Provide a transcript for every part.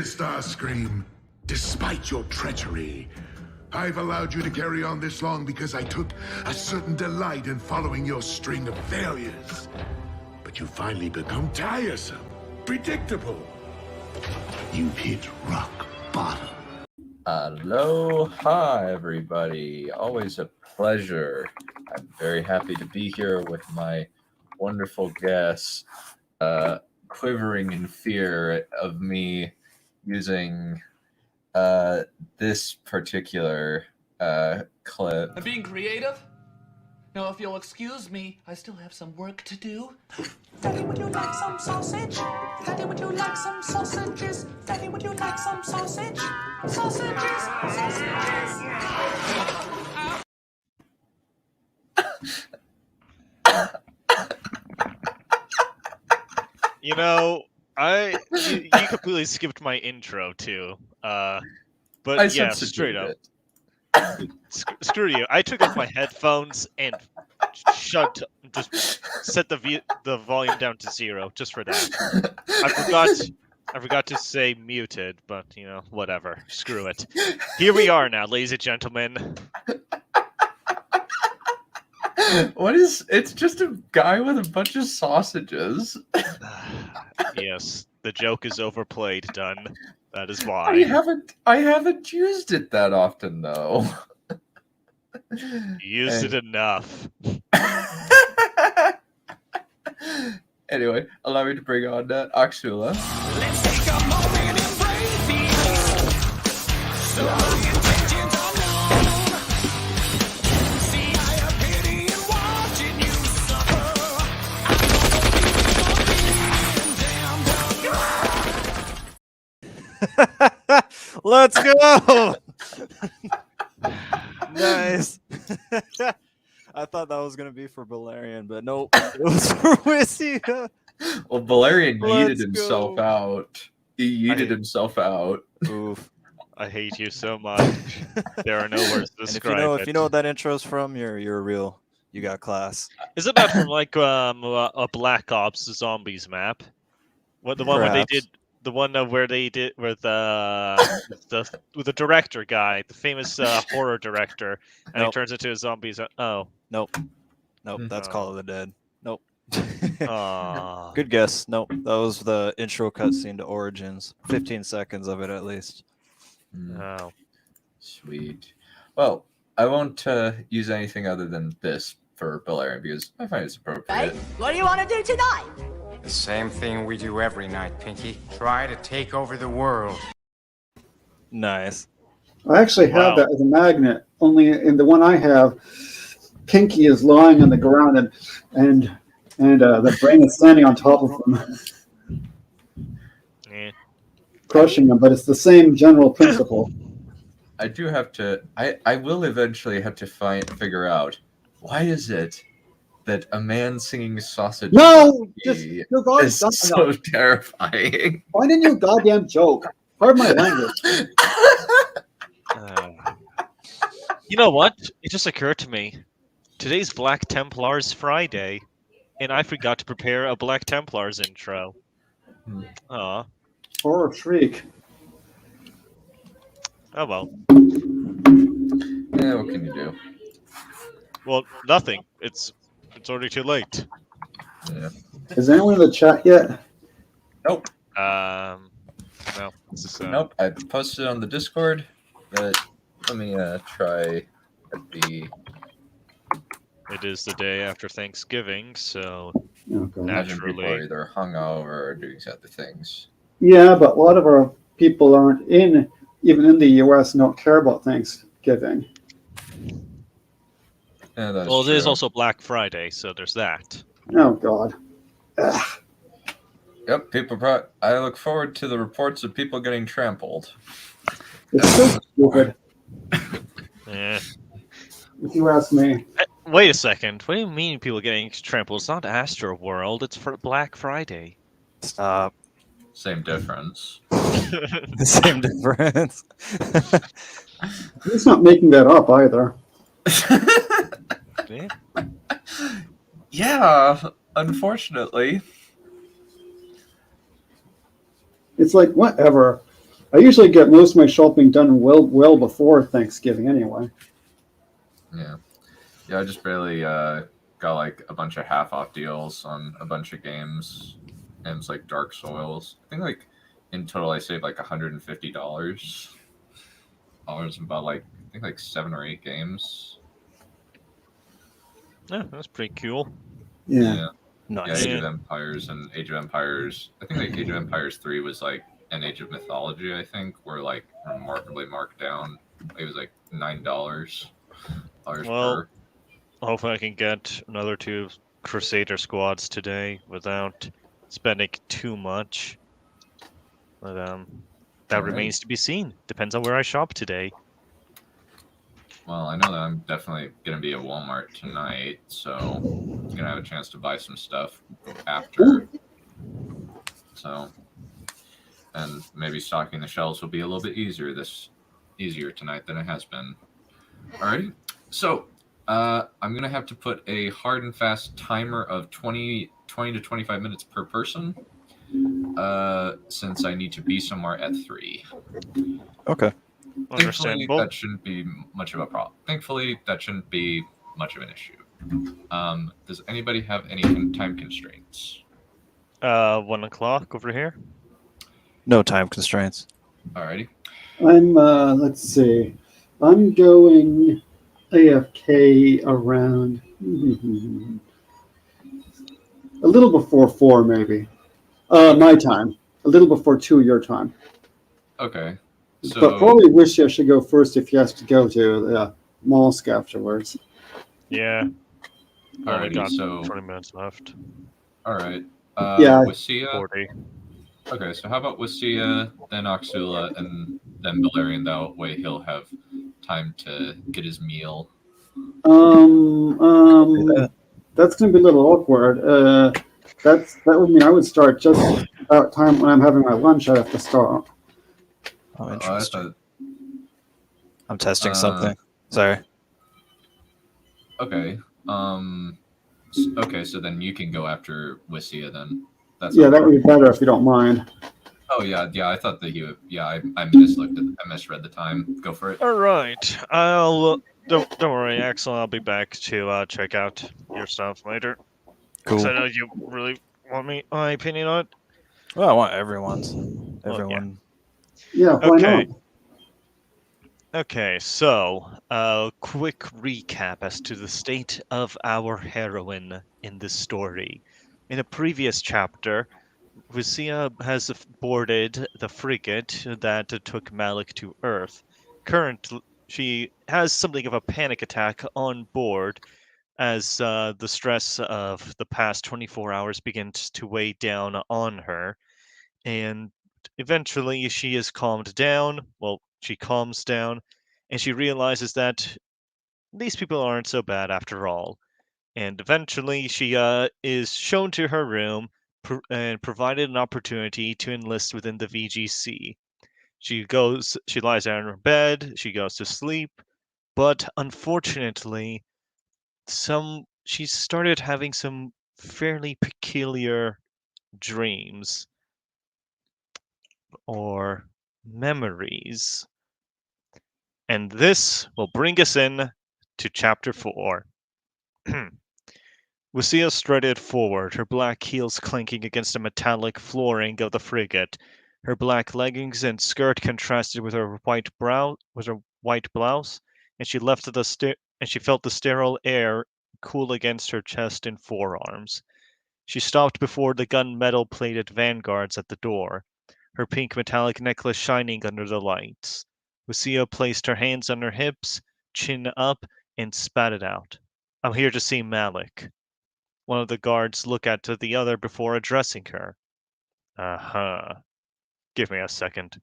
Starscream, despite your treachery, I've allowed you to carry on this long because I took a certain delight in following your string of failures. But you finally become tiresome, predictable. You've hit rock bottom. Aloha, everybody. Always a pleasure. I'm very happy to be here with my wonderful guests, quivering in fear of me using this particular clip. I'm being creative. Now, if you'll excuse me, I still have some work to do. Daddy, would you like some sausage? Daddy, would you like some sausages? Daddy, would you like some sausage? Sausages, sausages. You know, you completely skipped my intro too. But yeah, straight up. Screw you. I took off my headphones and just set the volume down to 0 just for that. I forgot to say muted, but you know, whatever. Screw it. Here we are now, ladies and gentlemen. It's just a guy with a bunch of sausages. Yes, the joke is overplayed, done. That is why. I haven't used it that often though. You used it enough. Anyway, allow me to bring on Axula. Let's take a moment and breathe the so the intentions are known. See, I have pity in watching you suffer. Let's go! Nice. I thought that was gonna be for Balerion, but nope, it was for Wissy. Well, Balerion yeeted Let's himself go. out. He yeeted himself out. Oof. I hate you so much. There are no words to And describe if you know what that intro's from, you're real. You got class. Isn't that from like a Black Ops Zombies map? What the one where they Perhaps. did the one where they did with the director guy, the famous horror director, and Nope. he turns into a zombies. Oh, Nope. That's Oh. Call of the Dead. Nope. aw. Good guess. Nope. That was the intro cutscene to Origins. 15 seconds of it at least. Oh. Sweet. Well, I won't use anything other than this for Balerion because I find it's appropriate. Right? What do you want to do tonight? The same thing we do every night, Pinky. Try to take over the world. Nice. I actually have Wow. that as a magnet. Only in the one I have, Pinky is lying on the ground and the brain is standing on top of him, Eh. crushing him. But it's the same general principle. I do have to. I will eventually have to figure out why is it that a man singing sausage No, is you God, so terrifying. why didn't you goddamn joke? Pardon my language. You know what? It just occurred to me. Today's Black Templars Friday, and I forgot to prepare a Black Templars intro. Aw. Horror shriek. Oh well. Yeah, what can you do? Well, nothing. It's already too late. Yeah. Is anyone in the chat yet? Nope. No. This is, Nope. I posted it on the Discord, but let me try at the. It is the day after Thanksgiving, so Oh, God. Imagine people are naturally. either hungover or doing other things. Yeah, but a lot of our people aren't even in the U.S. and don't care about Thanksgiving. Yeah, that's Well, it is true. also Black Friday, so there's that. Oh God. Ugh. Yep, I look forward to the reports of people getting trampled. It's so stupid, Eh. if you ask me. Wait a second. What do you mean people getting trampled? It's not Astro World. It's for Black Friday. Stop. Same difference. Same difference. He's not making that up either. Yeah. Yeah, unfortunately. It's like, whatever. I usually get most of my shopping done well before Thanksgiving anyway. Yeah. Yeah, I just barely got like a bunch of half off deals on a bunch of games like Dark Soils. I think like in total I saved like $150. About like I think like 7 or 8 games. Yeah, that's pretty cool. Yeah. Yeah, Nice. Age of Yeah. Empires and Age of Empires. I think like Age of Empires 3 was like an Age of Mythology. I think were like remarkably marked down. It was like $9 Well, per. hopefully I can get another 2 Crusader squads today without spending too much. But that All right. remains to be seen. Depends on where I shop today. Well, I know that I'm definitely gonna be at Walmart tonight, so I'm gonna have a chance to buy some stuff after. So, and maybe stocking the shelves will be a little bit easier tonight than it has been. Alrighty. So, I'm gonna have to put a hard and fast timer of 20 to 25 minutes per person. Since I need to be somewhere at 3. Okay. Thankfully, Understandable. that shouldn't be much of a problem. Thankfully, that shouldn't be much of an issue. Does anybody have any time constraints? 1 o'clock over here. No time constraints. Alrighty. I'm let's see. I'm going AFK around a little before 4 maybe. My time. A little before 2 your time. Okay. So, But probably wish I should go first if he has to go to the mosque afterwards. Yeah. Only alrighty. got So, 20 minutes left. alright. Yeah. Wasia. 40. Okay. So, how about Wasia, then Oxula, and then Balerion? That way, he'll have time to get his meal. That's going to be a little awkward. That would mean I would start just about time when I'm having my lunch. I have to start. Oh, I interesting. thought. I'm testing something. Sorry. Okay. Okay. So then you can go after Wasia then. That's Yeah, that would be better if you don't mind. Oh yeah. I thought that he would. Yeah, I misread the time. Go for it. All right. I'll don't worry, Axel. I'll be back to check out your stuff later. Cool. 'Cause I know you really want my opinion on it. Well, I want everyone's. Well, yeah. Everyone. Yeah, why Okay. not? Okay, so a quick recap as to the state of our heroine in this story. In a previous chapter, Lucia has boarded the frigate that took Malik to Earth. Currently, she has something of a panic attack on board as the stress of the past 24 hours begins to weigh down on her. And eventually, she is calmed down. Well, she calms down and she realizes that these people aren't so bad after all. And eventually, she is shown to her room and provided an opportunity to enlist within the VGC. She lies down in her bed, she goes to sleep, but unfortunately, she started having some fairly peculiar dreams or memories. And this will bring us in to chapter 4. Lucia strutted forward, her black heels clanking against the metallic flooring of the frigate. Her black leggings and skirt contrasted with her white blouse, and she felt the sterile air cool against her chest and forearms. She stopped before the gunmetal plated vanguards at the door, her pink metallic necklace shining under the lights. Lucia placed her hands on her hips, chin up, and spat it out. I'm here to see Malik. One of the guards looked at the other before addressing her. Uh-huh. Give me a second.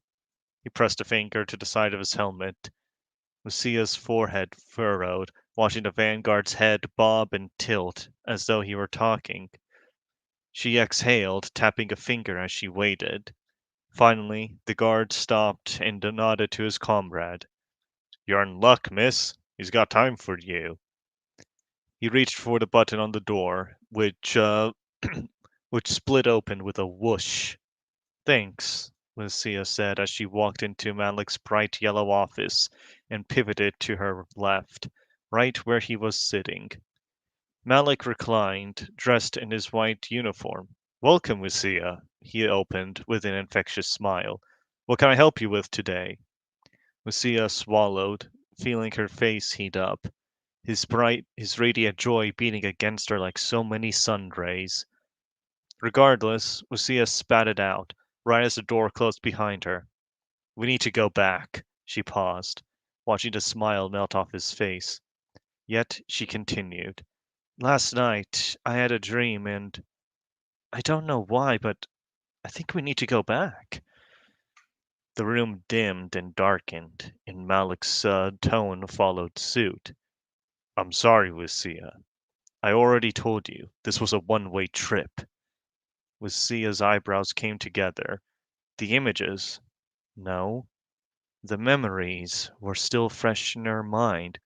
He pressed a finger to the side of his helmet. Lucia's forehead furrowed, watching the vanguard's head bob and tilt as though he were talking. She exhaled, tapping a finger as she waited. Finally, the guard stopped and nodded to his comrade. You're in luck, miss. He's got time for you. He reached for the button on the door, which which split open with a whoosh. Thanks, Lucia said as she walked into Malik's bright yellow office and pivoted to her left, right where he was sitting. Malik reclined, dressed in his white uniform. Welcome, Lucia, he opened with an infectious smile. What can I help you with today? Lucia swallowed, feeling her face heat up, his radiant joy beating against her like so many sun rays. Regardless, Lucia spat it out, right as the door closed behind her. We need to go back. She paused, watching the smile melt off his face. Yet she continued. Last night, I had a dream, and I don't know why, but I think we need to go back. The room dimmed and darkened, and Malik's tone followed suit. I'm sorry, Lucia. I already told you this was a one-way trip. Lucia's eyebrows came together. The images, no, the memories were still fresh in her mind.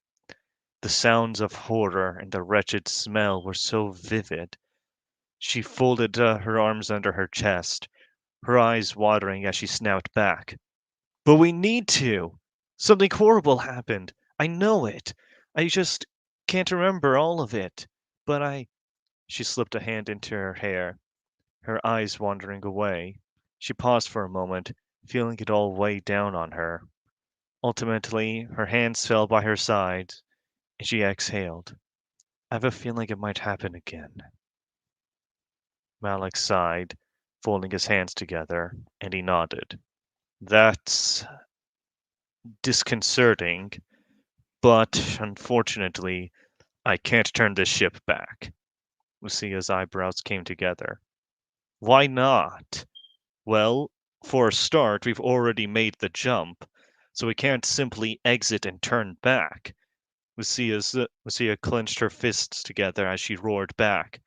The sounds of horror and the wretched smell were so vivid. She folded her arms under her chest, her eyes watering as she snapped back. But we need to! Something horrible happened. I know it. I just can't remember all of it. But I. She slipped a hand into her hair, her eyes wandering away. She paused for a moment, feeling it all weigh down on her. Ultimately, her hands fell by her sides, and she exhaled. I have a feeling it might happen again. Malik sighed, folding his hands together, and he nodded. That's disconcerting, but unfortunately, I can't turn this ship back. Lucia's eyebrows came together. Why not? Well, for a start, we've already made the jump, so we can't simply exit and turn back. Lucia clenched her fists together as she roared back.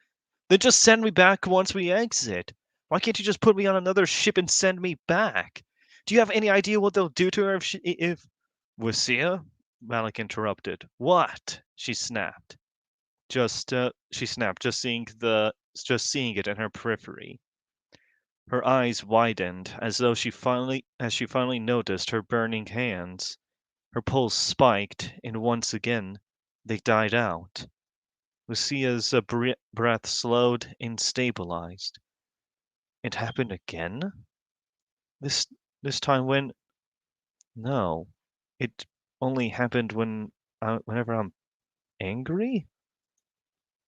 Then just send me back once we exit. Why can't you just put me on another ship and send me back? Do you have any idea what they'll do to her if... Lucia? Malik interrupted. What? She snapped. She snapped, just seeing it in her periphery. Her eyes widened as though as she finally noticed her burning hands. Her pulse spiked, and once again, they died out. Lucia's breath slowed and stabilized. It happened again? This this time when? No, it only happened whenever I'm angry.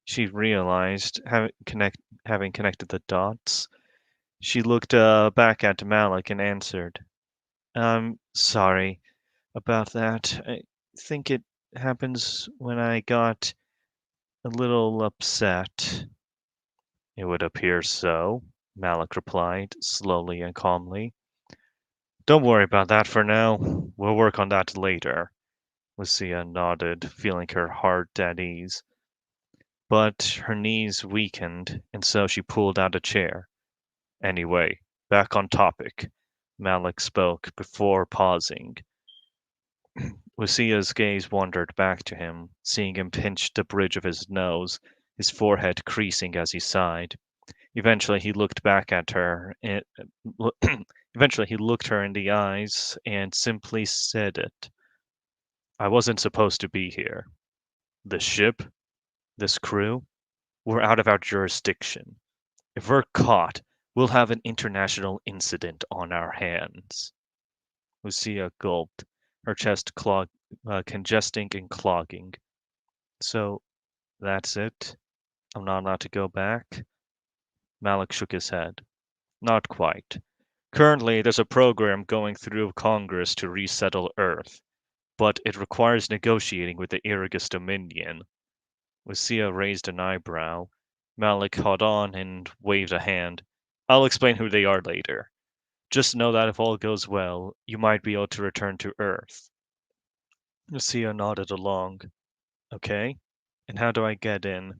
She realized, having connected the dots. She looked back at Malik and answered, "I'm sorry about that. I think it happens when I got a little upset." It would appear so, Malik replied, slowly and calmly. Don't worry about that for now. We'll work on that later. Lucia nodded, feeling her heart at ease. But her knees weakened, and so she pulled out a chair. Anyway, back on topic. Malik spoke before pausing. Lucia's gaze wandered back to him, seeing him pinch the bridge of his nose, his forehead creasing as he sighed. Eventually, he looked back at her. Eventually, he looked her in the eyes and simply said it. I wasn't supposed to be here. The ship, this crew, we're out of our jurisdiction. If we're caught, we'll have an international incident on our hands. Lucia gulped, her chest congesting and clogging. So, that's it? I'm not allowed to go back? Malik shook his head. Not quite. Currently, there's a program going through Congress to resettle Earth, but it requires negotiating with the Irrigus Dominion. Lucia raised an eyebrow. Malik caught on and waved a hand. I'll explain who they are later. Just know that if all goes well, you might be able to return to Earth. Lucia nodded along. Okay, and how do I get in?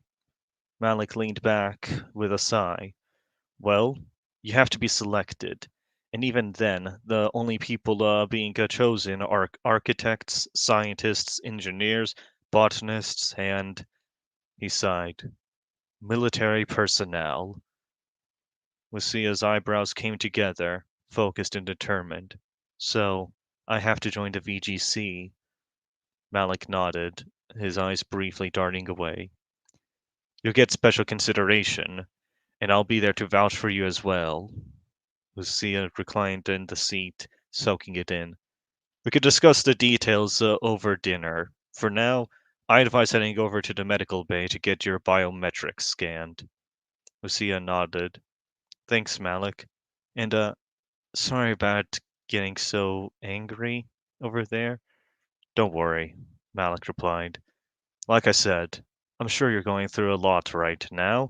Malik leaned back with a sigh. Well, you have to be selected. And even then, the only people being chosen are architects, scientists, engineers, botanists, and, he sighed, military personnel. Lucia's eyebrows came together, focused and determined. So, I have to join the VGC. Malik nodded, his eyes briefly darting away. You'll get special consideration, and I'll be there to vouch for you as well. Lucia reclined in the seat, soaking it in. We could discuss the details over dinner. For now, I advise heading over to the medical bay to get your biometrics scanned. Lucia nodded. Thanks, Malik. And, sorry about getting so angry over there. Don't worry, Malik replied. Like I said, I'm sure you're going through a lot right now.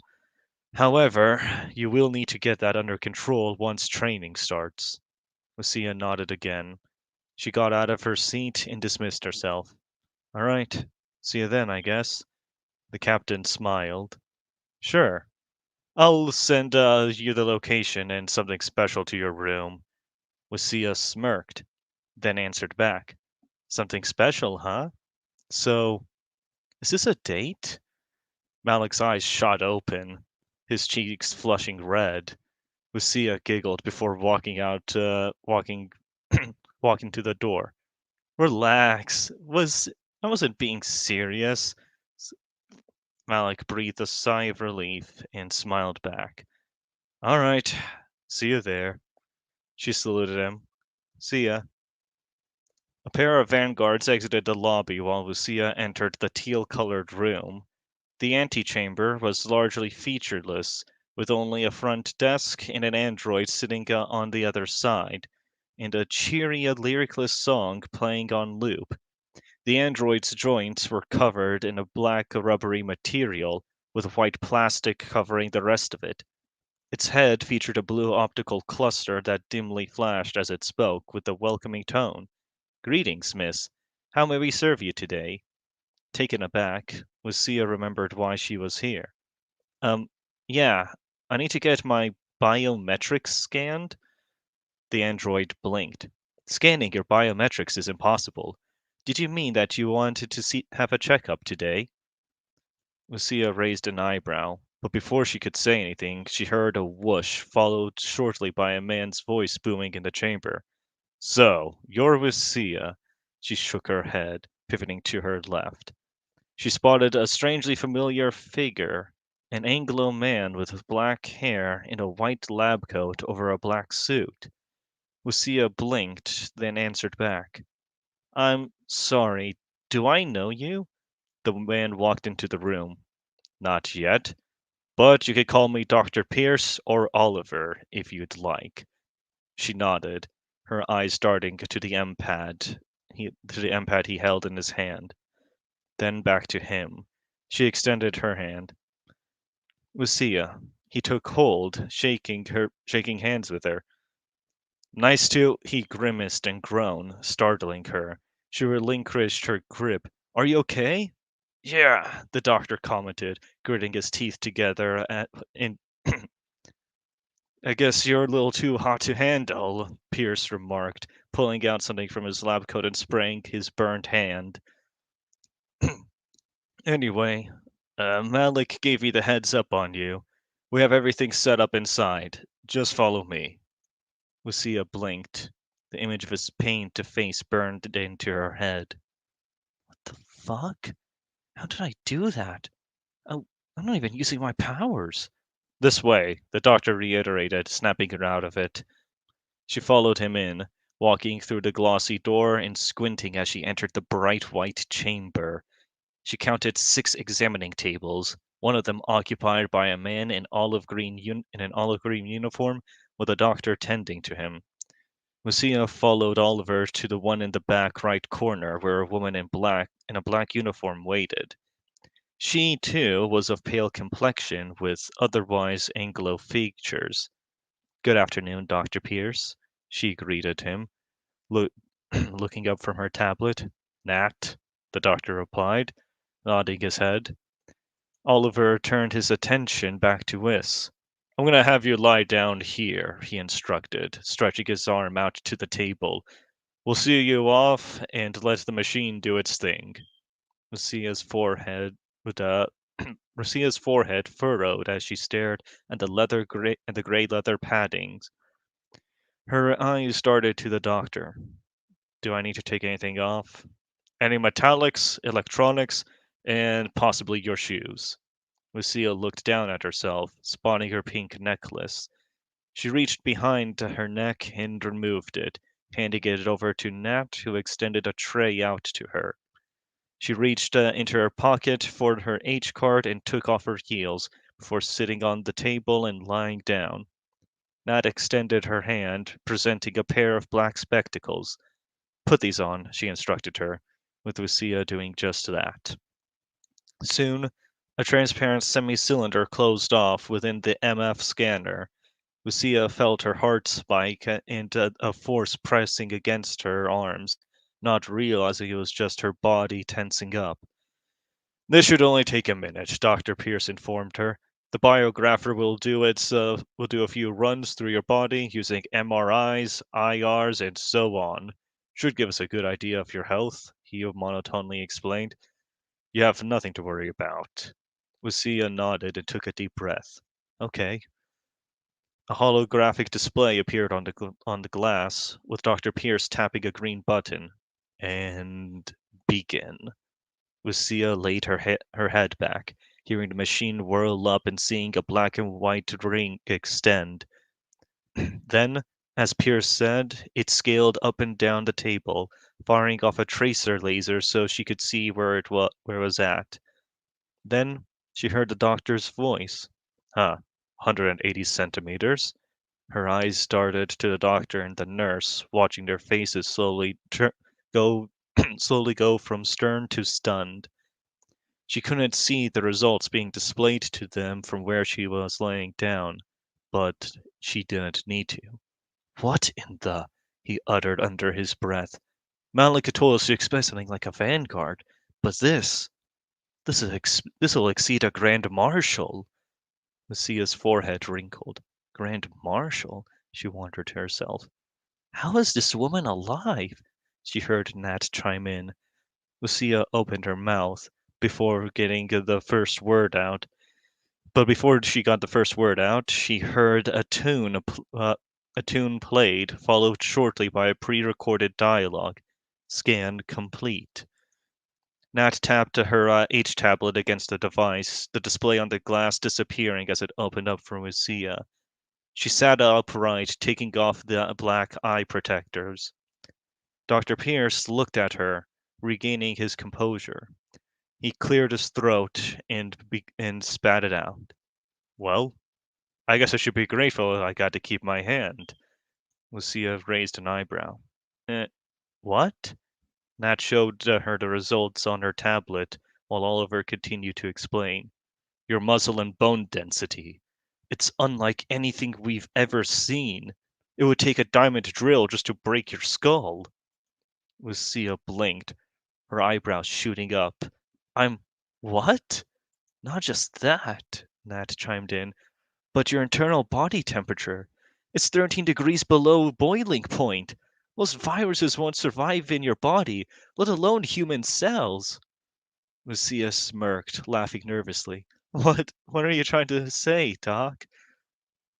However, you will need to get that under control once training starts. Lucia nodded again. She got out of her seat and dismissed herself. All right, see you then, I guess. The captain smiled. Sure. I'll send you the location and something special to your room. Lucia smirked, then answered back. Something special, huh? So, is this a date? Malik's eyes shot open, his cheeks flushing red. Lucia giggled before walking to the door. Relax. I wasn't being serious. S- Malik breathed a sigh of relief and smiled back. All right. See you there. She saluted him. See ya. A pair of vanguards exited the lobby while Lucia entered the teal-colored room. The antechamber was largely featureless, with only a front desk and an android sitting on the other side, and a cheery lyricless song playing on loop. The android's joints were covered in a black rubbery material, with white plastic covering the rest of it. Its head featured a blue optical cluster that dimly flashed as it spoke with a welcoming tone. Greetings, miss. How may we serve you today? Taken aback, Lucia remembered why she was here. Um, yeah, I need to get my biometrics scanned. The android blinked. Scanning your biometrics is impossible. Did you mean that you wanted to have a checkup today? Lucia raised an eyebrow, but before she could say anything, she heard a whoosh, followed shortly by a man's voice booming in the chamber. So, you're Lucia. She shook her head, pivoting to her left. She spotted a strangely familiar figure, an Anglo man with black hair and a white lab coat over a black suit. Lucia blinked, then answered back. I'm sorry, do I know you? The man walked into the room. Not yet, but you could call me Dr. Pierce or Oliver if you'd like. She nodded, her eyes darting to the M-pad he held in his hand. Then back to him. She extended her hand. Lucia. He took hold, shaking hands with her. Nice to. He grimaced and groaned, startling her. She relinquished her grip. Are you okay? Yeah, the doctor commented, gritting his teeth together in I guess you're a little too hot to handle, Pierce remarked, pulling out something from his lab coat and spraying his burned hand. Anyway, Malik gave me the heads up on you. We have everything set up inside. Just follow me. Lucia blinked. The image of his pained face burned into her head. What the fuck? How did I do that? Oh, I'm not even using my powers. This way, the doctor reiterated, snapping her out of it. She followed him in, walking through the glossy door and squinting as she entered the bright white chamber. She counted 6 examining tables, one of them occupied by a man in an olive green uniform with a doctor tending to him. Lucia followed Oliver to the one in the back right corner where a woman in a black uniform waited. She, too, was of pale complexion with otherwise Anglo features. Good afternoon, Dr. Pierce, she greeted him, looking up from her tablet. Nat, the doctor replied, nodding his head. Oliver turned his attention back to Wiss. I'm going to have you lie down here, he instructed, stretching his arm out to the table. We'll see you off and let the machine do its thing. Lucia's forehead with Lucia's forehead furrowed as she stared at the gray leather paddings. Her eyes darted to the doctor. Do I need to take anything off? Any metallics, electronics, and possibly your shoes. Lucia looked down at herself, spotting her pink necklace. She reached behind her neck and removed it, handing it over to Nat, who extended a tray out to her. She reached into her pocket for her H card and took off her heels before sitting on the table and lying down. Nat extended her hand, presenting a pair of black spectacles. Put these on, she instructed her, with Lucia doing just that. Soon, a transparent semi-cylinder closed off within the MF scanner. Lucia felt her heart spike and a force pressing against her arms, not realizing it was just her body tensing up. This should only take a minute, Dr. Pierce informed her. The biographer will do a few runs through your body using MRIs, IRs, and so on. Should give us a good idea of your health, he monotonely explained. You have nothing to worry about. Lucia nodded and took a deep breath. Okay. A holographic display appeared on the glass, with Dr. Pierce tapping a green button. And begin. Lucia laid her head back, hearing the machine whirl up and seeing a black and white ring extend. Then, as Pierce said, it scaled up and down the table, firing off a tracer laser so she could see where it was at. Then she heard the doctor's voice. 180 centimeters. Her eyes darted to the doctor and the nurse, watching their faces go slowly go from stern to stunned. She couldn't see the results being displayed to them from where she was laying down, but she didn't need to. What in the? He uttered under his breath. Malika told us to expect something like a vanguard, but this will exceed a grand marshal. Lucia's forehead wrinkled. Grand marshal? She wondered to herself. How is this woman alive? She heard Nat chime in. Lucia opened her mouth before getting the first word out. But before she got the first word out, she heard a tune played, followed shortly by a pre-recorded dialogue. Scan complete. Nat tapped her H tablet against the device, the display on the glass disappearing as it opened up for Lucia. She sat upright, taking off the black eye protectors. Dr. Pierce looked at her, regaining his composure. He cleared his throat and spat it out. Well, I guess I should be grateful I got to keep my hand. Lucia raised an eyebrow. What? Nat showed her the results on her tablet, while Oliver continued to explain. Your muscle and bone density. It's unlike anything we've ever seen. It would take a diamond drill just to break your skull. Lucia blinked, her eyebrows shooting up. What? Not just that, Nat chimed in, but your internal body temperature. It's 13 degrees below boiling point. Most viruses won't survive in your body, let alone human cells. Lucia smirked, laughing nervously. What are you trying to say, Doc?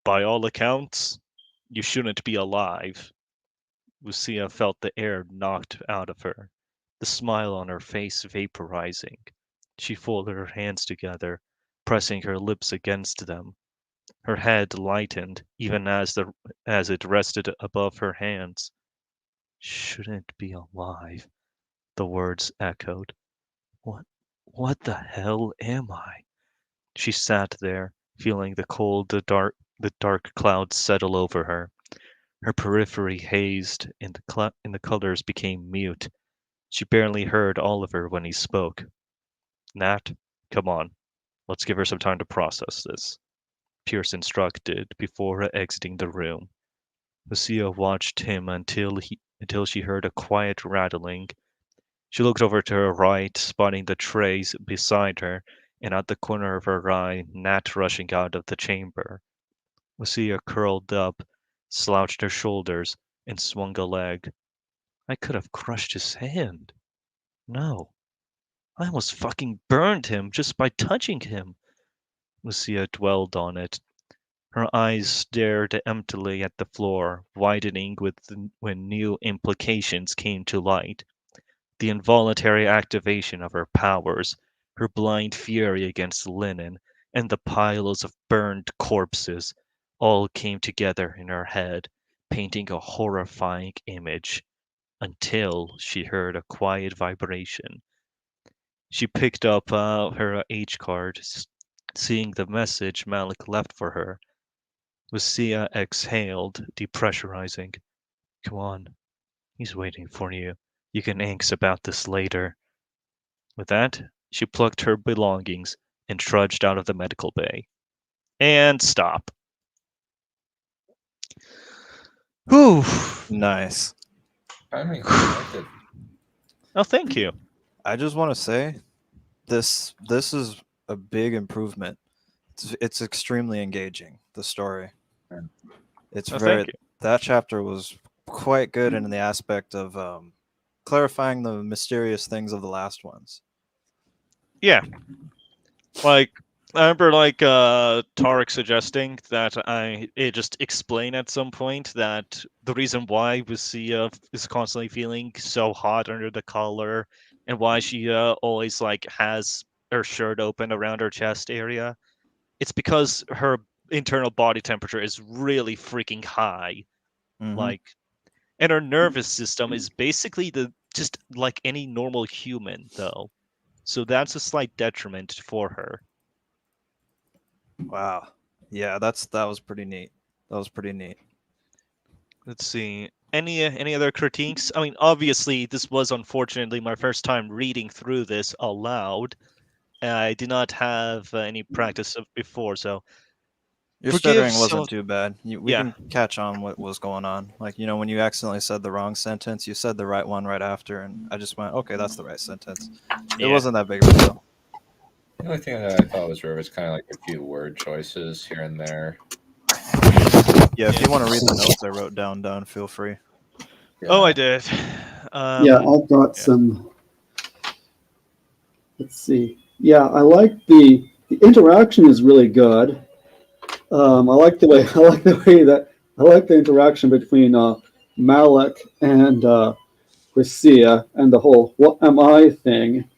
By all accounts, you shouldn't be alive. Lucia felt the air knocked out of her, the smile on her face vaporizing. She folded her hands together, pressing her lips against them. Her head lightened, even as it rested above her hands. Shouldn't be alive, the words echoed. What the hell am I? She sat there, feeling the dark clouds settle over her. Her periphery hazed, and the colors became mute. She barely heard Oliver when he spoke. Nat, come on. Let's give her some time to process this, Pierce instructed before exiting the room. Lucia watched him until she heard a quiet rattling. She looked over to her right, spotting the trays beside her, and at the corner of her eye, Nat rushing out of the chamber. Lucia curled up, slouched her shoulders, and swung a leg. I could have crushed his hand. No. I almost fucking burned him just by touching him. Lucia dwelled on it. Her eyes stared emptily at the floor, widening when new implications came to light. The involuntary activation of her powers, her blind fury against Linen, and the piles of burned corpses all came together in her head, painting a horrifying image, until she heard a quiet vibration. She picked up her H card, seeing the message Malik left for her. Lucia exhaled, depressurizing. Come on, he's waiting for you. You can angst about this later. With that, she plucked her belongings and trudged out of the medical bay. And stop. Whew. Nice. Timing, I like it. Oh, thank you. I just want to say, this is a big improvement. It's extremely engaging. The story. It's Oh, very. thank you. That chapter was quite good in the aspect of clarifying the mysterious things of the last ones. Yeah. Like, I remember Tarek suggesting that it just explain at some point that the reason why Lucia is constantly feeling so hot under the collar and why she always has her shirt open around her chest area, it's because her internal body temperature is really freaking high. Mhm. Like, and her nervous system is basically just like any normal human though. So that's a slight detriment for her. Wow. Yeah, that was pretty neat. That was pretty neat. Let's see. Any other critiques? I mean, obviously, this was unfortunately my first time reading through this aloud. I did not have any practice of before, so Your forgive stuttering some wasn't of. too bad. We Yeah, can catch on what was going on. Like, when you accidentally said the wrong sentence, you said the right one right after, and I just went, okay, that's the right sentence. It yeah, wasn't that big of a deal. The only thing that I thought was weird was kind of like a few word choices here and there. Yeah, if you want to read the notes I wrote down, feel free. Oh, I did. Yeah, I've got yeah. some. Let's see. Yeah, I like the interaction is really good. I like the way I like the interaction between Malik and Lucia and the whole "what am I" thing.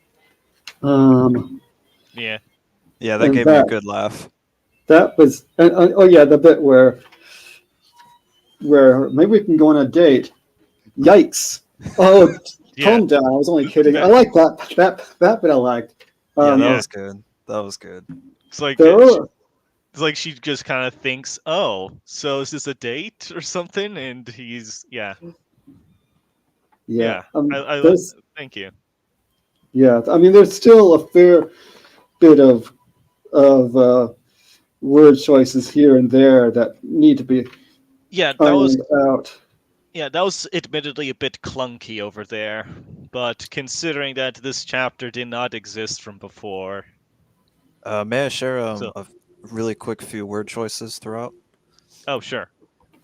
Um, Yeah. Yeah, that and gave me a good laugh. that was oh yeah, the bit where maybe we can go on a date. Yikes! Oh, Yeah. calm down. I was only kidding. I like that bit. I liked. Yeah, that Yeah. was good. That was good. It's like There are, it's like she just kind of thinks, "Oh, so is this a date or something?" And he's yeah. I There's thank you. yeah. I mean, there's still a fair bit of word choices here and there that need to be Yeah, ironed out. that was admittedly a bit clunky over there, but considering that this chapter did not exist from before. May I share So, a really quick few word choices throughout? oh, sure.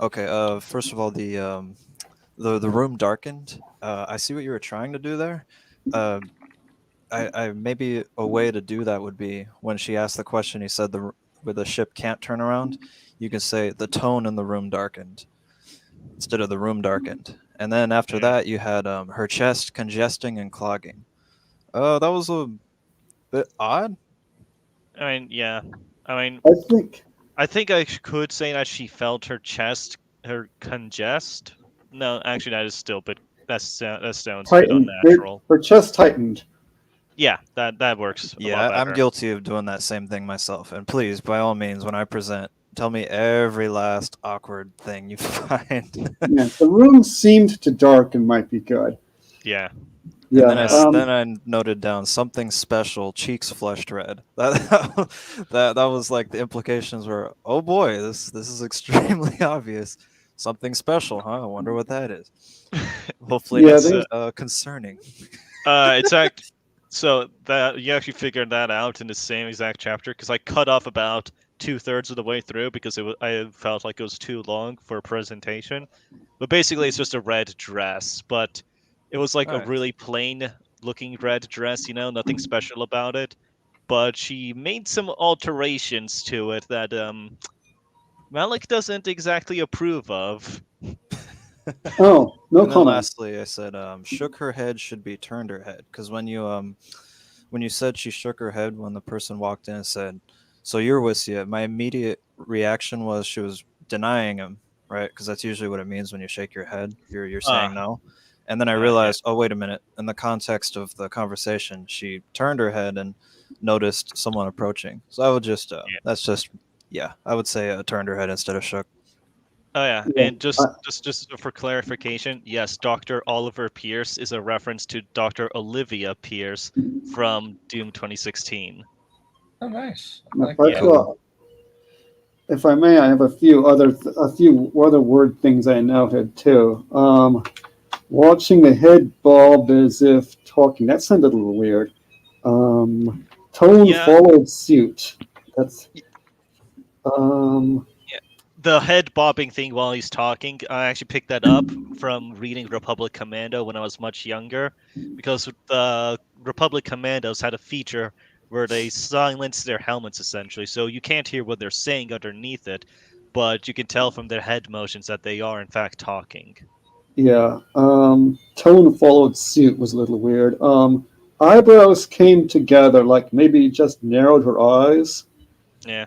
Okay. First of all, the room darkened. I see what you were trying to do there. I maybe a way to do that would be when she asked the question. He said where the ship can't turn around. You can say the tone in the room darkened instead of the room darkened. And then after Yeah. that, you had her chest congesting and clogging. That was a bit odd. I mean, yeah. I mean, I think I think I could say that she felt her chest, her congest. No, actually, that is still a bit. That sounds a bit tightened. unnatural. Her chest tightened. Yeah, that works a lot Yeah, I'm better. guilty of doing that same thing myself. And please, by all means, when I present, tell me every last awkward thing you find. Yeah, the room seemed to darken. Might be good. Yeah. Yeah. And then I noted down something special, cheeks flushed red. That was like the implications were, oh boy, this is extremely obvious. Something special, huh? I wonder what that is. Hopefully Yeah, not concerning. It's so that you actually figured that out in the same exact chapter because I cut off about 2/3 of the way through because I felt like it was too long for a presentation. But basically, it's just a red dress, but it was like a Alright. really plain looking red dress, nothing special about it. But she made some alterations to it that Malik doesn't exactly approve of. Oh, no And then comment. lastly, I said shook her head should be turned her head, because when you said she shook her head when the person walked in and said, "So you're Wissia," my immediate reaction was she was denying him, right? Because that's usually what it means when you shake your head. You're saying no. And then I Yeah. realized, oh wait a minute. In the context of the conversation, she turned her head and noticed someone approaching. So I would just that's just I would say turned her head instead of shook. Oh yeah, Yeah, and just for clarification, yes, Dr. Oliver Pierce is a reference to Dr. Olivia Pierce from Doom 2016. Oh, nice. I Now, like but, that. if I may, I have a few other word things I noted too. Watching the head bob as if talking. That sounded a little weird. Tone Yeah. followed suit. That's um. The head bobbing thing while he's talking, I actually picked that up from reading Republic Commando when I was much younger, because the Republic Commandos had a feature where they silence their helmets essentially, so you can't hear what they're saying underneath it, but you can tell from their head motions that they are in fact talking. Yeah. Tone followed suit was a little weird. Eyebrows came together, like maybe just narrowed her eyes. Yeah.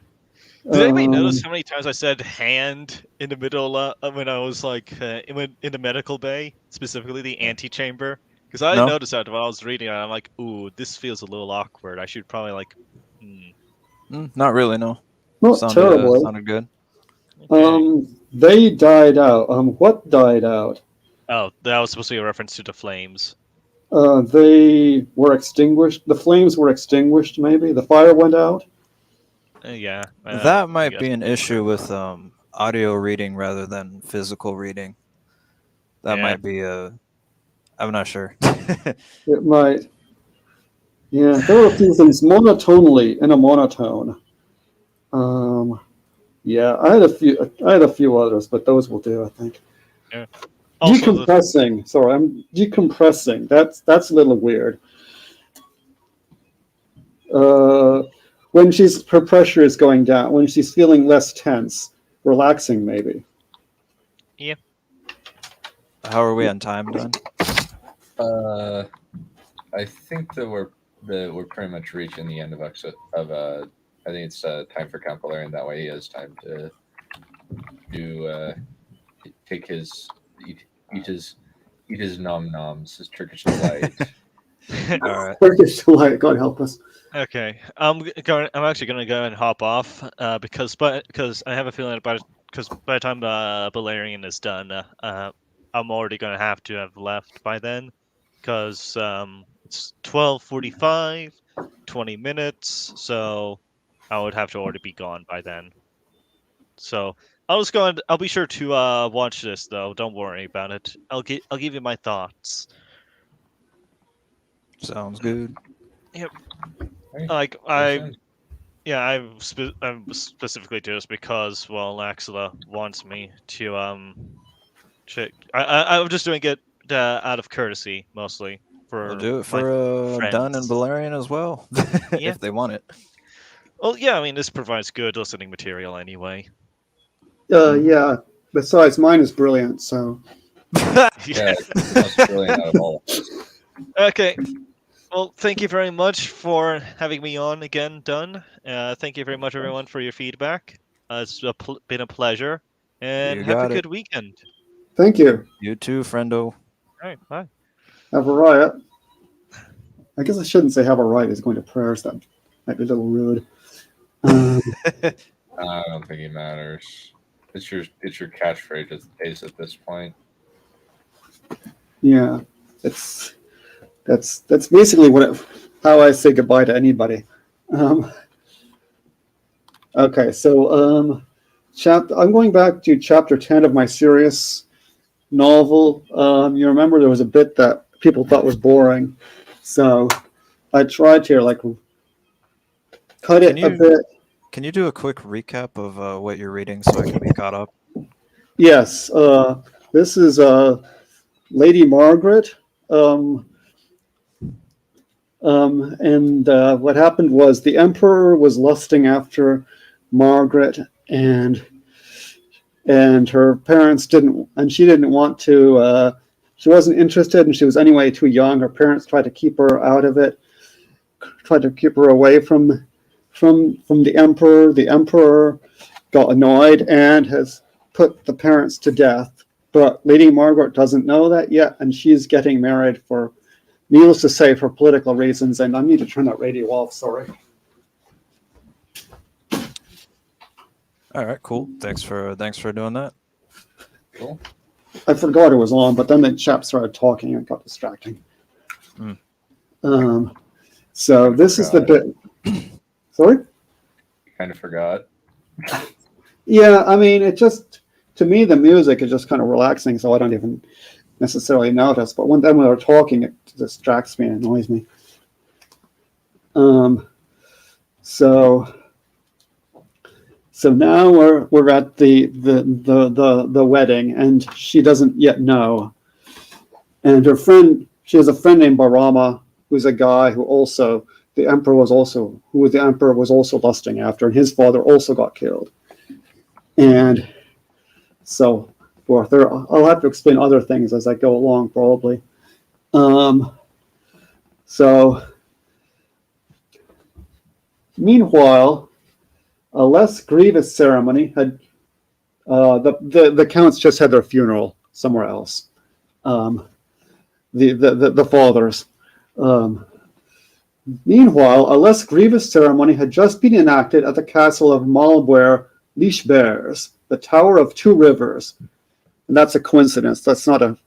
Did anybody notice Um, how many times I said hand in the middle when I was like in the medical bay, specifically the antechamber? Because I No? noticed that while I was reading it, I'm like, ooh, this feels a little awkward. I should probably like, Not really. No. not terribly. Sounded good. okay. They died out. What died out? Oh, that was supposed to be a reference to the flames. They were extinguished. The flames were extinguished. Maybe the fire went out. Yeah. That I might guess. be an issue with audio reading rather than physical reading. That Yeah. might be a. I'm not sure. It might. Yeah, there were a few things monotonely in a monotone. Yeah, I had a few. I had a few others, but those will do. I think. Yeah. Also, Decompressing. Sorry, I'm decompressing. That's a little weird. When her pressure is going down, when she's feeling less tense, relaxing maybe. yeah. How are we on time, Don? I think that we're pretty much reaching the end of I think it's time for Count Balerion. That way he has time to take his eat his nom noms, his Turkish delight. All right. Turkish delight. God help us. Okay, I'm actually gonna go and hop off because I have a feeling because by the time Balerion is done, I'm already gonna have to have left by then, because it's 12:45, 20 minutes, so I would have to already be gone by then. So I'll be sure to watch this though. Don't worry about it. I'll give you my thoughts. Sounds good. Yep. Right. Like Makes Yeah, I'm specifically do this because, well, Axela wants me to check. I'm just doing it out of courtesy, mostly We'll for do it my for Dunn and friends. Balerion as well, Yeah. if they want it. Well, yeah, I mean, this provides good listening material anyway. Yeah. Besides, mine is brilliant. So. Yeah, it's the most brilliant out of all. Okay. Well, thank you very much for having me on again, Dunn. Thank you very much, everyone, for your feedback. It's been a pleasure, and You have a got good it. weekend. Thank you. You too, friendo. All right, bye. Have a riot. I guess I shouldn't say have a right is going to prayers. That might be a little rude. I don't think it matters. It's your catchphrase at this point. Yeah, that's basically how I say goodbye to anybody. Okay, so I'm going back to chapter 10 of my serious novel. You remember there was a bit that people thought was boring, so I tried to cut it a bit. Can you do a quick recap of what you're reading so I can be caught up? Yes, this is Lady Margaret. And what happened was the emperor was lusting after Margaret, and and her parents didn't, and she didn't want to. She wasn't interested, and she was anyway too young. Her parents tried to keep her out of it, tried to keep her away from the emperor. The emperor got annoyed and has put the parents to death. But Lady Margaret doesn't know that yet, and she's getting married for, needless to say, for political reasons. And I need to turn that radio off. Sorry. All right, cool. Thanks for doing that. Cool. I forgot it was on, but then the chap started talking and it got distracting. So this is the bit. Sorry? Kind of forgot. Yeah, I mean, it just, to me, the music is just kind of relaxing, so I don't even necessarily notice. But when they're talking, it distracts me and annoys me. So now we're at the wedding, and she doesn't yet know. And her friend, she has a friend named Barama, who's a guy who also the emperor was also lusting after, and his father also got killed. And so forth. I'll have to explain other things as I go along, probably. So meanwhile, a less grievous ceremony had the counts just had their funeral somewhere else. The fathers. Meanwhile, a less grievous ceremony had just been enacted at the castle of Malboer Lichbeers, the Tower of Two Rivers. And that's a coincidence. That's not a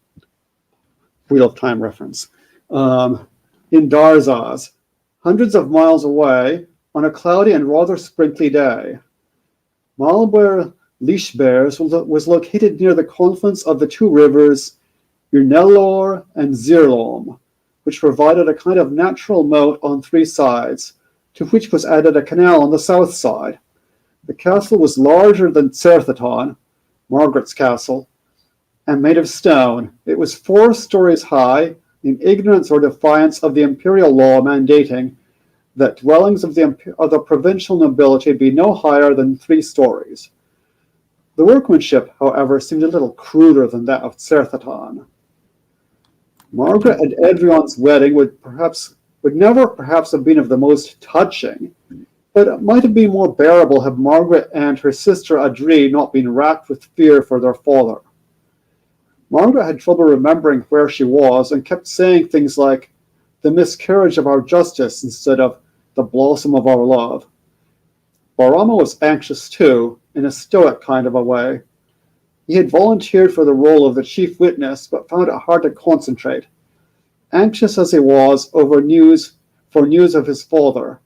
Wheel of Time reference. In Darzaz, hundreds of miles away, on a cloudy and rather sprinkly day. Malboer Lichbeers was located near the confluence of the two rivers Urnellor and Zirlom, which provided a kind of natural moat on three sides, to which was added a canal on the south side. The castle was larger than Certheton, Margaret's castle, and made of stone. It was 4 stories high, in ignorance or defiance of the imperial law mandating that dwellings of the provincial nobility be no higher than 3 stories. The workmanship, however, seemed a little cruder than that of Certheton. Margaret and Edrion's wedding would never perhaps have been of the most touching, but it might have been more bearable had Margaret and her sister Adri not been racked with fear for their father. Margaret had trouble remembering where she was and kept saying things like, "the miscarriage of our justice," instead of "the blossom of our love." Barama was anxious too, in a stoic kind of a way. He had volunteered for the role of the chief witness, but found it hard to concentrate, anxious as he was for news of his father,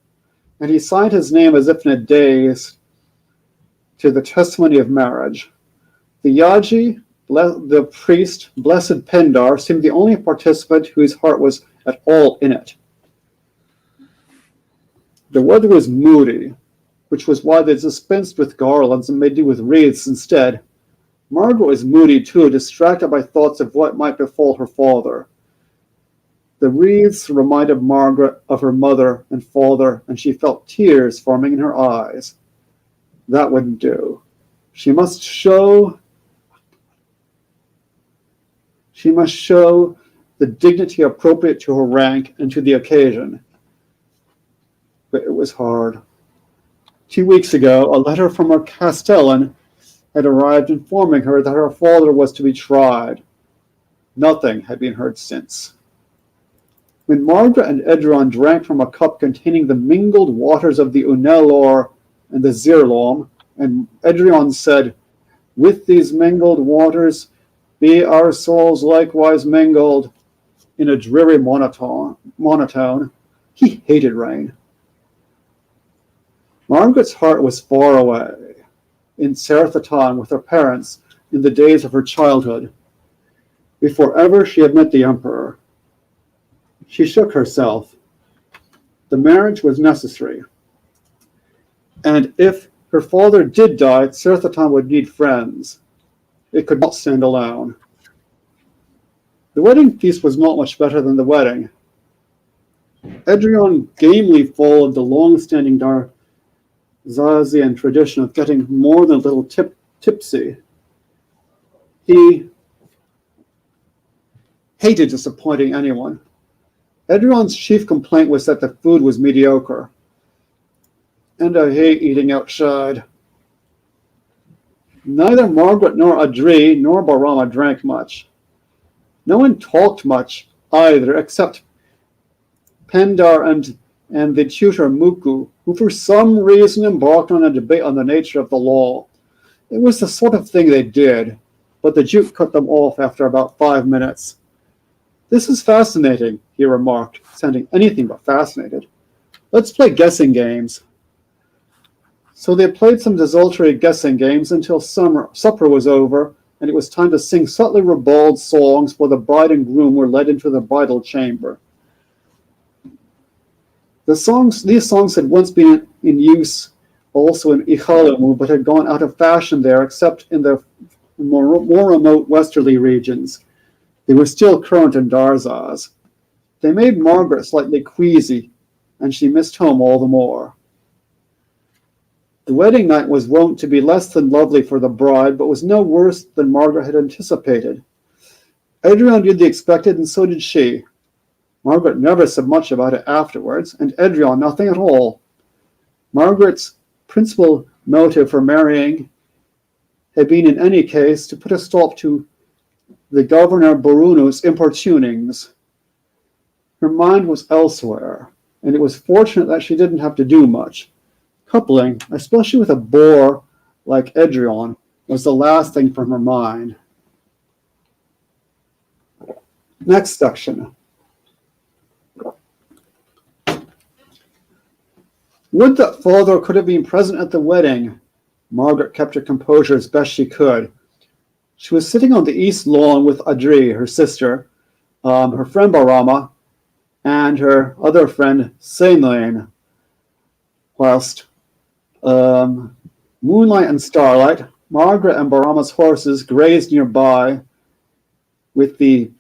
and he signed his name as if in a daze to the testimony of marriage. The Yaji, the priest, Blessed Pendar, seemed the only participant whose heart was at all in it. The weather was moody, which was why they dispensed with garlands and made do with wreaths instead. Margaret was moody too, distracted by thoughts of what might befall her father. The wreaths reminded Margaret of her mother and father, and she felt tears forming in her eyes. That wouldn't do. She must show the dignity appropriate to her rank and to the occasion. But it was hard. 2 weeks ago, a letter from her castellan had arrived informing her that her father was to be tried. Nothing had been heard since. When Margaret and Edron drank from a cup containing the mingled waters of the Unellor and the Zirlom, and Edrion said, "With these mingled waters be our souls likewise mingled," in a dreary monotone, he hated rain. Margaret's heart was far away, in Certheton with her parents in the days of her childhood, before ever she had met the emperor. She shook herself. The marriage was necessary. And if her father did die, Certheton would need friends. It could not stand alone. The wedding feast was not much better than the wedding. Edrion gamely followed the long-standing Darzazian tradition of getting more than a little tipsy He hated disappointing anyone. Edrion's chief complaint was that the food was mediocre. And I hate eating outside. Neither Margaret nor Adri nor Barama drank much. No one talked much either, except Pendar and the tutor Muku, who for some reason embarked on a debate on the nature of the law. It was the sort of thing they did, but the Duke cut them off after about 5 minutes. "This is fascinating," he remarked, sounding anything but fascinated. "Let's play guessing games." So they played some desultory guessing games until supper was over, and it was time to sing subtly ribald songs while the bride and groom were led into the bridal chamber. These songs had once been in use also in Ichalamu, but had gone out of fashion there, except in the more remote westerly regions. They were still current in Darzaz. They made Margaret slightly queasy, and she missed home all the more. The wedding night was wont to be less than lovely for the bride, but was no worse than Margaret had anticipated. Adrian did the expected, and so did she. Margaret never said much about it afterwards, and Adrian nothing at all. Margaret's principal motive for marrying had been in any case to put a stop to the Governor Boruno's importunings. Her mind was elsewhere, and it was fortunate that she didn't have to do much. Coupling, especially with a bore like Adrian, was the last thing from her mind. Next section. Would that father could have been present at the wedding. Margaret kept her composure as best she could. She was sitting on the east lawn with Adri, her sister, her friend Barama, and her other friend Sainlain, whilst moonlight and starlight, Margaret and Barama's horses grazed nearby with the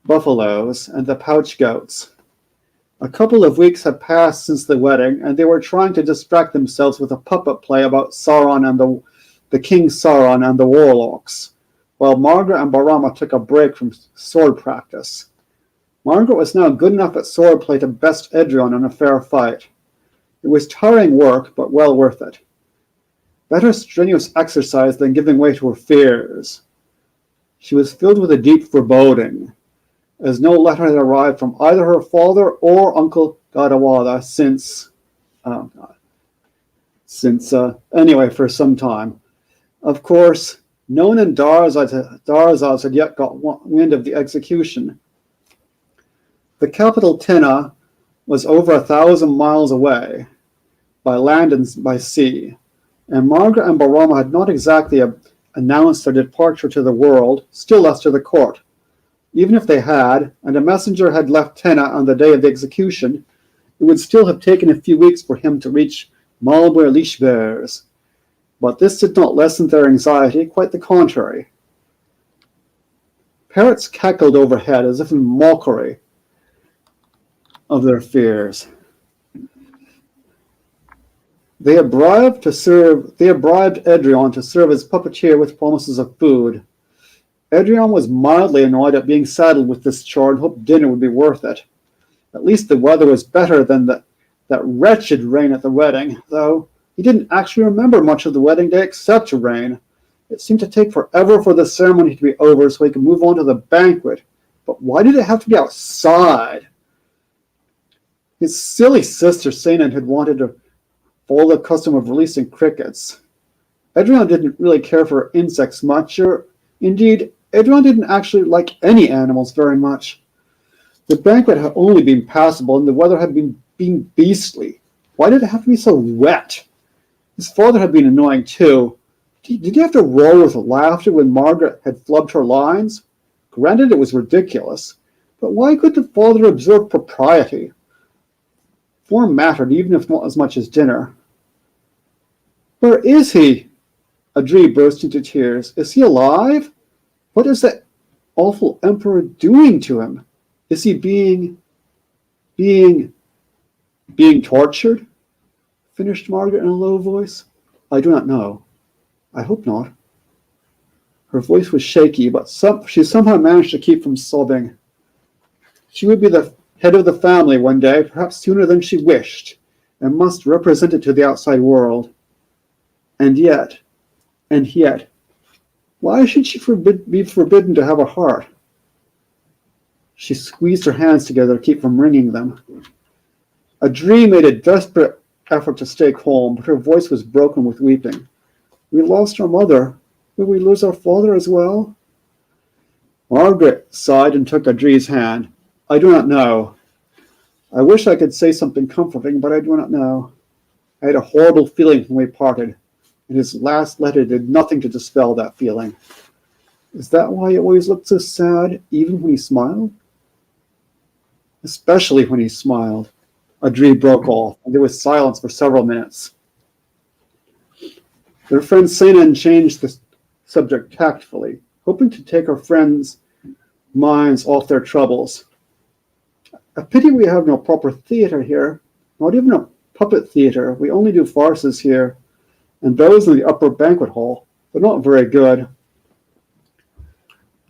buffaloes and the pouch goats. A couple of weeks had passed since the wedding, and they were trying to distract themselves with a puppet play about Sauron and the King Sauron and the warlocks, while Margaret and Barama took a break from sword practice. Margaret was now good enough at swordplay to best Edrion in a fair fight. It was tiring work, but well worth it. Better strenuous exercise than giving way to her fears. She was filled with a deep foreboding, as no letter had arrived from either her father or Uncle Gadawala for some time. Of course, no one in Darzaz had yet got wind of the execution. The capital, Tinna, was over 1,000 miles away, by land and by sea, and Margaret and Barama had not exactly announced their departure to the world, still less to the court. Even if they had, and a messenger had left Tinna on the day of the execution, it would still have taken a few weeks for him to reach Malber Lichbers. But this did not lessen their anxiety, quite the contrary. Parrots cackled overhead as if in mockery of their fears. They had bribed Adrian to serve as puppeteer with promises of food. Adrian was mildly annoyed at being saddled with this chore and hoped dinner would be worth it. At least the weather was better than that wretched rain at the wedding, though he didn't actually remember much of the wedding day except rain. It seemed to take forever for the ceremony to be over so he could move on to the banquet. But why did it have to be outside? His silly sister Sainan had wanted to follow the custom of releasing crickets. Adrian didn't really care for insects much, or indeed, Adrian didn't actually like any animals very much. The banquet had only been passable, and the weather had been beastly. Why did it have to be so wet? His father had been annoying too. Did he have to roll with laughter when Margaret had flubbed her lines? Granted, it was ridiculous, but why could the father observe propriety? Form mattered, even if not as much as dinner. Where is he? Adri burst into tears. Is he alive? What is that awful emperor doing to him? Is he being tortured? Finished Margaret in a low voice. I do not know. I hope not. Her voice was shaky, but she somehow managed to keep from sobbing. She would be the head of the family one day, perhaps sooner than she wished, and must represent it to the outside world. And yet, why should she be forbidden to have a heart? She squeezed her hands together to keep from wringing them. Adri made a desperate effort to stay calm, but her voice was broken with weeping. We lost our mother. Will we lose our father as well? Margaret sighed and took Adri's hand. I do not know. I wish I could say something comforting, but I do not know. I had a horrible feeling when we parted, and his last letter did nothing to dispel that feeling. Is that why he always looked so sad, even when he smiled? Especially when he smiled. Adri broke off, and there was silence for several minutes. Their friend Seinan changed the subject tactfully, hoping to take her friends' minds off their troubles. A pity we have no proper theater here, not even a puppet theater. We only do farces here, and those in the upper banquet hall. They're not very good.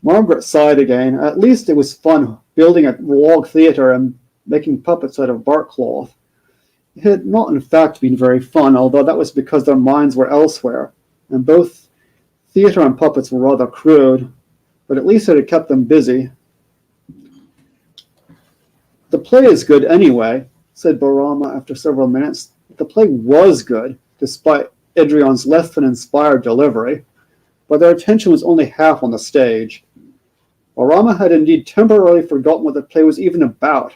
Margaret sighed again. At least it was fun building a log theater and making puppets out of bark cloth. It had not in fact been very fun, although that was because their minds were elsewhere, and both theater and puppets were rather crude, but at least it had kept them busy. The play is good anyway, said Barama after several minutes. The play was good, despite Adrian's less than inspired delivery, but their attention was only half on the stage. Barama had indeed temporarily forgotten what the play was even about.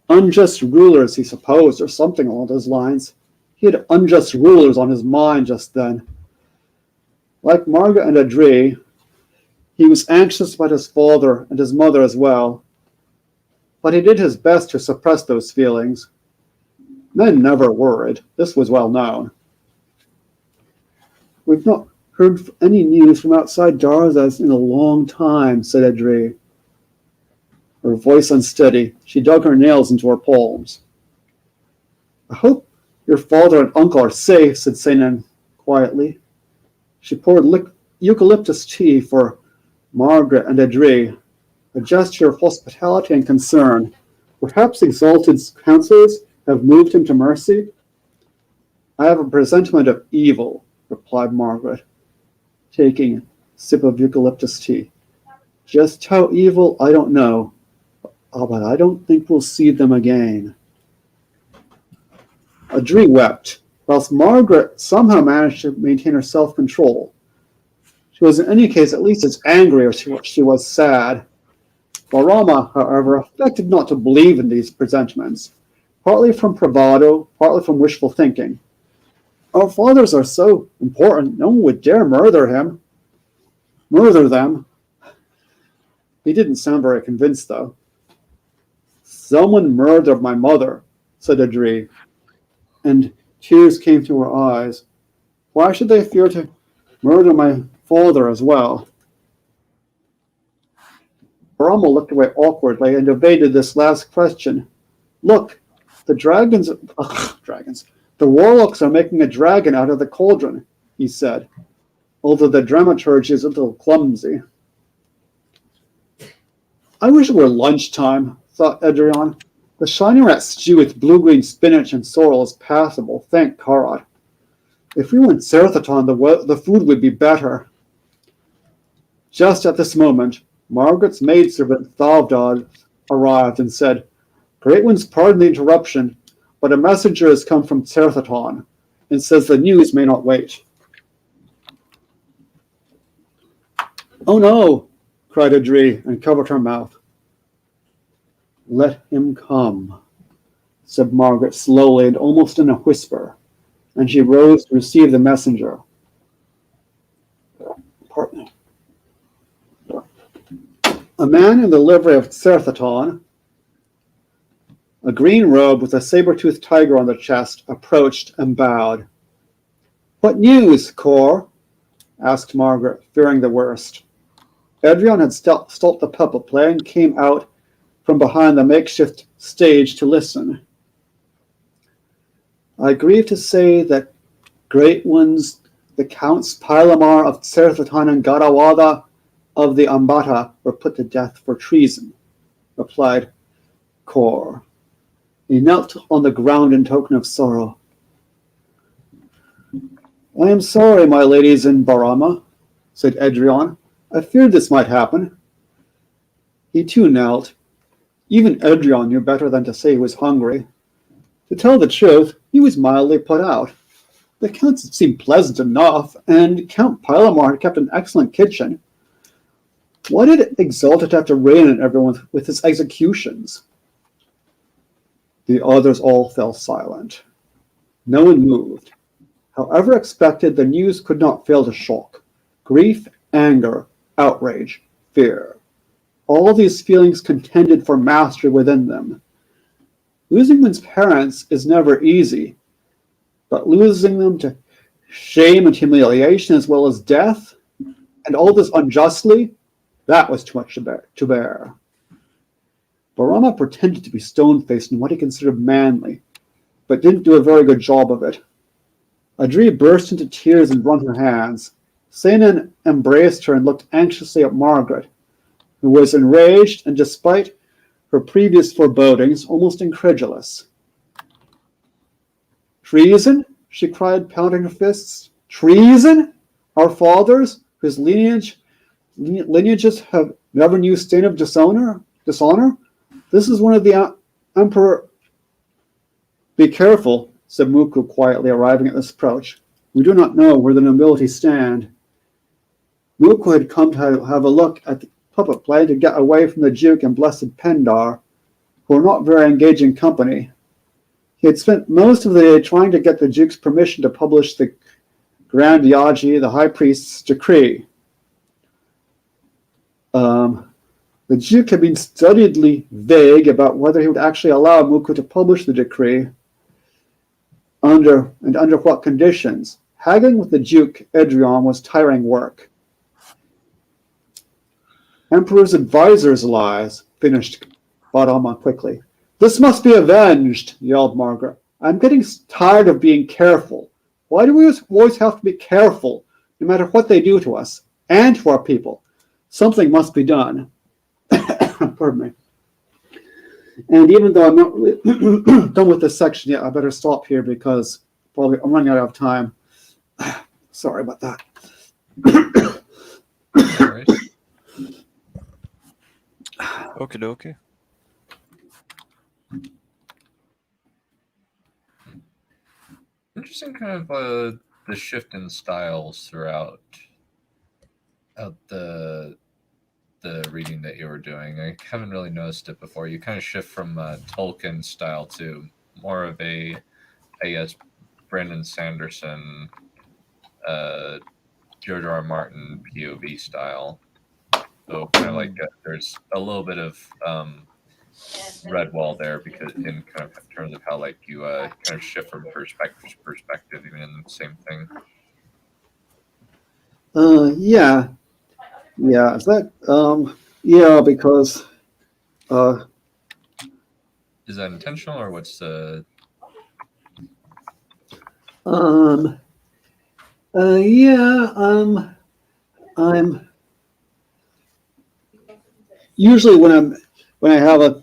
Unjust rulers, he supposed, or something along those lines. He had unjust rulers on his mind just then. Like Margaret and Adri, he was anxious about his father and his mother as well, but he did his best to suppress those feelings. Men never worried. This was well known. We've not heard any news from outside Darza's in a long time, said Adri. Her voice unsteady, she dug her nails into her palms. I hope your father and uncle are safe, said Seinan quietly. She poured eucalyptus tea for Margaret and Adri, a gesture of hospitality and concern. Perhaps Exalted's counsels have moved him to mercy? I have a presentiment of evil, replied Margaret, taking a sip of eucalyptus tea. Just how evil, I don't know, but I don't think we'll see them again. Adri wept, whilst Margaret somehow managed to maintain her self-control. She was in any case at least as angry as she was sad. Barama, however, affected not to believe in these presentiments, partly from bravado, partly from wishful thinking. Our fathers are so important, no one would dare murder them. He didn't sound very convinced, though. Someone murdered my mother, said Adri, and tears came to her eyes. Why should they fear to murder my father as well? Barama looked away awkwardly and evaded this last question. Look, the dragons. The warlocks are making a dragon out of the cauldron, he said, although the dramaturgy is a little clumsy. I wish it were lunchtime, thought Adrian. The shiny rat stew with blue-green spinach and sorrel is passable, thank Karat. If we were in Serthaton, the food would be better. Just at this moment, Margaret's maidservant Thavdad arrived and said, Great Ones, pardon the interruption, but a messenger has come from Serthaton and says the news may not wait. Oh no, cried Adri and covered her mouth. Let him come, said Margaret slowly and almost in a whisper, and she rose to receive the messenger. Pardon me. A man in the livery of Serthaton, a green robe with a saber-toothed tiger on the chest, approached and bowed. What news, Cor? Asked Margaret, fearing the worst. Adrian had stopped the puppet play and came out from behind the makeshift stage to listen. I grieve to say that Great Ones the Counts Pilamar of Tserthatan and Garawada of the Ambata were put to death for treason, replied Kor. He knelt on the ground in token of sorrow. I am sorry, my ladies in Barama, said Edrion. I feared this might happen. He too knelt. Even Edrion knew better than to say he was hungry. To tell the truth, he was mildly put out. The counts seemed pleasant enough, and Count Pilamar had kept an excellent kitchen. Why did Exalted have to rain on everyone with his executions? The others all fell silent. No one moved. However expected, the news could not fail to shock. Grief, anger, outrage, fear. All these feelings contended for mastery within them. Losing one's parents is never easy, but losing them to shame and humiliation as well as death, and all this unjustly, that was too much to bear. Barama pretended to be stone-faced in what he considered manly, but didn't do a very good job of it. Adri burst into tears and wrung her hands. Senan embraced her and looked anxiously at Margaret, who was enraged and, despite her previous forebodings, almost incredulous. Treason? She cried, pounding her fists. Treason? Our fathers, whose lineages have never knew stain of dishonor? This is one of the Emperor. Be careful, said Muku quietly, arriving at this approach. We do not know where the nobility stand. Muku had come to have a look at the puppet play to get away from the Duke and Blessed Pendar, who were not very engaging company. He had spent most of the day trying to get the Duke's permission to publish the Grand Yaji, the High Priest's decree. The Duke had been studiedly vague about whether he would actually allow Muku to publish the decree, under what conditions. Haggling with the Duke, Edrion, was tiring work. Emperor's advisor's lies, finished Barama quickly. This must be avenged, yelled Margaret. I'm getting tired of being careful. Why do we always have to be careful, no matter what they do to us, and to our people? Something must be done. Pardon me. And even though I'm not really done with this section yet, I better stop here because probably I'm running out of time. Sorry about that. Okie dokie. Interesting kind of the shift in styles throughout the reading that you were doing. I haven't really noticed it before. You kind of shift from Tolkien style to more of a, I guess, Brandon Sanderson, George R. R. Martin POV style. So kind of like there's a little bit of Redwall there because in kind of terms of how like you kind of shift from perspective to perspective, even in the same thing. Yeah. Is that yeah, because is that intentional or what's the I'm usually when I have a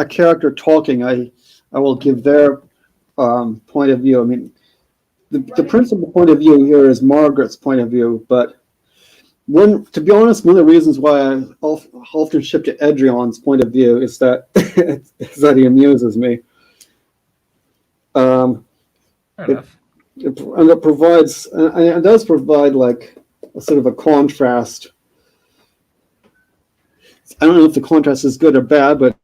character talking, I will give their point of view. I mean, the principal point of view here is Margaret's point of view, but to be honest, one of the reasons why I often shift to Edrion's point of view is that he amuses me. It provides, and it does provide like a sort of a contrast. I don't know if the contrast is good or bad, but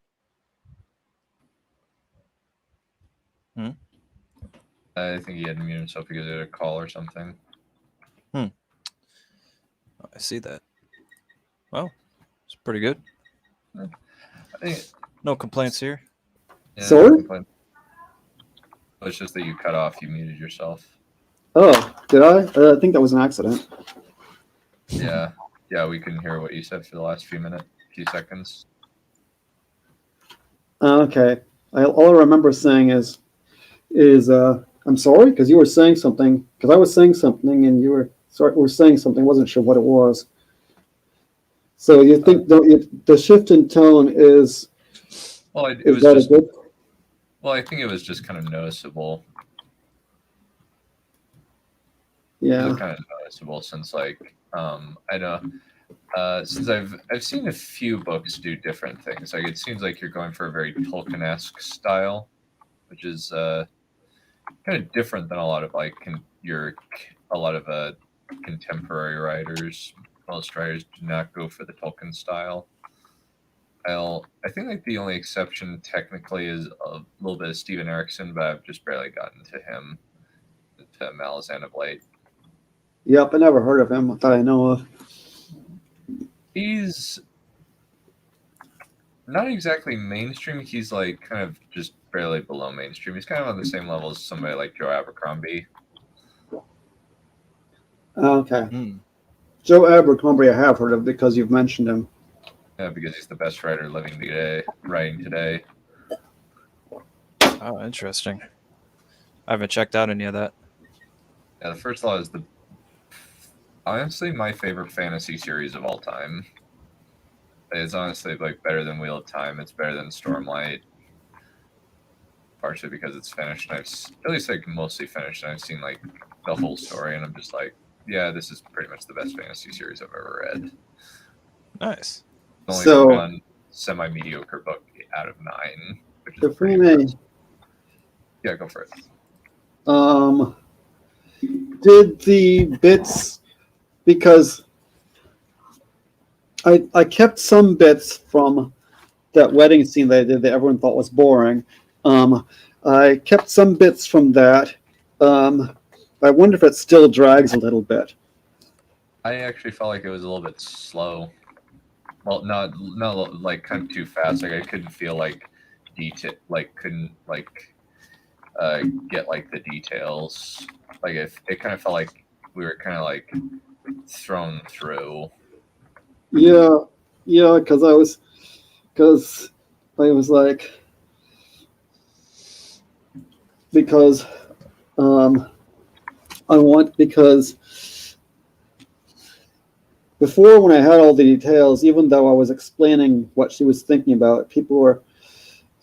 I think he had to mute himself because he had a call or something. I see that. Well, it's pretty good. I think No complaints here. yeah, Sorry? It's just that you cut off. You muted yourself. Oh, did I? I think that was an accident. Yeah, we couldn't hear what you said for the last few seconds. Okay. All I remember saying is I'm sorry, because you were saying something. Because I was saying something, and you were saying something. Wasn't sure what it was. So you think the shift in tone is Well, it is was that a just. good? Well, I think it was just kind of noticeable. It Yeah. was kind of noticeable since, like, I know. Since I've seen a few books do different things. Like, it seems like you're going for a very Tolkien-esque style, which is kind of different than a lot of a lot of contemporary writers. Most writers do not go for the Tolkien style. I think like the only exception technically is a little bit of Steven Erikson, but I've just barely gotten to him, to Malazan of late. Yep, I never heard of him that I know of. He's not exactly mainstream. He's like kind of just barely below mainstream. He's kind of on the same level as somebody like Joe Abercrombie. Okay. Hmm. Joe Abercrombie, I have heard of because you've mentioned him. Yeah, because he's the best writer writing today. Oh, interesting. I haven't checked out any of that. Yeah, the First Law is honestly my favorite fantasy series of all time. It's honestly like better than Wheel of Time. It's better than Stormlight. Partially because it's finished, and at least like mostly finished, and I've seen like the whole story, and I'm just like, yeah, this is pretty much the best fantasy series I've ever read. Nice. Only So- one semi-mediocre book out of 9, which is If pretty we may, impressive. Yeah, go for it. did the bits, because I kept some bits from that wedding scene that I did that everyone thought was boring. I kept some bits from that. I wonder if it still drags a little bit. I actually felt like it was a little bit slow. Well, not like kind of too fast. Like I couldn't feel like couldn't get like the details. Like it kind of felt like we were kind of like thrown through. Yeah, because I was like, because because before, when I had all the details, even though I was explaining what she was thinking about, people were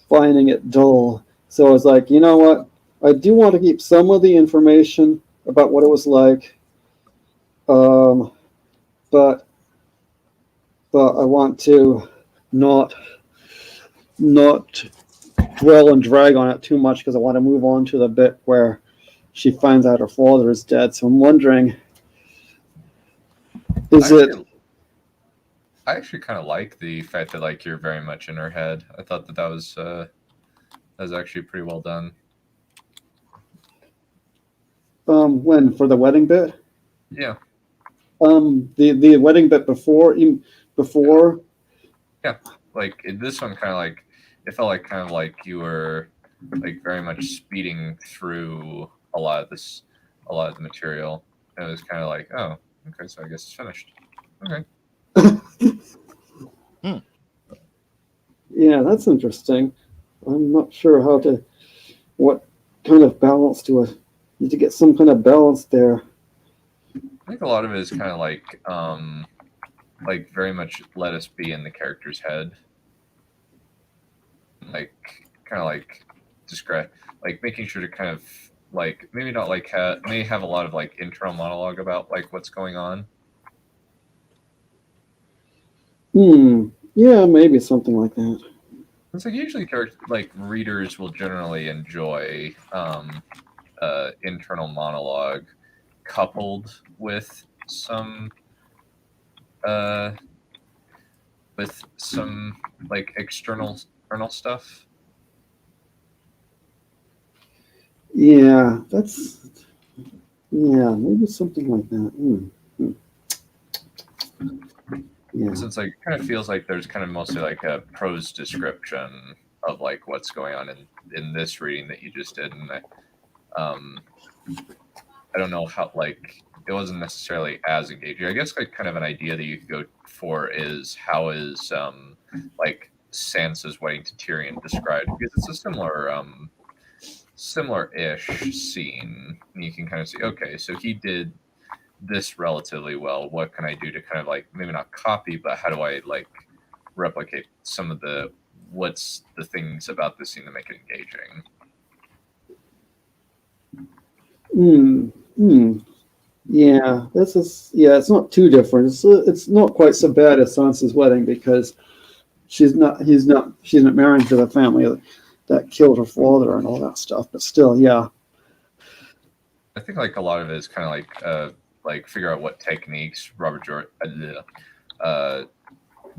finding it dull. So I was like, you know what? I do want to keep some of the information about what it was like, but I want to not dwell and drag on it too much because I want to move on to the bit where she finds out her father is dead. So I'm wondering, I actually kind of like the fact that like you're very much in her head. I thought that was actually pretty well done. when for the wedding bit? Yeah. The wedding bit before. Yeah, like this one kind of like it felt like kind of like you were like very much speeding through a lot of the material. And it was kind of like, oh, okay, so I guess it's finished. Okay. Yeah, that's interesting. I'm not sure what kind of balance need to get some kind of balance there. I think a lot of it is kind of like very much let us be in the character's head. Like kind of like describe, like making sure to kind of like maybe not like may have a lot of like internal monologue about like what's going on. Yeah, maybe something like that. It's like usually like readers will generally enjoy internal monologue coupled with some like external stuff. Yeah, maybe something like that. Yeah. Since like it kind of feels like there's kind of mostly like a prose description of like what's going on in this reading that you just did, and I don't know how like it wasn't necessarily as engaging. I guess like kind of an idea that you could go for is how is like Sansa's wedding to Tyrion described, because it's a similar similar-ish scene, and you can kind of see, okay, so he did this relatively well. What can I do to kind of like maybe not copy, but how do I like replicate some of the what's the things about this scene to make it engaging? Yeah, this is it's not too different. It's not quite so bad as Sansa's wedding because she's not married to the family that killed her father and all that stuff. But still, yeah. I think like a lot of it is kind of like figure out what techniques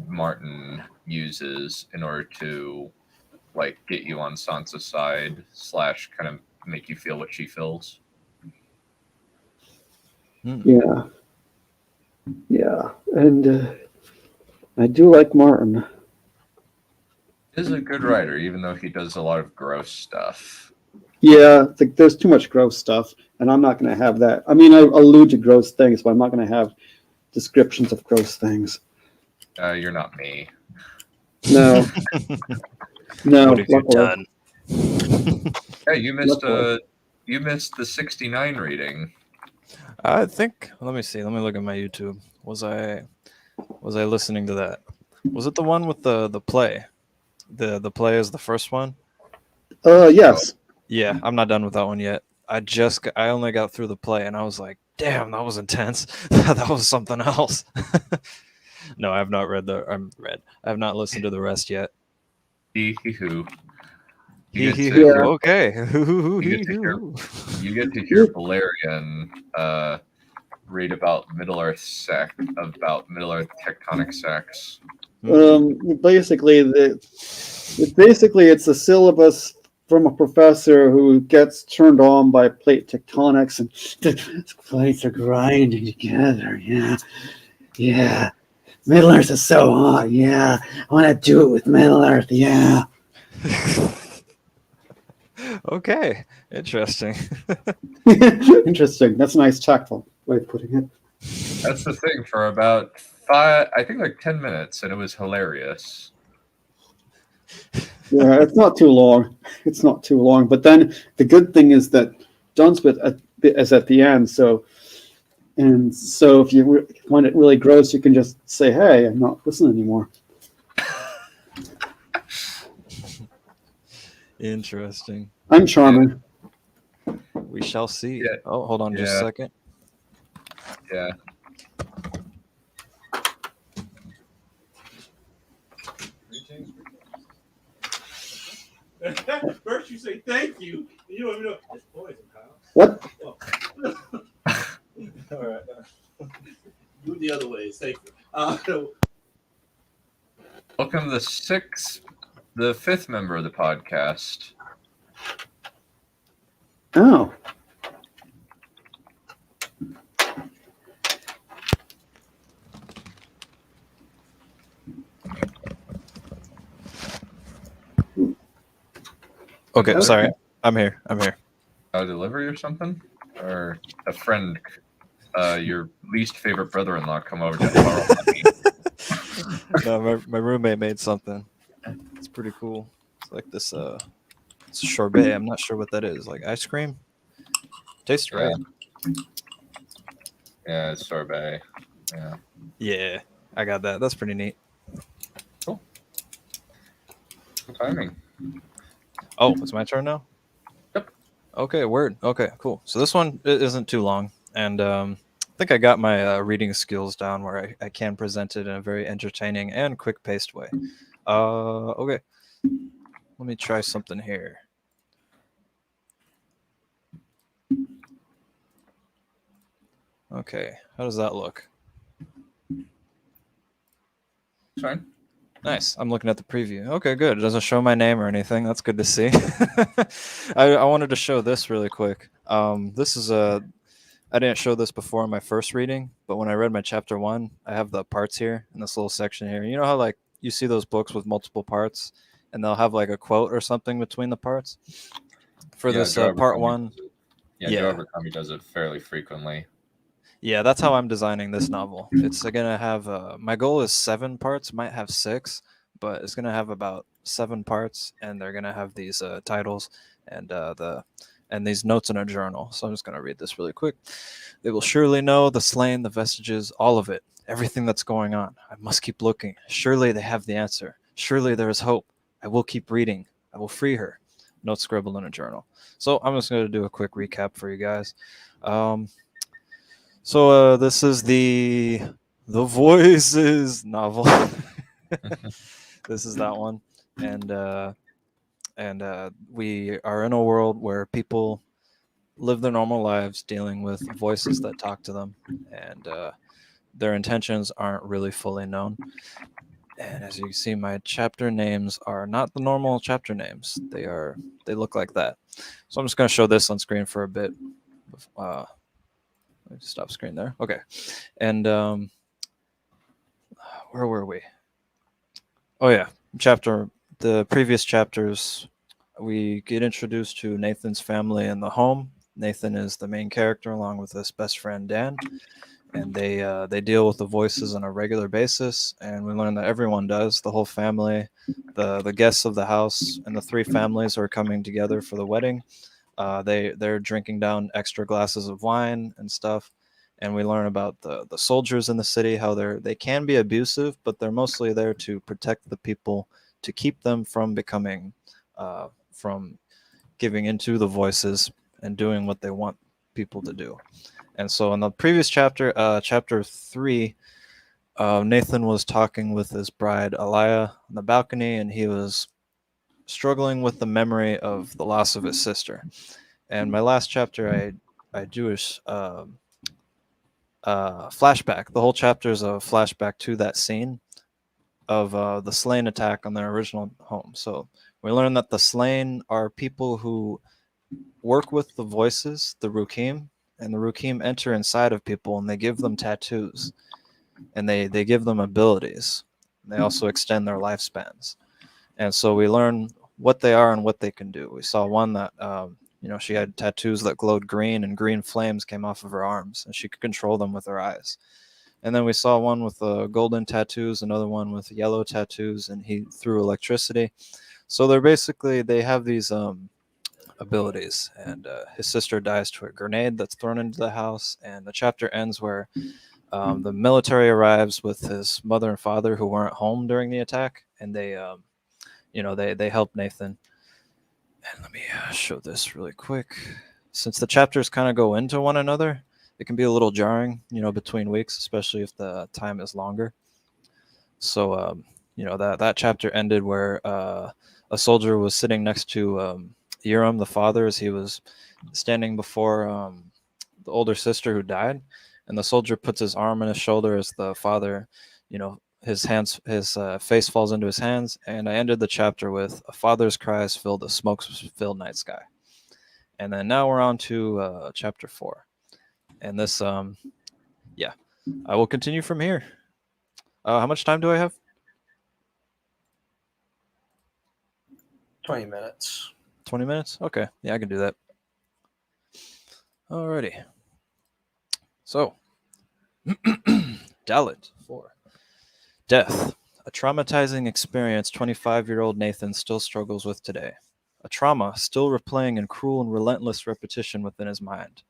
Martin uses in order to like get you on Sansa's side / kind of make you feel what she feels. Yeah, and I do like Martin. He's a good writer, even though he does a lot of gross stuff. Yeah, there's too much gross stuff, and I'm not going to have that. I mean, I allude to gross things, but I'm not going to have descriptions of gross things. You're not me. No. No. What have you done? Hey, you missed the 69 reading. I think. Let me see. Let me look at my YouTube. Was I listening to that? Was it the one with the play? The play is the first one. Yes. Yeah, I'm not done with that one yet. I only got through the play, and I was like, damn, that was intense. That was something else. No, I have not read I have not listened to the rest yet. Hee-hee-hoo. Okay. You get to hear Balerion read about Middle Earth tectonic sex. Basically, it's a syllabus from a professor who gets turned on by plate tectonics, and the plates are grinding together. Yeah. Middle Earth is so hot. Yeah, I want to do it with Middle Earth. Yeah. Okay, interesting. Interesting. That's a nice tactful way of putting it. That's the thing for about 10 minutes, and it was hilarious. Yeah, it's not too long. But then the good thing is that John's bit is at the end. So if you find it really gross, you can just say, "Hey, I'm not listening anymore." Interesting. I'm charming. We shall see. Yeah. Oh, hold on just a second. Yeah. First you say thank you, and you don't even know it's poison, Kyle. What? Oh. All right. Do it the other way. It's safer. Welcome the fifth member of the podcast. Oh. Okay, sorry. I'm here. A delivery or something? Or a friend, your least favorite brother-in-law come over to borrow money? No, my roommate made something. It's pretty cool. It's like this it's a sorbet. I'm not sure what that is. Like ice cream? Tastes right. Yeah, it's sorbet. Yeah. Yeah, I got that. That's pretty neat. Cool. Good timing. Oh, it's my turn now? Yep. Okay, word. Okay, cool. So this one isn't too long, and I think I got my reading skills down where I can present it in a very entertaining and quick-paced way. Okay. Let me try something here. Okay, how does that look? Fine. Nice. I'm looking at the preview. Okay, good. It doesn't show my name or anything. That's good to see. I wanted to show this really quick. This is I didn't show this before in my first reading, but when I read my chapter 1, I have the parts here in this little section here. You know how like you see those books with multiple parts, and they'll have like a quote or something between the parts? For this part 1. Joe Abercrombie does it fairly frequently. Yeah, that's how I'm designing this novel. It's going to have, my goal is 7 parts, might have 6, but it's gonna have about 7 parts, and they're gonna have these titles and these notes in a journal. So I'm just gonna read this really quick. They will surely know the slain, the vestiges, all of it, everything that's going on. I must keep looking. Surely they have the answer. Surely there is hope. I will keep reading. I will free her. Notes scribbled in a journal. So I'm just going to do a quick recap for you guys. This is the Voices novel. This is that one, and we are in a world where people live their normal lives dealing with voices that talk to them, and their intentions aren't really fully known. And as you can see, my chapter names are not the normal chapter names. They look like that. So I'm just going to show this on screen for a bit. Let me stop screen there. Okay. And where were we? Oh yeah, the previous chapters, we get introduced to Nathan's family in the home. Nathan is the main character along with his best friend Dan, and they deal with the voices on a regular basis. And we learn that everyone does, the whole family, the guests of the house, and the 3 families who are coming together for the wedding. They're drinking down extra glasses of wine and stuff. And we learn about the soldiers in the city, how they can be abusive, but they're mostly there to protect the people, to keep them from becoming from giving into the voices and doing what they want people to do. And so in the previous chapter, chapter 3, Nathan was talking with his bride Alaya on the balcony, and he was struggling with the memory of the loss of his sister. And my last chapter, I do a flashback. The whole chapter is a flashback to that scene of the slain attack on their original home. So we learn that the slain are people who work with the voices, the Rukim, and the Rukim enter inside of people and they give them tattoos, and they give them abilities. They also extend their lifespans. And so we learn what they are and what they can do. We saw one that she had tattoos that glowed green, and green flames came off of her arms, and she could control them with her eyes. And then we saw one with golden tattoos, another one with yellow tattoos, and he threw electricity. So they have these abilities. And his sister dies to a grenade that's thrown into the house, and the chapter ends where the military arrives with his mother and father who weren't home during the attack, and they help Nathan. And let me show this really quick. Since the chapters kind of go into one another, it can be a little jarring, between weeks, especially if the time is longer. So, that chapter ended where a soldier was sitting next to Urim, the father, as he was standing before the older sister who died. And the soldier puts his arm on his shoulder as the father, his face falls into his hands. And I ended the chapter with a father's cries filled the smoke-filled night sky. And then now we're on to chapter 4. And this, I will continue from here. How much time do I have? 20 minutes. 20 minutes? Okay. Yeah, I can do that. Alrighty. So, Dalit 4. Death. A traumatizing experience 25-year-old Nathan still struggles with today. A trauma still replaying in cruel and relentless repetition within his mind.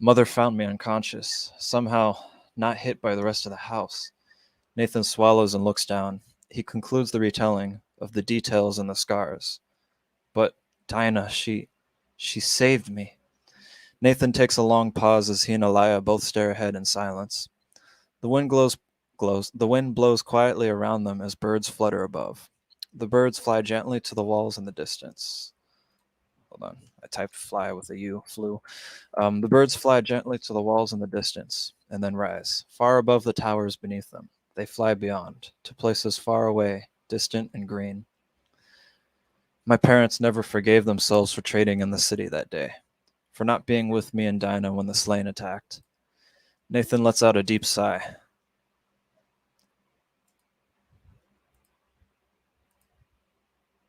Mother found me unconscious, somehow not hit by the rest of the house. Nathan swallows and looks down. He concludes the retelling of the details and the scars. But Dinah, she saved me. Nathan takes a long pause as he and Alaya both stare ahead in silence. The wind the wind blows quietly around them as birds flutter above. The birds fly gently to the walls in the distance. Hold on, I typed fly with a U, flew. The birds fly gently to the walls in the distance, and then rise, far above the towers beneath them. They fly beyond, to places far away, distant and green. My parents never forgave themselves for trading in the city that day, for not being with me and Dinah when the slain attacked. Nathan lets out a deep sigh.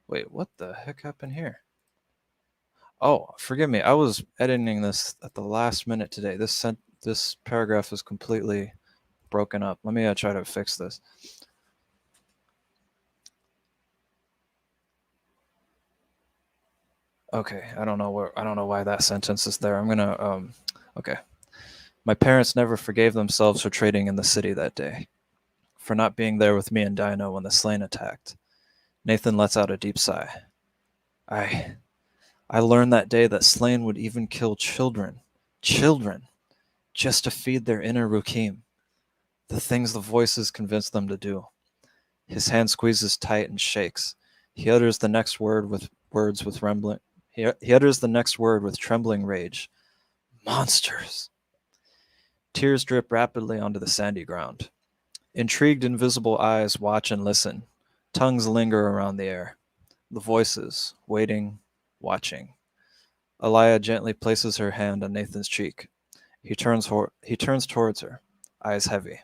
Wait, what the heck happened here? Oh, forgive me. I was editing this at the last minute today. This paragraph is completely broken up. Let me try to fix this. Okay, I don't know why that sentence is there. I'm gonna okay. My parents never forgave themselves for trading in the city that day, for not being there with me and Dino when the slain attacked. Nathan lets out a deep sigh. I I learned that day that Slain would even kill children. Children! Just to feed their inner Rukim. The things the voices convince them to do. His hand squeezes tight and shakes. He utters the next word with words with trembling. He utters the next word with trembling rage. Monsters! Tears drip rapidly onto the sandy ground. Intrigued, invisible eyes watch and listen. Tongues linger around the air. The voices, waiting, watching. Alaya gently places her hand on Nathan's cheek. He turns towards her, eyes heavy.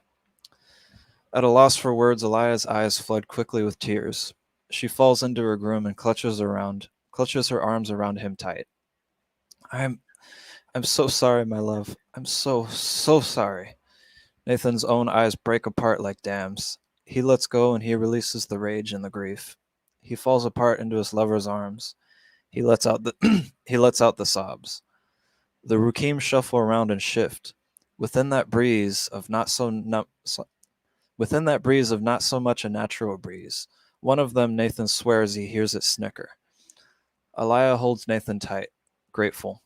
At a loss for words, Alaya's eyes flood quickly with tears. She falls into her groom and clutches her arms around him tight. I'm so sorry, my love. I'm so sorry. Nathan's own eyes break apart like dams. He lets go and he releases the rage and the grief. He falls apart into his lover's arms. He lets out the he lets out the sobs. The Rukim shuffle around and shift. Within that breeze of not so much a natural breeze, one of them Nathan swears he hears it snicker. Alaya holds Nathan tight, grateful.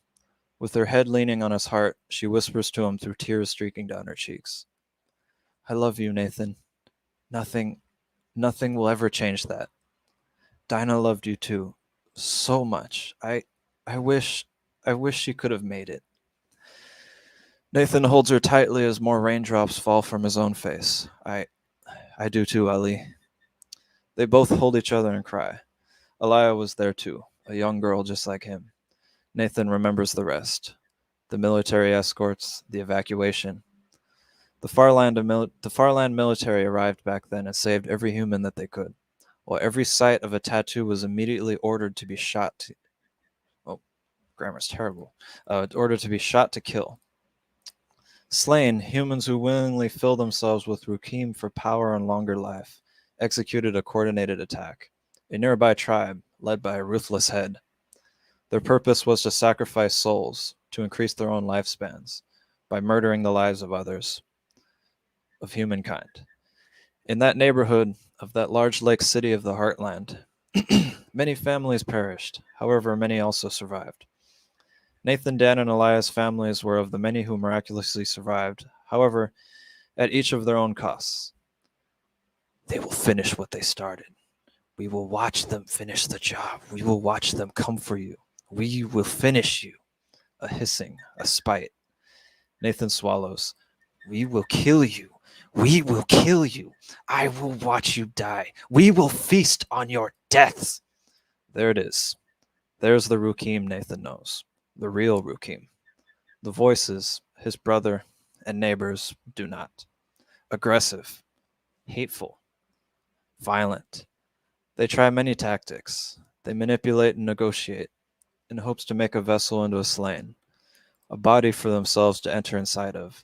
With her head leaning on his heart, she whispers to him through tears streaking down her cheeks. I love you, Nathan. Nothing will ever change that. Dinah loved you too. So much. I wish she could have made it. Nathan holds her tightly as more raindrops fall from his own face. I do too, Ali. They both hold each other and cry. Alaya was there too, a young girl just like him. Nathan remembers the rest. The military escorts, the evacuation. The Farland military arrived back then and saved every human that they could, while every site of a tattoo was immediately ordered to be shot. Grammar's terrible. Ordered to be shot to kill. Slain, humans who willingly fill themselves with Rukim for power and longer life, executed a coordinated attack. A nearby tribe, led by a ruthless head. Their purpose was to sacrifice souls to increase their own lifespans by murdering the lives of others, of humankind. In that neighborhood of that large lake city of the Heartland, many families perished. However, many also survived. Nathan, Dan, and Elias' families were of the many who miraculously survived, however, at each of their own costs. They will finish what they started. We will watch them finish the job. We will watch them come for you. We will finish you. A hissing, a spite. Nathan swallows. We will kill you. We will kill you. I will watch you die. We will feast on your deaths. There it is. There's the Rukim Nathan knows. The real Rukim. The voices, his brother and neighbors, do not. Aggressive, hateful, violent. They try many tactics. They manipulate and negotiate in hopes to make a vessel into a slain, a body for themselves to enter inside of.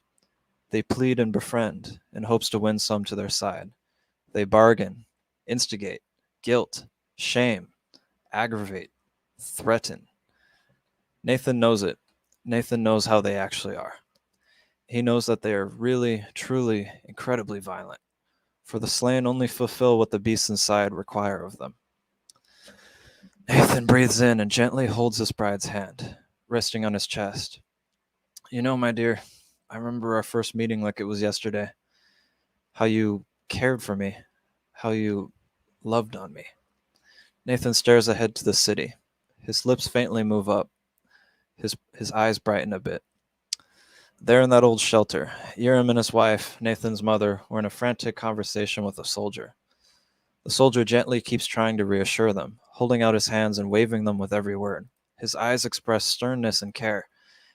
They plead and befriend in hopes to win some to their side. They bargain, instigate, guilt, shame, aggravate, threaten. Nathan knows it. Nathan knows how they actually are. He knows that they are really, truly, incredibly violent, for the slain only fulfill what the beasts inside require of them. Nathan breathes in and gently holds his bride's hand, resting on his chest. You know, my dear, I remember our first meeting like it was yesterday. How you cared for me. How you loved on me. Nathan stares ahead to the city. His lips faintly move up. His eyes brighten a bit. There in that old shelter, Urim and his wife, Nathan's mother, were in a frantic conversation with a soldier. The soldier gently keeps trying to reassure them, holding out his hands and waving them with every word. His eyes express sternness and care.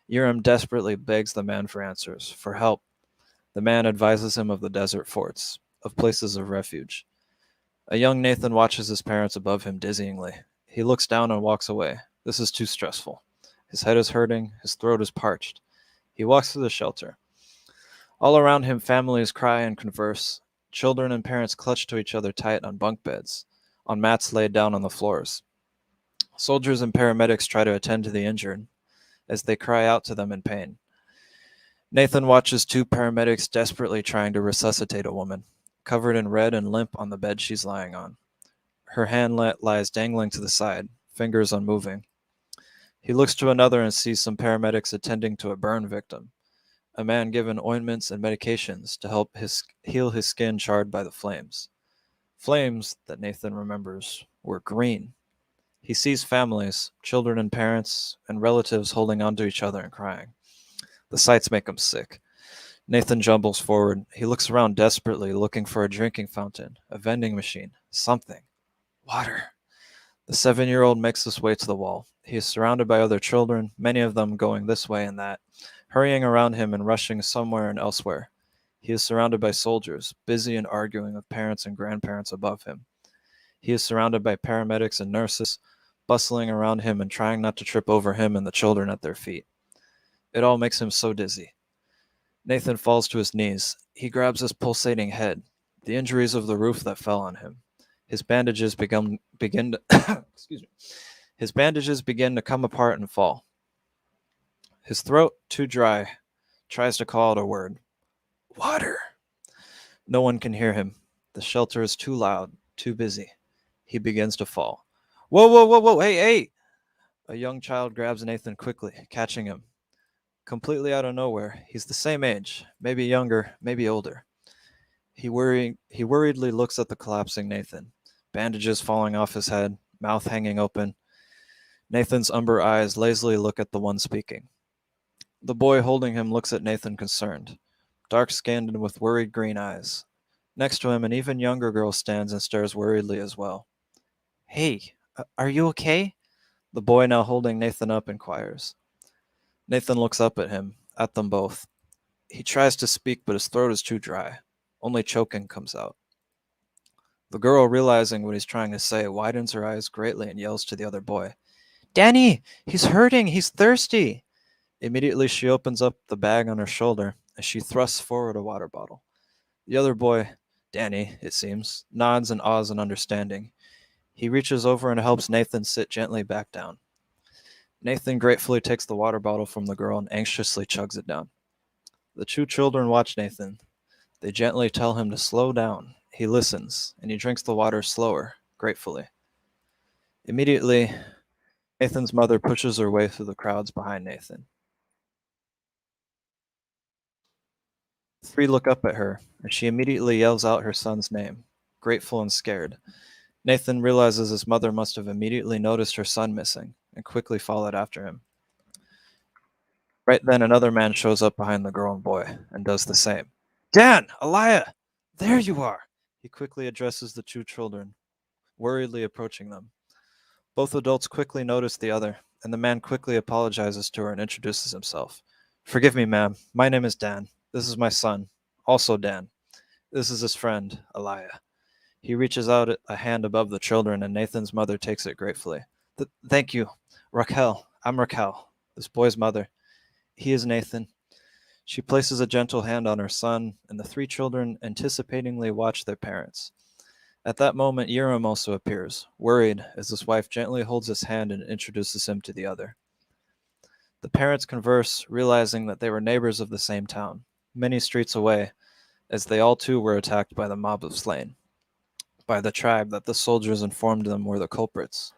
Urim desperately begs the man for answers, for help. The man advises him of the desert forts, of places of refuge. A young Nathan watches his parents above him dizzyingly. He looks down and walks away. This is too stressful. His head is hurting, his throat is parched. He walks through the shelter. All around him, families cry and converse. Children and parents clutch to each other tight on bunk beds, on mats laid down on the floors. Soldiers and paramedics try to attend to the injured as they cry out to them in pain. Nathan watches two paramedics desperately trying to resuscitate a woman, covered in red and limp on the bed she's lying on. Her hand lies dangling to the side, fingers unmoving. He looks to another and sees some paramedics attending to a burn victim, a man given ointments and medications to help heal his skin charred by the flames. Flames that Nathan remembers were green. He sees families, children and parents, and relatives holding onto each other and crying. The sights make him sick. Nathan jumbles forward. He looks around desperately, looking for a drinking fountain, a vending machine, something. Water. The 7-year-old makes his way to the wall. He is surrounded by other children, many of them going this way and that, hurrying around him and rushing somewhere and elsewhere. He is surrounded by soldiers, busy and arguing with parents and grandparents above him. He is surrounded by paramedics and nurses, bustling around him and trying not to trip over him and the children at their feet. It all makes him so dizzy. Nathan falls to his knees. He grabs his pulsating head, the injuries of the roof that fell on him. His bandages begin to excuse me. His bandages begin to come apart and fall. His throat, too dry, tries to call out a word. Water. No one can hear him. The shelter is too loud, too busy. He begins to fall. Whoa, whoa, whoa, whoa, hey, hey! A young child grabs Nathan quickly, catching him. Completely out of nowhere, he's the same age, maybe younger, maybe older. He worriedly looks at the collapsing Nathan, bandages falling off his head, mouth hanging open. Nathan's umber eyes lazily look at the one speaking. The boy holding him looks at Nathan concerned, dark-skinned and with worried green eyes. Next to him, an even younger girl stands and stares worriedly as well. Hey, are you okay? The boy now holding Nathan up inquires. Nathan looks up at him, at them both. He tries to speak, but his throat is too dry. Only choking comes out. The girl, realizing what he's trying to say, widens her eyes greatly and yells to the other boy, Danny, he's hurting, he's thirsty. Immediately she opens up the bag on her shoulder as she thrusts forward a water bottle. The other boy, Danny, it seems, nods and awes in understanding. He reaches over and helps Nathan sit gently back down. Nathan gratefully takes the water bottle from the girl and anxiously chugs it down. The two children watch Nathan. They gently tell him to slow down. He listens, and he drinks the water slower, gratefully. Immediately, Nathan's mother pushes her way through the crowds behind Nathan. The three look up at her, and she immediately yells out her son's name, grateful and scared. Nathan realizes his mother must have immediately noticed her son missing, and quickly followed after him. Right then, another man shows up behind the girl and boy, and does the same. Dan! Elia! There you are! He quickly addresses the two children, worriedly approaching them. Both adults quickly notice the other, and the man quickly apologizes to her and introduces himself. Forgive me, ma'am. My name is Dan. This is my son, also Dan. This is his friend, Elia. He reaches out a hand above the children, and Nathan's mother takes it gratefully. Thank you. Raquel. I'm Raquel, this boy's mother. He is Nathan. She places a gentle hand on her son, and the three children anticipatingly watch their parents. At that moment, Yerim also appears, worried, as his wife gently holds his hand and introduces him to the other. The parents converse, realizing that they were neighbors of the same town, many streets away, as they all too were attacked by the mob of slain, by the tribe that the soldiers informed them were the culprits.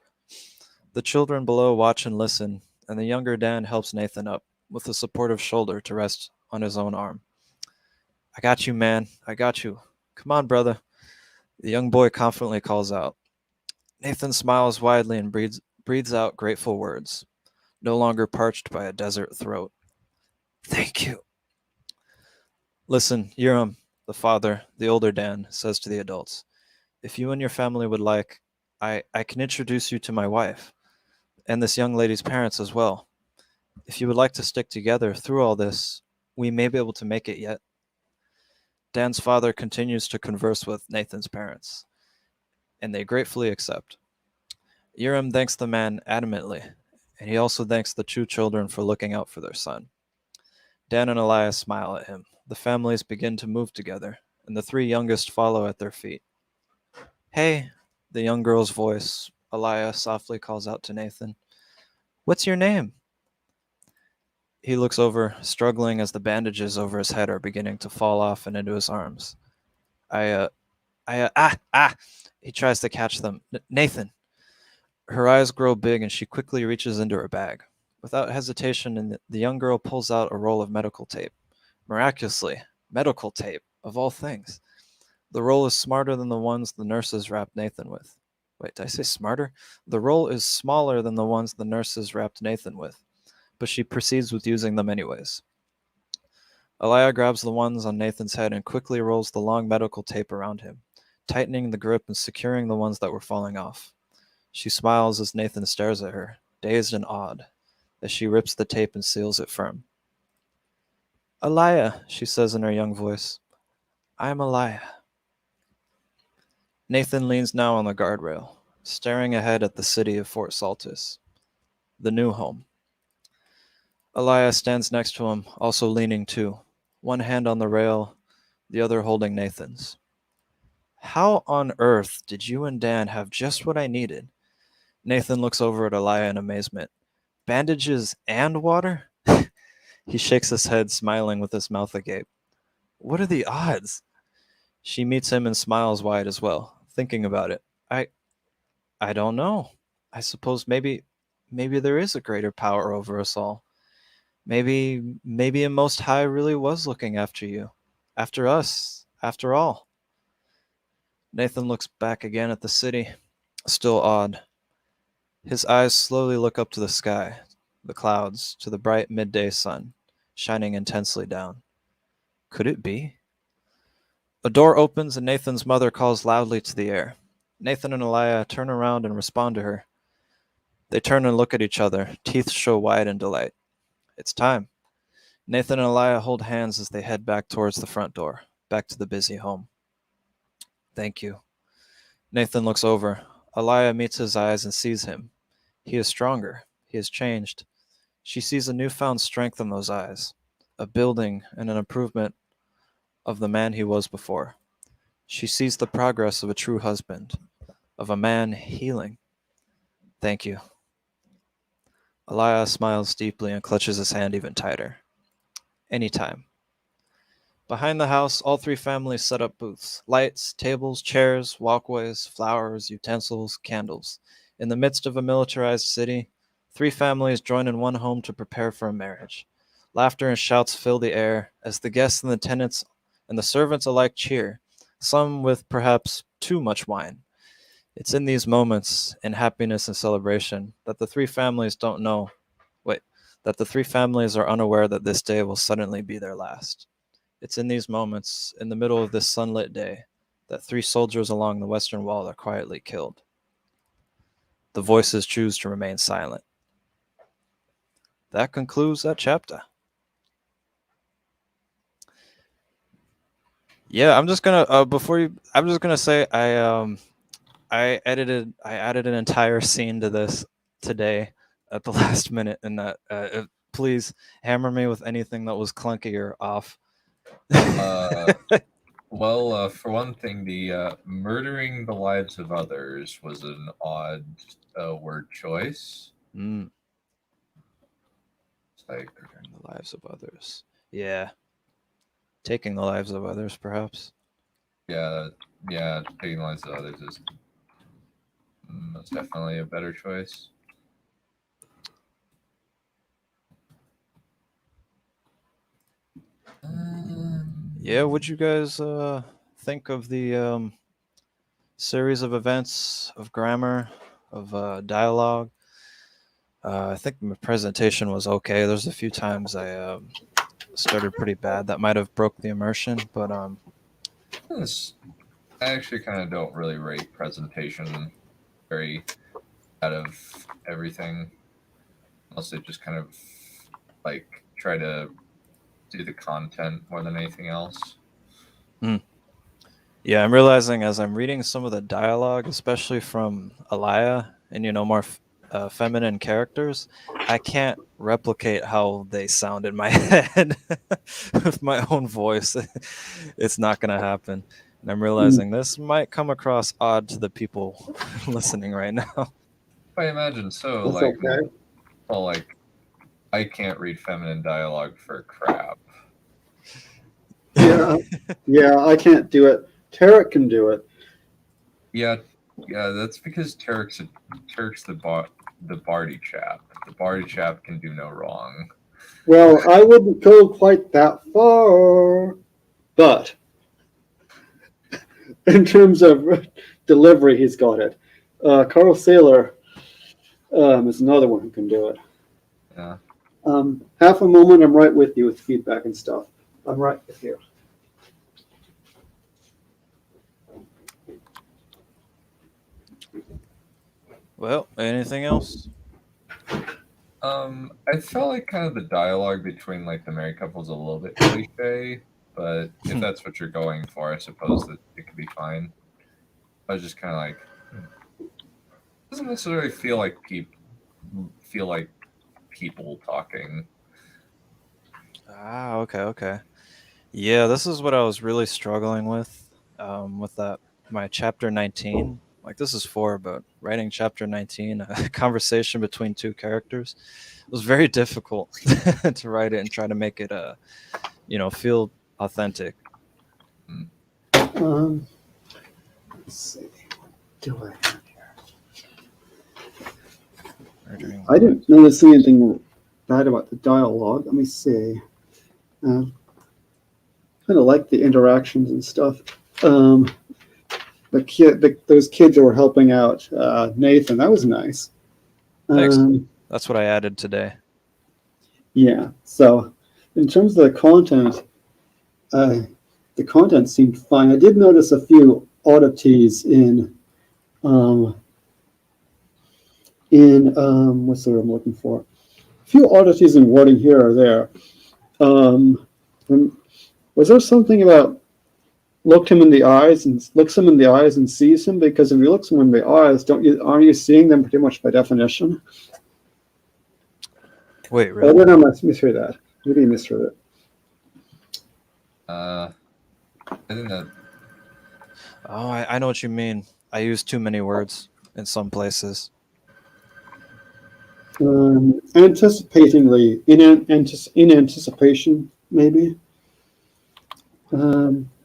The children below watch and listen, and the younger Dan helps Nathan up, with a supportive shoulder to rest on his own arm. I got you, man. I got you. Come on, brother. The young boy confidently calls out. Nathan smiles widely and breathes out grateful words, no longer parched by a desert throat. Thank you. Listen, Yerim, the father, the older Dan, says to the adults, if you and your family would like, I can introduce you to my wife, and this young lady's parents as well. If you would like to stick together through all this, we may be able to make it yet. Dan's father continues to converse with Nathan's parents, and they gratefully accept. Yerim thanks the man adamantly, and he also thanks the two children for looking out for their son. Dan and Elias smile at him. The families begin to move together, and the three youngest follow at their feet. Hey, the young girl's voice, Alaya softly calls out to Nathan. What's your name? He looks over, struggling as the bandages over his head are beginning to fall off and into his arms. He tries to catch them. Nathan. Her eyes grow big and she quickly reaches into her bag. Without hesitation, the young girl pulls out a roll of medical tape. Miraculously, medical tape, of all things. The roll is smarter than the ones the nurses wrapped Nathan with. Wait, did I say smarter? The roll is smaller than the ones the nurses wrapped Nathan with, but she proceeds with using them anyways. Alaya grabs the ones on Nathan's head and quickly rolls the long medical tape around him, tightening the grip and securing the ones that were falling off. She smiles as Nathan stares at her, dazed and awed, as she rips the tape and seals it firm. Alaya, she says in her young voice. I'm Alaya. Nathan leans now on the guardrail, staring ahead at the city of Fort Saltus, the new home. Alaya stands next to him, also leaning too, one hand on the rail, the other holding Nathan's. How on earth did you and Dan have just what I needed? Nathan looks over at Alaya in amazement. Bandages and water? He shakes his head, smiling with his mouth agape. What are the odds? She meets him and smiles wide as well, thinking about it. I don't know. I suppose maybe there is a greater power over us all. Maybe a Most High really was looking after you. After us. After all. Nathan looks back again at the city, still awed. His eyes slowly look up to the sky, the clouds, to the bright midday sun, shining intensely down. Could it be? A door opens and Nathan's mother calls loudly to the air. Nathan and Alaya turn around and respond to her. They turn and look at each other, teeth show wide in delight. It's time. Nathan and Alaya hold hands as they head back towards the front door, back to the busy home. Thank you. Nathan looks over. Alaya meets his eyes and sees him. He is stronger. He has changed. She sees a newfound strength in those eyes, a building and an improvement of the man he was before. She sees the progress of a true husband, of a man healing. Thank you. Alaya smiles deeply and clutches his hand even tighter. Anytime. Behind the house, all three families set up booths. Lights, tables, chairs, walkways, flowers, utensils, candles. In the midst of a militarized city, three families join in one home to prepare for a marriage. Laughter and shouts fill the air as the guests and the tenants and the servants alike cheer, some with perhaps too much wine. It's in these moments, in happiness and celebration, that the three families are unaware that this day will suddenly be their last. It's in these moments, in the middle of this sunlit day, that three soldiers along the western wall are quietly killed. The voices choose to remain silent. That concludes that chapter. Yeah, I'm just gonna say I added an entire scene to this today at the last minute, and that please hammer me with anything that was clunky or off. Well, for one thing, the murdering the lives of others was an odd word choice. Mm. It's like murdering the lives of others. Yeah. Taking the lives of others, perhaps. Yeah, taking the lives of others is most definitely a better choice. Yeah, what'd you guys think of the series of events, of grammar, of dialogue? I think my presentation was okay. There's a few times I started pretty bad. That might have broke the immersion, but I actually kind of don't really rate presentation very out of everything. Mostly just kind of like try to do the content more than anything else. Yeah, I'm realizing as I'm reading some of the dialogue, especially from Alaya and more feminine characters, I can't replicate how they sound in my head with my own voice. It's not going to happen. And I'm realizing this might come across odd to the people listening right now. I imagine so. That's Like, okay. well, like, I can't read feminine dialogue for crap. Yeah, yeah, I can't do it. Tarek can do it. Yeah, that's because Tarek's the Barty chap. The Barty chap can do no wrong. Well, I wouldn't go quite that far, but in terms of delivery, he's got it. Carl Saylor is another one who can do it. Yeah. Half a moment, I'm right with you with feedback and stuff. I'm right with you. Well, anything else? I felt like kind of the dialogue between like the married couple is a little bit cliche, but if that's what you're going for, I suppose that it could be fine. I was just kind of like, doesn't necessarily feel like people talking. Ah, okay. Yeah, this is what I was really struggling with that my chapter 19. Like this is 4, but writing chapter 19, a conversation between two characters, was very difficult to write it and try to make it feel authentic. Let's see. What do I have here? I didn't notice anything bad about the dialogue. Let me see. Kind of like the interactions and stuff. Those kids that were helping out Nathan, that was nice. That's what I added today. Yeah. So, in terms of the content seemed fine. I did notice a few oddities in what's the word I'm looking for? A few oddities in wording here or there. Was there something about looks him in the eyes and sees him? Because if you look someone in the eyes, aren't you seeing them pretty much by definition? Wait, really? Or did I misheard that? Maybe you misheard it. I think that. Oh, I know what you mean. I use too many words in some places. Anticipatingly, in anticipation, maybe.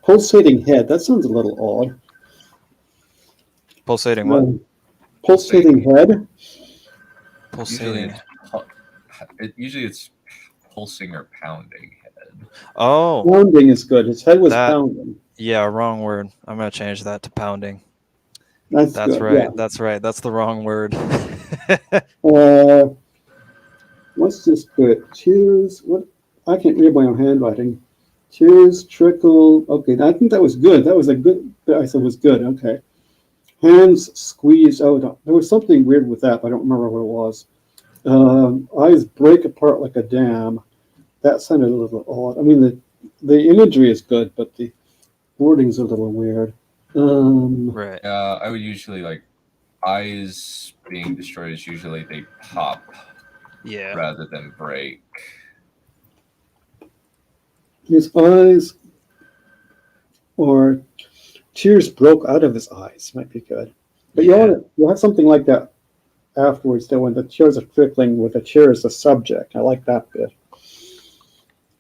Pulsating head. That sounds a little odd. Pulsating what? Pulsating head. Pulsating. Usually it's pulsing or pounding head. Oh. Pounding is good. His head was pounding. Yeah, wrong word. I'm gonna change that to pounding. That's good, right. Yeah. That's right. That's the wrong word. Let's just put tears. What? I can't read my own handwriting. Tears trickle. Okay, I think that was good. That was a good. I said was good. Okay. Hands squeeze out. There was something weird with that, but I don't remember what it was. Eyes break apart like a dam. That sounded a little odd. I mean, the imagery is good, but the wording's a little weird. Right. I would usually like eyes being destroyed is usually they pop. Yeah. Rather than break. His eyes or tears broke out of his eyes might be good. But you have something like that afterwards, though, when the tears are trickling with the tear as the subject. I like that bit.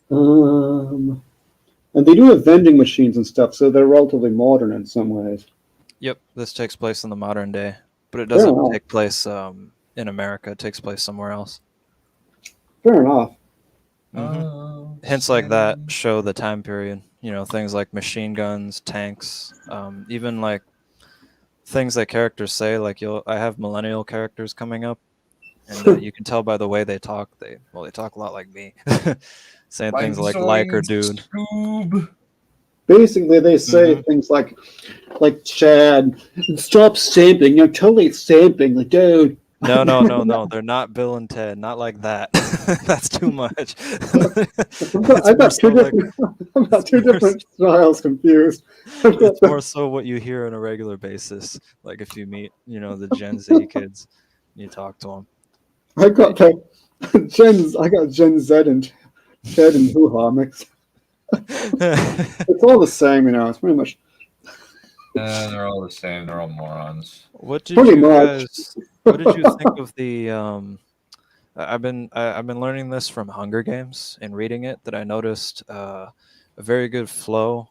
And they do have vending machines and stuff, so they're relatively modern in some ways. Yep, this takes place in the modern day, but it doesn't take place in America. It takes place somewhere else. Fair enough. Mm-hmm. Hints like that show the time period. You know, things like machine guns, tanks, even like things that characters say. Like I have millennial characters coming up, and you can tell by the way they talk. They talk a lot like me, saying things like or dude. Scoob. Basically, they say things like Chad, stop stamping. You're totally stamping, like dude. No. They're not Bill and Ted. Not like that. That's too much. I got two different styles confused. It's more so what you hear on a regular basis. Like if you meet, the Gen Z kids, you talk to them. I got Gen Z and Ted and hoo-ha mixed. It's all the same, It's pretty much. They're all the same. They're all morons. What did Pretty you much. guys? What did you think of the? I've been learning this from Hunger Games and reading it. That I noticed a very good flow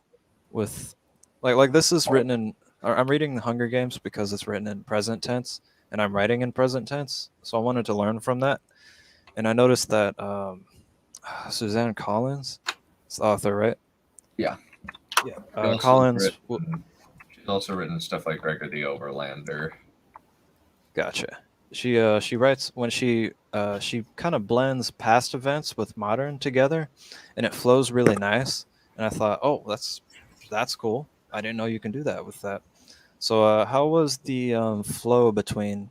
with, like this is written in. I'm reading the Hunger Games because it's written in present tense, and I'm writing in present tense. So I wanted to learn from that, and I noticed that Suzanne Collins, is the author, right? Yeah. Yeah. Collins. She's also written stuff like Gregor the Overlander. Gotcha. She writes when she kind of blends past events with modern together, and it flows really nice. And I thought, oh, that's cool. I didn't know you can do that with that. So, how was the flow between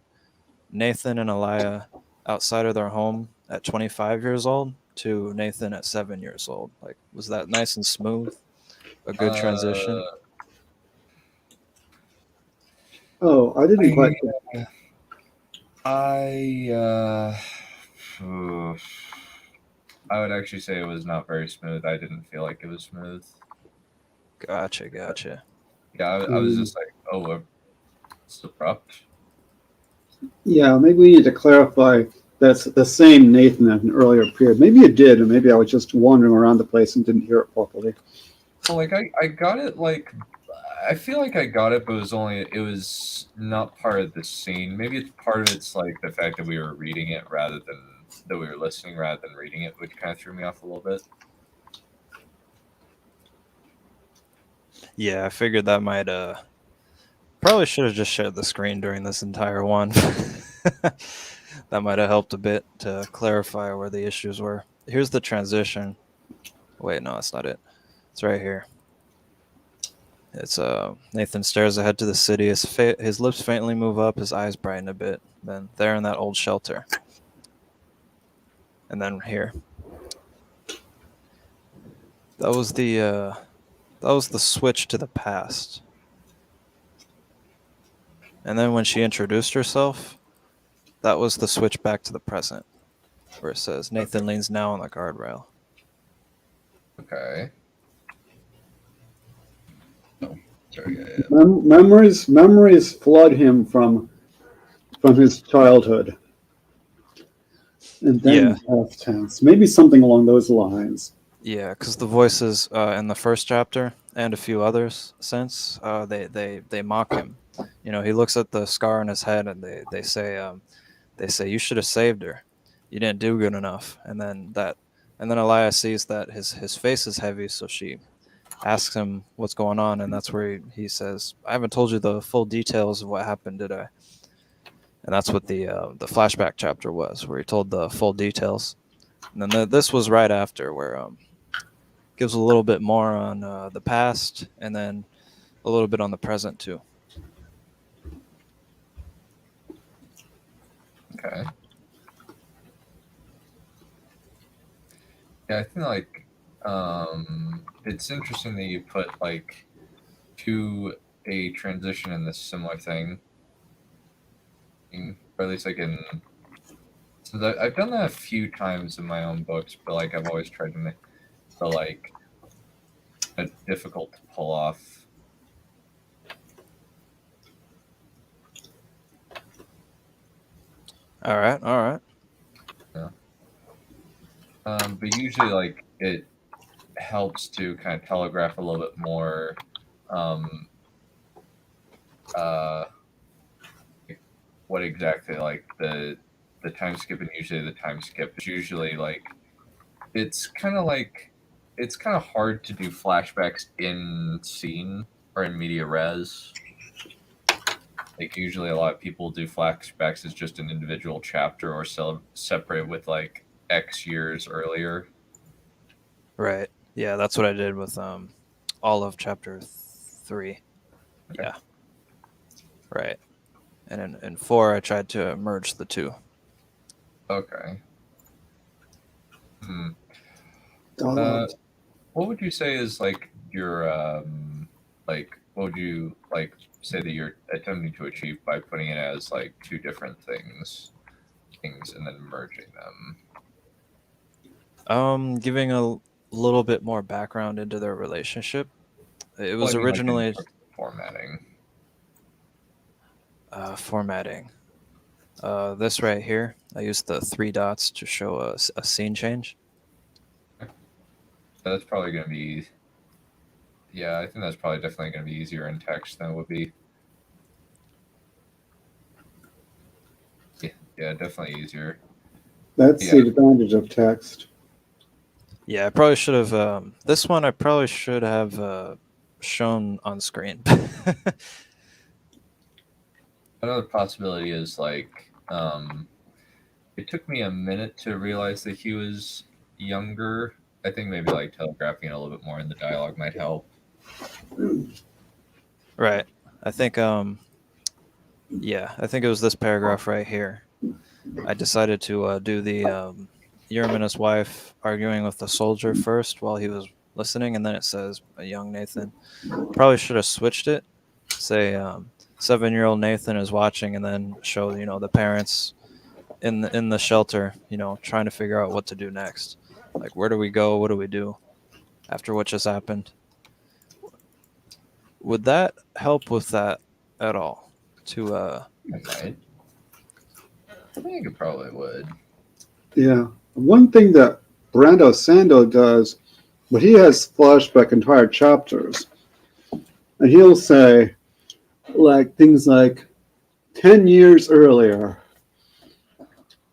Nathan and Elia outside of their home at 25 years old to Nathan at 7 years old? Like, was that nice and smooth? A good transition? Oh, I didn't quite. I would actually say it was not very smooth. I didn't feel like it was smooth. Gotcha. Yeah, I was just like, oh, it's abrupt. Yeah, maybe we need to clarify that's the same Nathan at an earlier period. Maybe it did, and maybe I was just wandering around the place and didn't hear it properly. Well, like I got it. Like I feel like I got it, but it was not part of the scene. Maybe it's part of it's like the fact that we were reading it rather than that we were listening rather than reading it, which kind of threw me off a little bit. Yeah, I figured that might probably should have just shared the screen during this entire one. That might have helped a bit to clarify where the issues were. Here's the transition. Wait, no, that's not it. It's right here. It's Nathan stares ahead to the city. His lips faintly move up, his eyes brighten a bit. Then there in that old shelter. And then here. That was the switch to the past. And then when she introduced herself, that was the switch back to the present, where it says Nathan leans now on the guardrail. Okay. Oh, sorry. Yeah. Memories flood him from his childhood, and then past tense. Maybe something along those lines. Yeah, because the voices in the first chapter and a few others since they mock him. You know, he looks at the scar on his head, and they say you should have saved her. You didn't do good enough. And then Elia sees that his face is heavy, so she asks him what's going on, and that's where he says, "I haven't told you the full details of what happened, did I?" And that's what the flashback chapter was, where he told the full details. And then this was right after, where gives a little bit more on the past, and then a little bit on the present too. Okay. Yeah, I think like it's interesting that you put like to a transition in this similar thing, or at least like in. So I've done that a few times in my own books, but like I've always tried to make the like difficult to pull off. All right. Yeah. But usually, like it helps to kind of telegraph a little bit more. What exactly like the time skip, and usually the time skip is usually like it's kind of hard to do flashbacks in scene or in media res. Like usually a lot of people do flashbacks as just an individual chapter or separate with like X years earlier. Right. Yeah, that's what I did with all of chapter 3. Okay. Yeah. Right. And in 4, I tried to merge the two. Okay. What would you say is like your like what would you like say that you're attempting to achieve by putting it as like two different things and then merging them? Giving a little bit more background into their relationship. It was Well, I mean, like, originally formatting? Formatting. This right here, I used the 3 dots to show a scene change. So that's probably going to be. Yeah, I think that's probably definitely going to be easier in text than it would be. Yeah, definitely easier. That's the advantage of text. Yeah, I probably should have. This one I probably should have shown on screen. Another possibility is like, it took me a minute to realize that he was younger. I think maybe like telegraphing it a little bit more in the dialogue might help. Right. I think yeah, I think it was this paragraph right here. I decided to do the Urim and his wife arguing with the soldier first while he was listening, and then it says a young Nathan. Probably should have switched it. Say 7-year-old Nathan is watching, and then show the parents in the shelter, trying to figure out what to do next. Like, where do we go? What do we do after what just happened? Would that help with that at all? To I think it probably would. Yeah. One thing that Brando Sando does, but he has flashback entire chapters, and he'll say like things like 10 years earlier,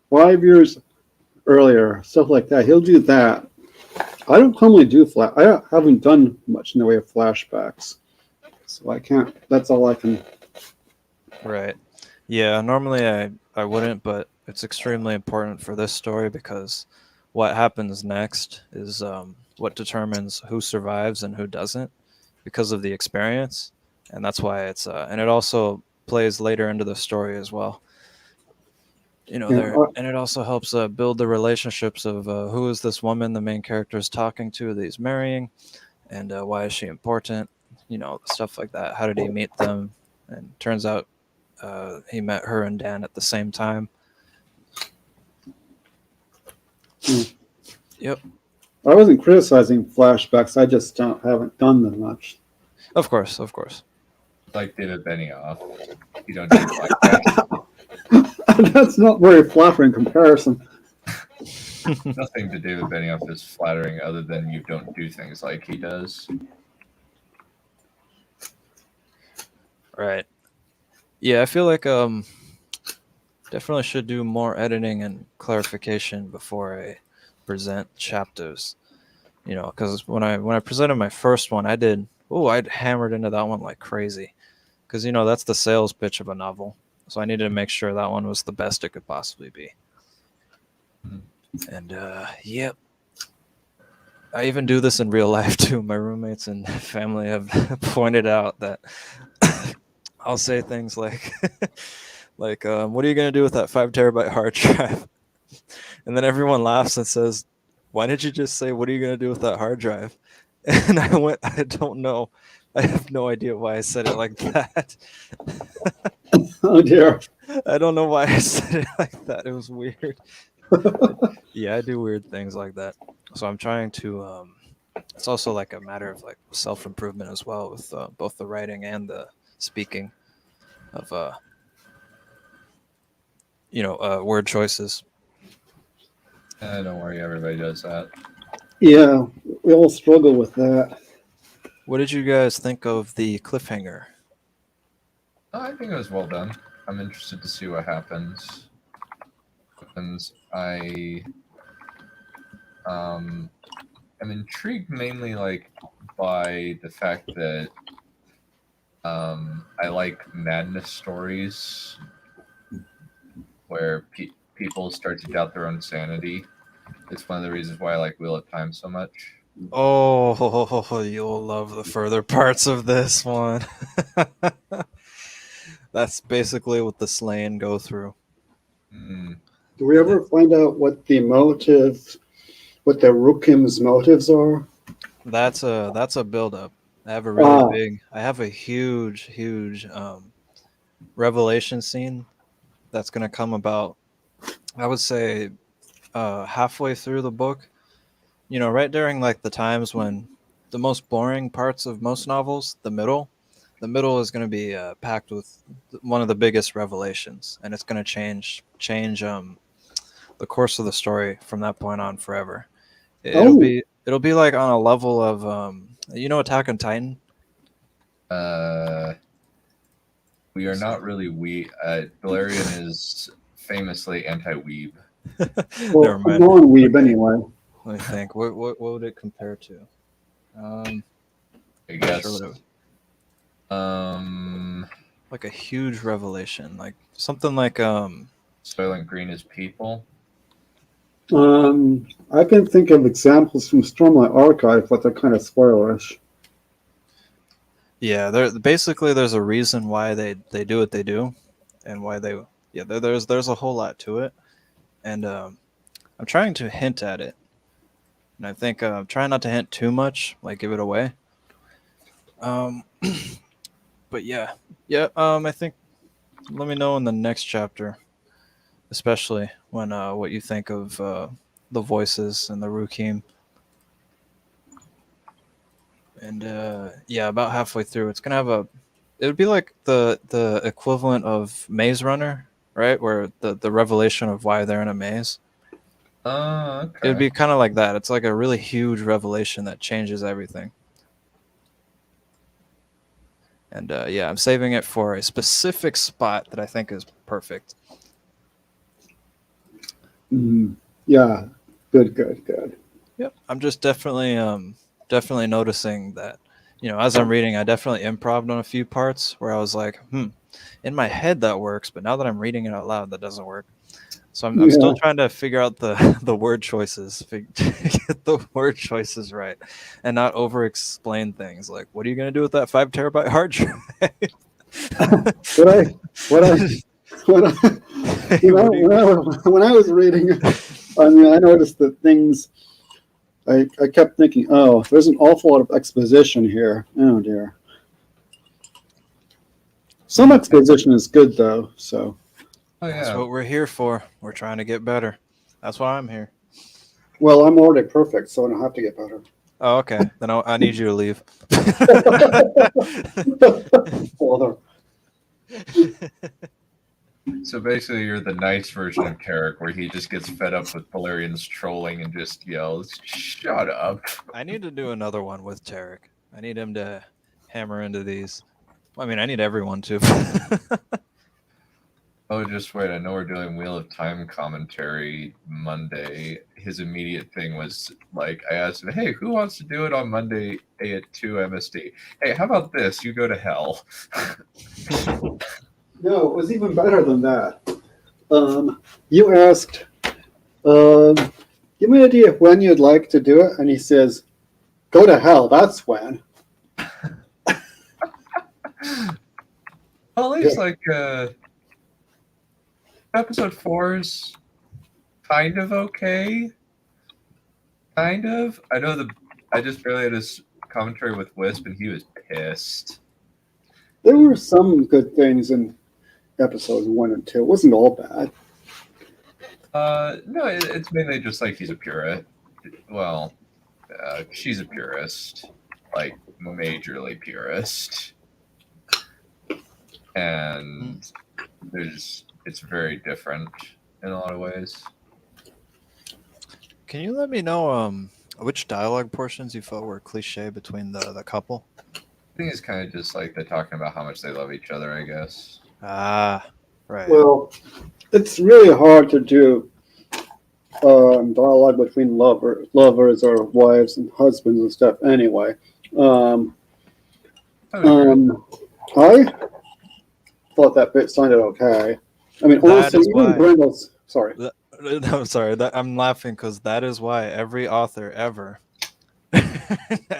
5 years earlier, stuff like that. He'll do that. I don't commonly do I haven't done much in the way of flashbacks, so I can't. That's all I can. Right. Yeah, normally I wouldn't, but it's extremely important for this story because what happens next is what determines who survives and who doesn't because of the experience, and that's why it's and it also plays later into the story as well. And it also helps build the relationships of who is this woman the main character is talking to that he's marrying, and why is she important? Stuff like that. How did he meet them? And turns out he met her and Dan at the same time. Yep. I wasn't criticizing flashbacks. I just haven't done them much. Of course. Like David Benioff. You don't do flashbacks. That's not very flattering comparison. Nothing to David Benioff is flattering other than you don't do things like he does. Right. Yeah, I feel like definitely should do more editing and clarification before I present chapters. Because when I presented my first one, I'd hammered into that one like crazy. Because that's the sales pitch of a novel. So I needed to make sure that one was the best it could possibly be. And yep. I even do this in real life too. My roommates and family have pointed out that I'll say things like, what are you going to do with that 5 terabyte hard drive? And then everyone laughs and says, why did you just say, what are you going to do with that hard drive? And I went, I don't know. I have no idea why I said it like that. Oh dear. I don't know why I said it like that. It was weird. Yeah, I do weird things like that. So I'm trying to, it's also like a matter of like self-improvement as well with both the writing and the speaking of, word choices. Don't worry, everybody does that. Yeah, we all struggle with that. What did you guys think of the cliffhanger? I think it was well done. I'm interested to see what happens. I'm intrigued mainly like by the fact that I like madness stories where people start to doubt their own sanity. It's one of the reasons why I like Wheel of Time so much. Oh, you'll love the further parts of this one. That's basically what the Slain go through. Do we ever find out what the Rookim's motives are? That's a build-up. I have a huge revelation scene that's going to come about, I would say, halfway through the book. Right during like the times when the most boring parts of most novels, the middle, the middle is going to be packed with one of the biggest revelations, and it's going to change the course of the story from that point on forever. It'll be like on a level of Attack on Titan. We are not really Balerion is famously anti-weeb. Well, I'm non-weeb anyway. Let me think. What would it compare to? I guess. Like a huge revelation, like something like Soylent Green is people. I can think of examples from Stormlight Archive, but they're kind of spoilerish. Yeah, there's a reason why they do what they do, and why there's a whole lot to it, and I'm trying to hint at it, and I think I'm trying not to hint too much, like give it away. But yeah. I think let me know in the next chapter, especially when what you think of the voices and the Rukim. And about halfway through, it's gonna have it would be like the equivalent of Maze Runner, right? Where the revelation of why they're in a maze. Okay. It would be kind of like that. It's like a really huge revelation that changes everything. And I'm saving it for a specific spot that I think is perfect. Yeah, good. Yep, I'm just definitely noticing that, as I'm reading, I definitely improv'd on a few parts where I was like, in my head that works, but now that I'm reading it out loud, that doesn't work. So I'm still trying to figure out the word choices, get the word choices right, and not over-explain things. Like, what are you going to do with that 5 terabyte hard drive? When I was reading, I noticed that things. I kept thinking, oh, there's an awful lot of exposition here. Oh dear. Some exposition is good though, so. Oh, yeah. That's what we're here for. We're trying to get better. That's why I'm here. Well, I'm already perfect, so I don't have to get better. Oh, okay. Then I need you to leave. So basically, you're the nice version of Carrick, where he just gets fed up with Balerion's trolling and just yells, "Shut up!" I need to do another one with Tarek. I need him to hammer into these. I mean, I need everyone to. Oh, just wait. I know we're doing Wheel of Time commentary Monday. His immediate thing was like, I asked him, hey, who wants to do it on Monday at 2 MST? Hey, how about this? You go to hell. No, it was even better than that. You asked, give me an idea of when you'd like to do it, and he says, go to hell, that's when. Well, at least like episode 4 is kind of okay. Kind of. I just barely had his commentary with Wisp, and he was pissed. There were some good things in episodes 1 and 2. It wasn't all bad. No, it's mainly just like he's a purist. Well, she's a purist, like majorly purist, and it's very different in a lot of ways. Can you let me know which dialogue portions you felt were cliche between the couple? I think it's kind of just like they're talking about how much they love each other, I guess. Ah, right. Well, it's really hard to do dialogue between lovers or wives and husbands and stuff anyway. I thought that bit sounded okay. I mean, honestly, even Brenda's... Sorry. No, sorry. I'm laughing because that is why every author ever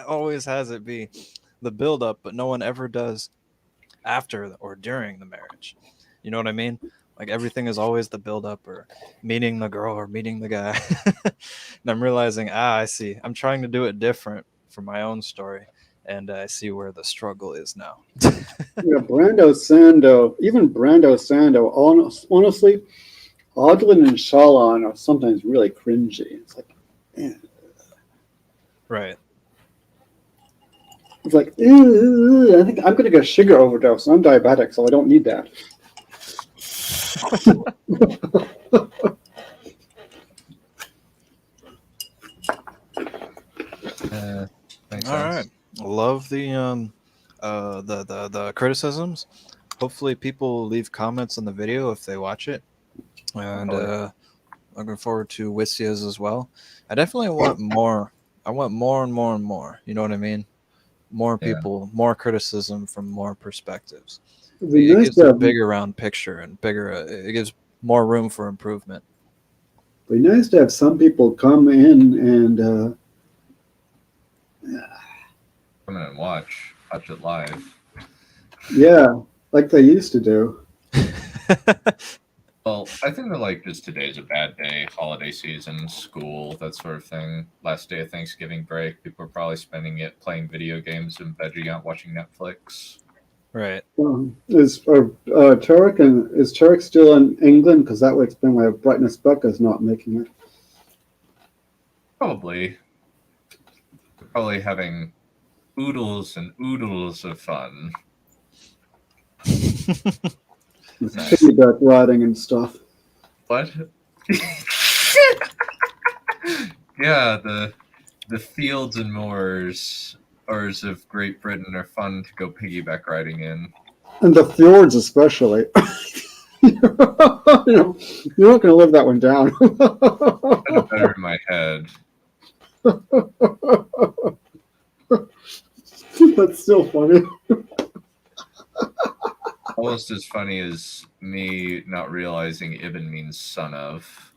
always has it be the build-up, but no one ever does after or during the marriage. You know what I mean? Like everything is always the build-up or meeting the girl or meeting the guy. And I'm realizing, I see. I'm trying to do it different for my own story, and I see where the struggle is now. Yeah, Brando Sando, even Brando Sando, honestly, Odlin and Shalon are sometimes really cringy. It's like, man. Right. It's like, I think I'm gonna get a sugar overdose. I'm diabetic, so I don't need that. Makes All sense. right, love the criticisms. Hopefully, people will leave comments on the video if they watch it, and looking forward to Wissia's as well. I definitely want more. I want more and more and more. You know what I mean? More Yeah. people, more criticism from more perspectives. It'd be It nice gives to a have, bigger round picture and bigger. It gives more room for improvement. be nice to have some people come in and Come in and watch it live. yeah, like they used to do. Well, I think that like just today's a bad day, holiday season, school, that sort of thing. Last day of Thanksgiving break, people are probably spending it playing video games and vegging out watching Netflix. Right. Is Turek still in England? Because that would explain why Brightness Becca's not making it. Probably having oodles and oodles of fun. Nice. Piggyback riding and stuff. What? Yeah, the fields and moors of Great Britain are fun to go piggyback riding in. And the fjords especially. You're not going to live that one down. Kind of better in my head. That's still funny. Almost as funny as me not realizing Ibn means son of.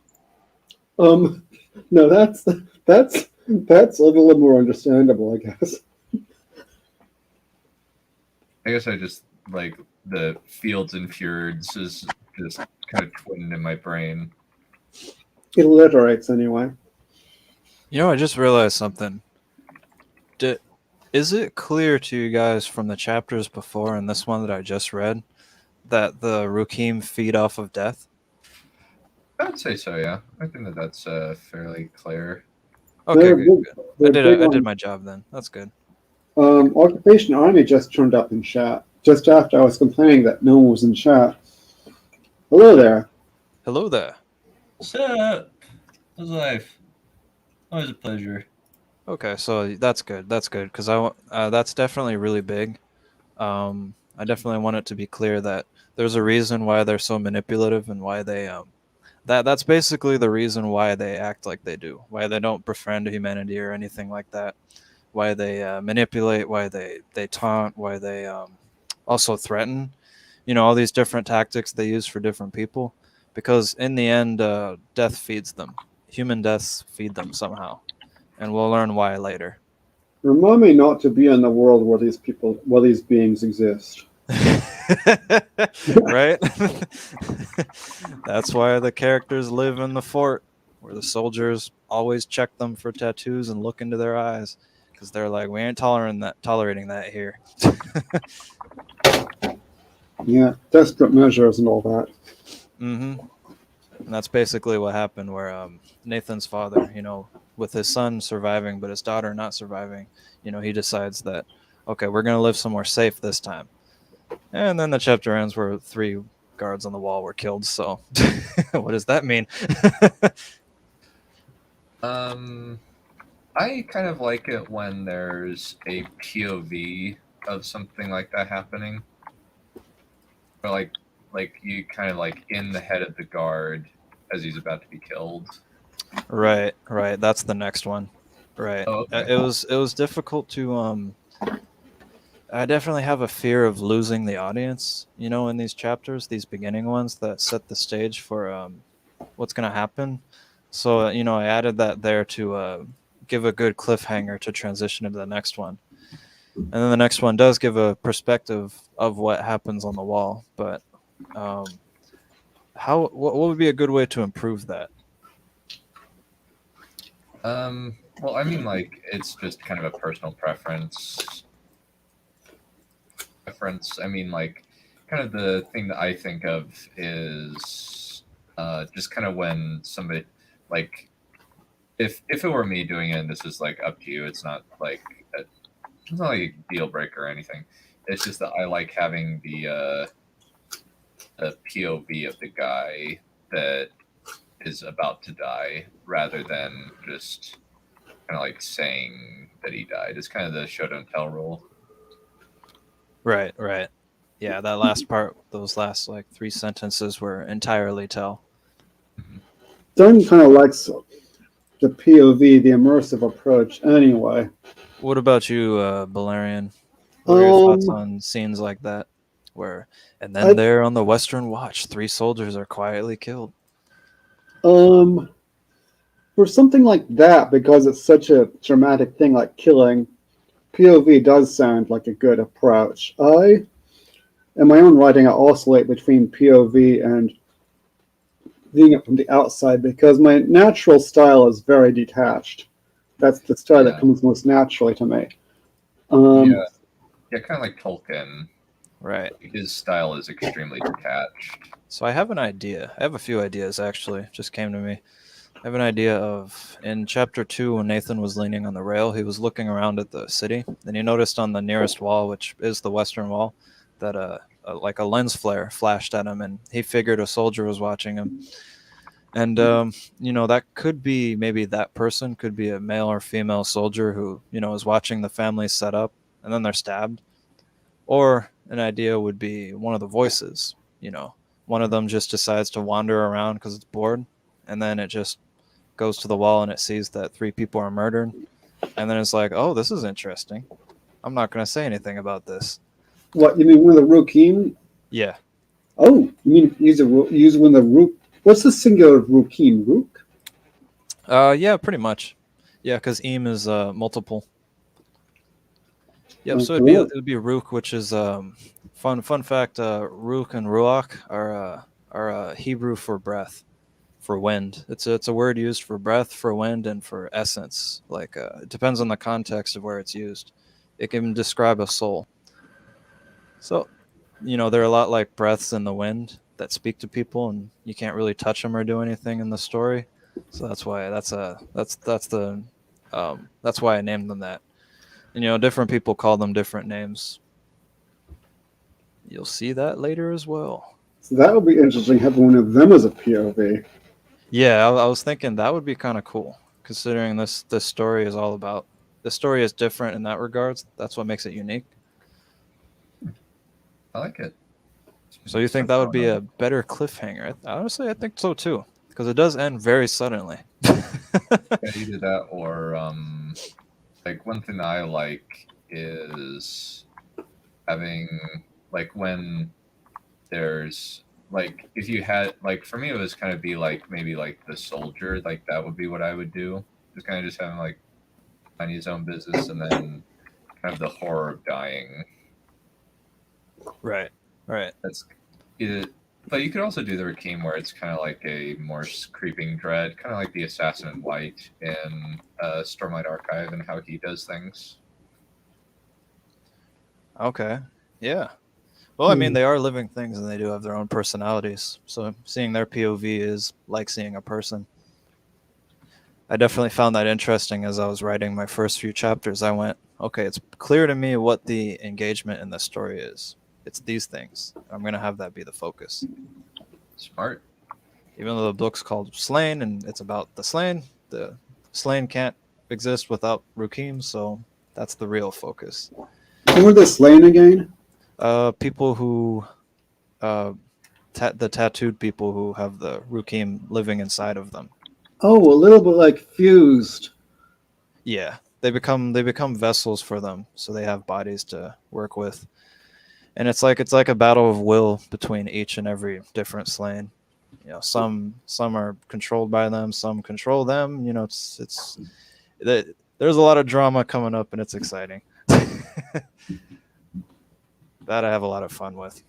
No, that's a little more understandable, I guess. I guess I just like the fields and fjords is just kind of twinned in my brain. It alliterates anyway. You know, I just realized something. Is it clear to you guys from the chapters before and this one that I just read that the Rukim feed off of death? I'd say so, yeah. I think that that's fairly clear. Okay, good. I They're did big my job then. That's good. Occupation Army just turned up in chat just after I was complaining that no one was in chat. Hello there. Hello there. What's up? How's life? Always a pleasure. Okay, so that's good. That's good because that's definitely really big. I definitely want it to be clear that there's a reason why they're so manipulative and why they that's basically the reason why they act like they do. Why they don't befriend humanity or anything like that. Why they manipulate. Why they taunt. Why they also threaten. You know, all these different tactics they use for different people. Because in the end, death feeds them. Human deaths feed them somehow. And we'll learn why later. Remind me not to be in the world where these beings exist. Right? That's why the characters live in the fort, where the soldiers always check them for tattoos and look into their eyes, because they're like, we ain't tolerating that here. Yeah, desperate measures and all that. Mm-hmm. And that's basically what happened, where Nathan's father, you know, with his son surviving but his daughter not surviving, you know, he decides that, okay, we're going to live somewhere safe this time. And then the chapter ends where 3 guards on the wall were killed. So what does that mean? I kind of like it when there's a POV of something like that happening. Or like you kind of like in the head of the guard as he's about to be killed. Right. That's the next one. Right. Oh, okay. It was difficult to I definitely have a fear of losing the audience, you know, in these chapters, these beginning ones that set the stage for what's going to happen. So, you know, I added that there to give a good cliffhanger to transition into the next one. And then the next one does give a perspective of what happens on the wall. But what would be a good way to improve that? Well, I mean, like, it's just kind of a personal preference. I mean, like, kind of the thing that I think of is just kind of when somebody, like, if it were me doing it, and this is like up to you. It's not like It's not like a deal breaker or anything. It's just that I like having the POV of the guy that is about to die, rather than just kind of like saying that he died. It's kind of the show don't tell rule. Right, right. Yeah, that last part, those last like 3 sentences were entirely tell. Dunn kind of likes the POV, the immersive approach. Anyway, What about you, Balerion? What are your thoughts um, on scenes like that, where and then there on the Western Watch, 3 soldiers are quietly killed? um, for something like that, because it's such a dramatic thing, like killing, POV does sound like a good approach. In my own writing, I oscillate between POV and viewing it from the outside because my natural style is very detached. That's the style that comes most naturally to me. Yeah, kind of like Tolkien. Right. His style is extremely detached. So I have an idea. I have a few ideas actually. Just came to me. I have an idea of in chapter 2 when Nathan was leaning on the rail, he was looking around at the city, and he noticed on the nearest wall, which is the western wall, that like a lens flare flashed at him, and he figured a soldier was watching him. And that could be maybe that person could be a male or female soldier who is watching the family set up, and then they're stabbed. Or an idea would be one of the voices. One of them just decides to wander around because it's bored, and then it just goes to the wall and it sees that 3 people are murdered, and then it's like, oh, this is interesting. I'm not going to say anything about this. What, you mean one of the Rukim? Yeah. Oh, you mean use one of the Rook? What's the singular of Rukim? Rook? Yeah, pretty much. Yeah, because Eam is multiple. Yep. So it'd be Rook, which is fun fact. Rook and Ruach are Hebrew for breath, for wind. It's a word used for breath, for wind, and for essence. Like it depends on the context of where it's used. It can describe a soul. So, they're a lot like breaths in the wind that speak to people, and you can't really touch them or do anything in the story. So that's why that's why I named them that. And different people call them different names. You'll see that later as well. So that would be interesting, having one of them as a POV. Yeah, I was thinking that would be kind of cool, considering this story is all about. The story is different in that regards. That's what makes it unique. I like it. So you think that would be a better cliffhanger? Honestly, I think so too, because it does end very suddenly. Yeah, either that or like one thing that I like is having like when there's like if you had like for me it was kind of be like maybe like the soldier, like that would be what I would do. Just kind of just having like minding his own business and then kind of the horror of dying. Right. That's either, but you could also do the Rakim where it's kind of like a more creeping dread, kind of like the Assassin in White in Stormlight Archive and how he does things. Okay. Yeah. Well, I mean, they are living things and they do have their own personalities. So seeing their POV is like seeing a person. I definitely found that interesting as I was writing my first few chapters. I went, okay, it's clear to me what the engagement in the story is. It's these things. I'm going to have that be the focus. Smart. Even though the book's called Slain and it's about the Slain can't exist without Rukim, so that's the real focus. Who are the Slain again? People who, the tattooed people who have the Rukim living inside of them. Oh, a little bit like fused. Yeah, they become vessels for them, so they have bodies to work with. And it's like a battle of will between each and every different Slain. Some are controlled by them, some control them. There's a lot of drama coming up, and it's exciting. That I have a lot of fun with.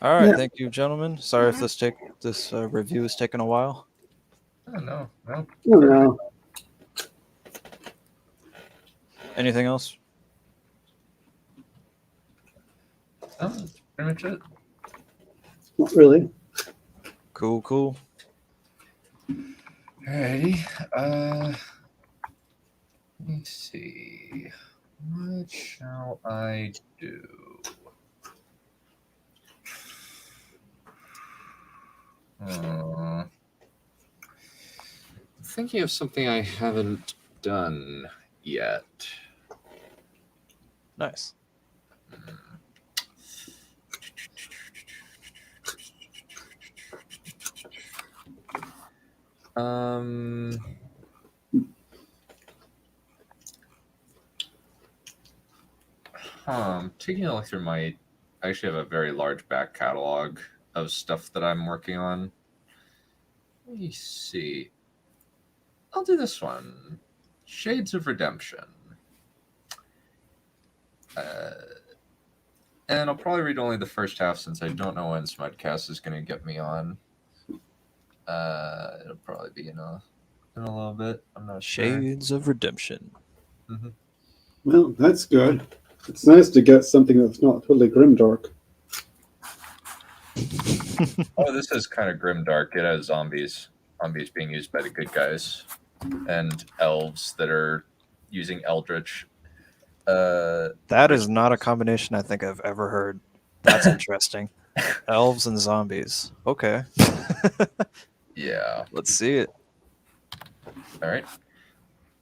All right, Yeah. Thank you, gentlemen. Sorry if this review is taking a while. Oh, no. Oh, no. Anything else? Oh, that's pretty much it. Not really. Cool. Alrighty. Let me see. What shall I do? Thinking of something I haven't done yet. Nice. I'm taking a look through I actually have a very large back catalog of stuff that I'm working on. Let me see. I'll do this one. Shades of Redemption. And I'll probably read only the first half since I don't know when Smudcast is going to get me on. It'll probably be in a little bit. I'm not sure. Shades of Redemption. Mm-hmm. Well, that's good. It's nice to get something that's not totally grimdark. Oh, this is kind of grimdark. It has zombies being used by the good guys, and elves that are using eldritch. That is not a combination I think I've ever heard. That's interesting. Elves and zombies. Okay. Yeah. Let's see it. All right.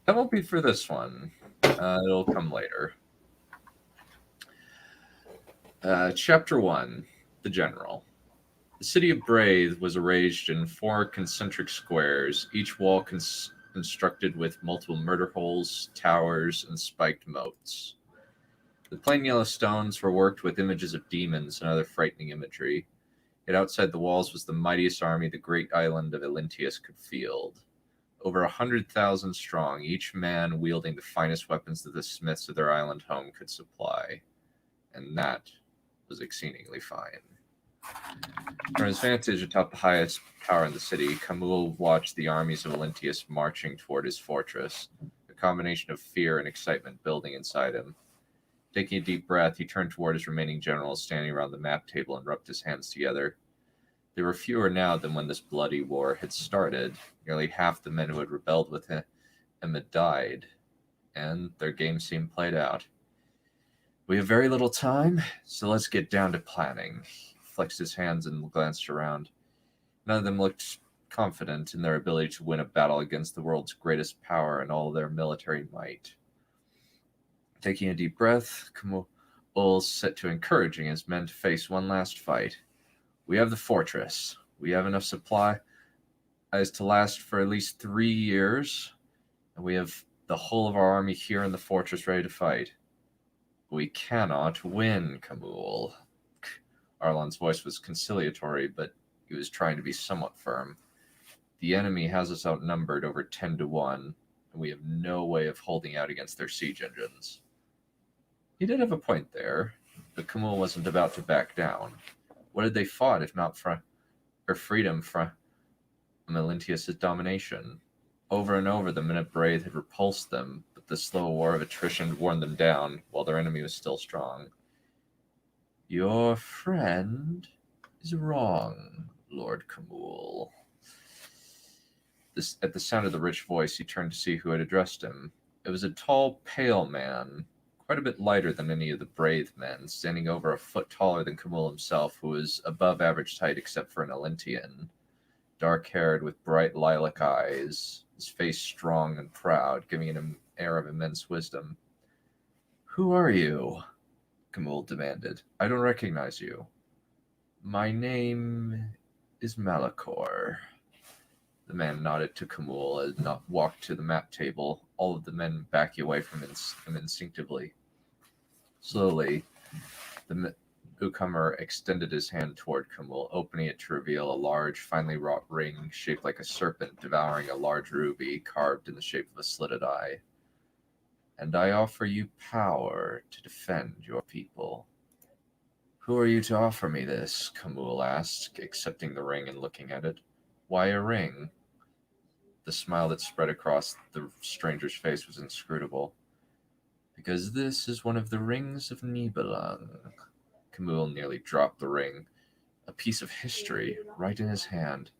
That won't be for this one. It'll come later. Chapter 1, The General. The city of Braith was arranged in 4 concentric squares, each wall constructed with multiple murder holes, towers, and spiked moats. The plain yellow stones were worked with images of demons and other frightening imagery. Yet outside the walls was the mightiest army the great island of Elyntius could field. Over 100,000 strong, each man wielding the finest weapons that the smiths of their island home could supply. And that was exceedingly fine. From his vantage atop the highest tower in the city, Camul watched the armies of Elyntius marching toward his fortress, a combination of fear and excitement building inside him. Taking a deep breath, he turned toward his remaining generals standing around the map table and rubbed his hands together. There were fewer now than when this bloody war had started. Nearly half the men who had rebelled with him had died, and their game seemed played out. We have very little time, so let's get down to planning. He flexed his hands and glanced around. None of them looked confident in their ability to win a battle against the world's greatest power and all their military might. Taking a deep breath, Camul set to encouraging his men to face one last fight. We have the fortress. We have enough supply as to last for at least 3 years, and we have the whole of our army here in the fortress ready to fight. We cannot win, Camul. Arlon's voice was conciliatory, but he was trying to be somewhat firm. The enemy has us outnumbered over 10 to 1, and we have no way of holding out against their siege engines. He did have a point there, but Camul wasn't about to back down. What had they fought if not for freedom from Elyntius' domination? Over and over, the men of Braith had repulsed them, but the slow war of attrition worn them down, while their enemy was still strong. Your friend is wrong, Lord Camul. At the sound of the rich voice, he turned to see who had addressed him. It was a tall, pale man, quite a bit lighter than any of the Braith men, standing over a foot taller than Camul himself, who was above average height except for an Elyntian. Dark-haired with bright lilac eyes, his face strong and proud, giving it an air of immense wisdom. Who are you? Camul demanded. I don't recognize you. My name is Malachor. The man nodded to Camul and walked to the map table, all of the men backing away from him instinctively. Slowly, the newcomer extended his hand toward Camul, opening it to reveal a large, finely wrought ring shaped like a serpent devouring a large ruby carved in the shape of a slitted eye. And I offer you power to defend your people. Who are you to offer me this? Camul asked, accepting the ring and looking at it. Why a ring? The smile that spread across the stranger's face was inscrutable. Because this is one of the rings of Nibelung. Camul nearly dropped the ring. A piece of history right in his hand.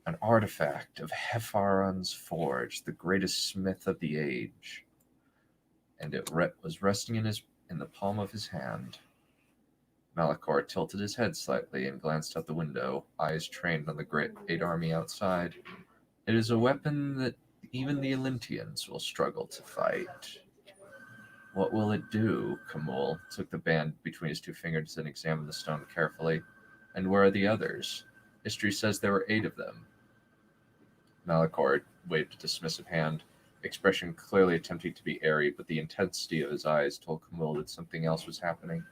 An artifact of Hefaron's forge, the greatest smith of the age. and it was resting in the palm of his hand. Malachor tilted his head slightly and glanced out the window, eyes trained on the great army outside. It is a weapon that even the Olympians will struggle to fight. What will it do? Kamul took the band between his two fingers and examined the stone carefully. And where are the others? History says there were 8 of them. Malachor waved a dismissive hand, expression clearly attempting to be airy, but the intensity of his eyes told Kamul that something else was happening.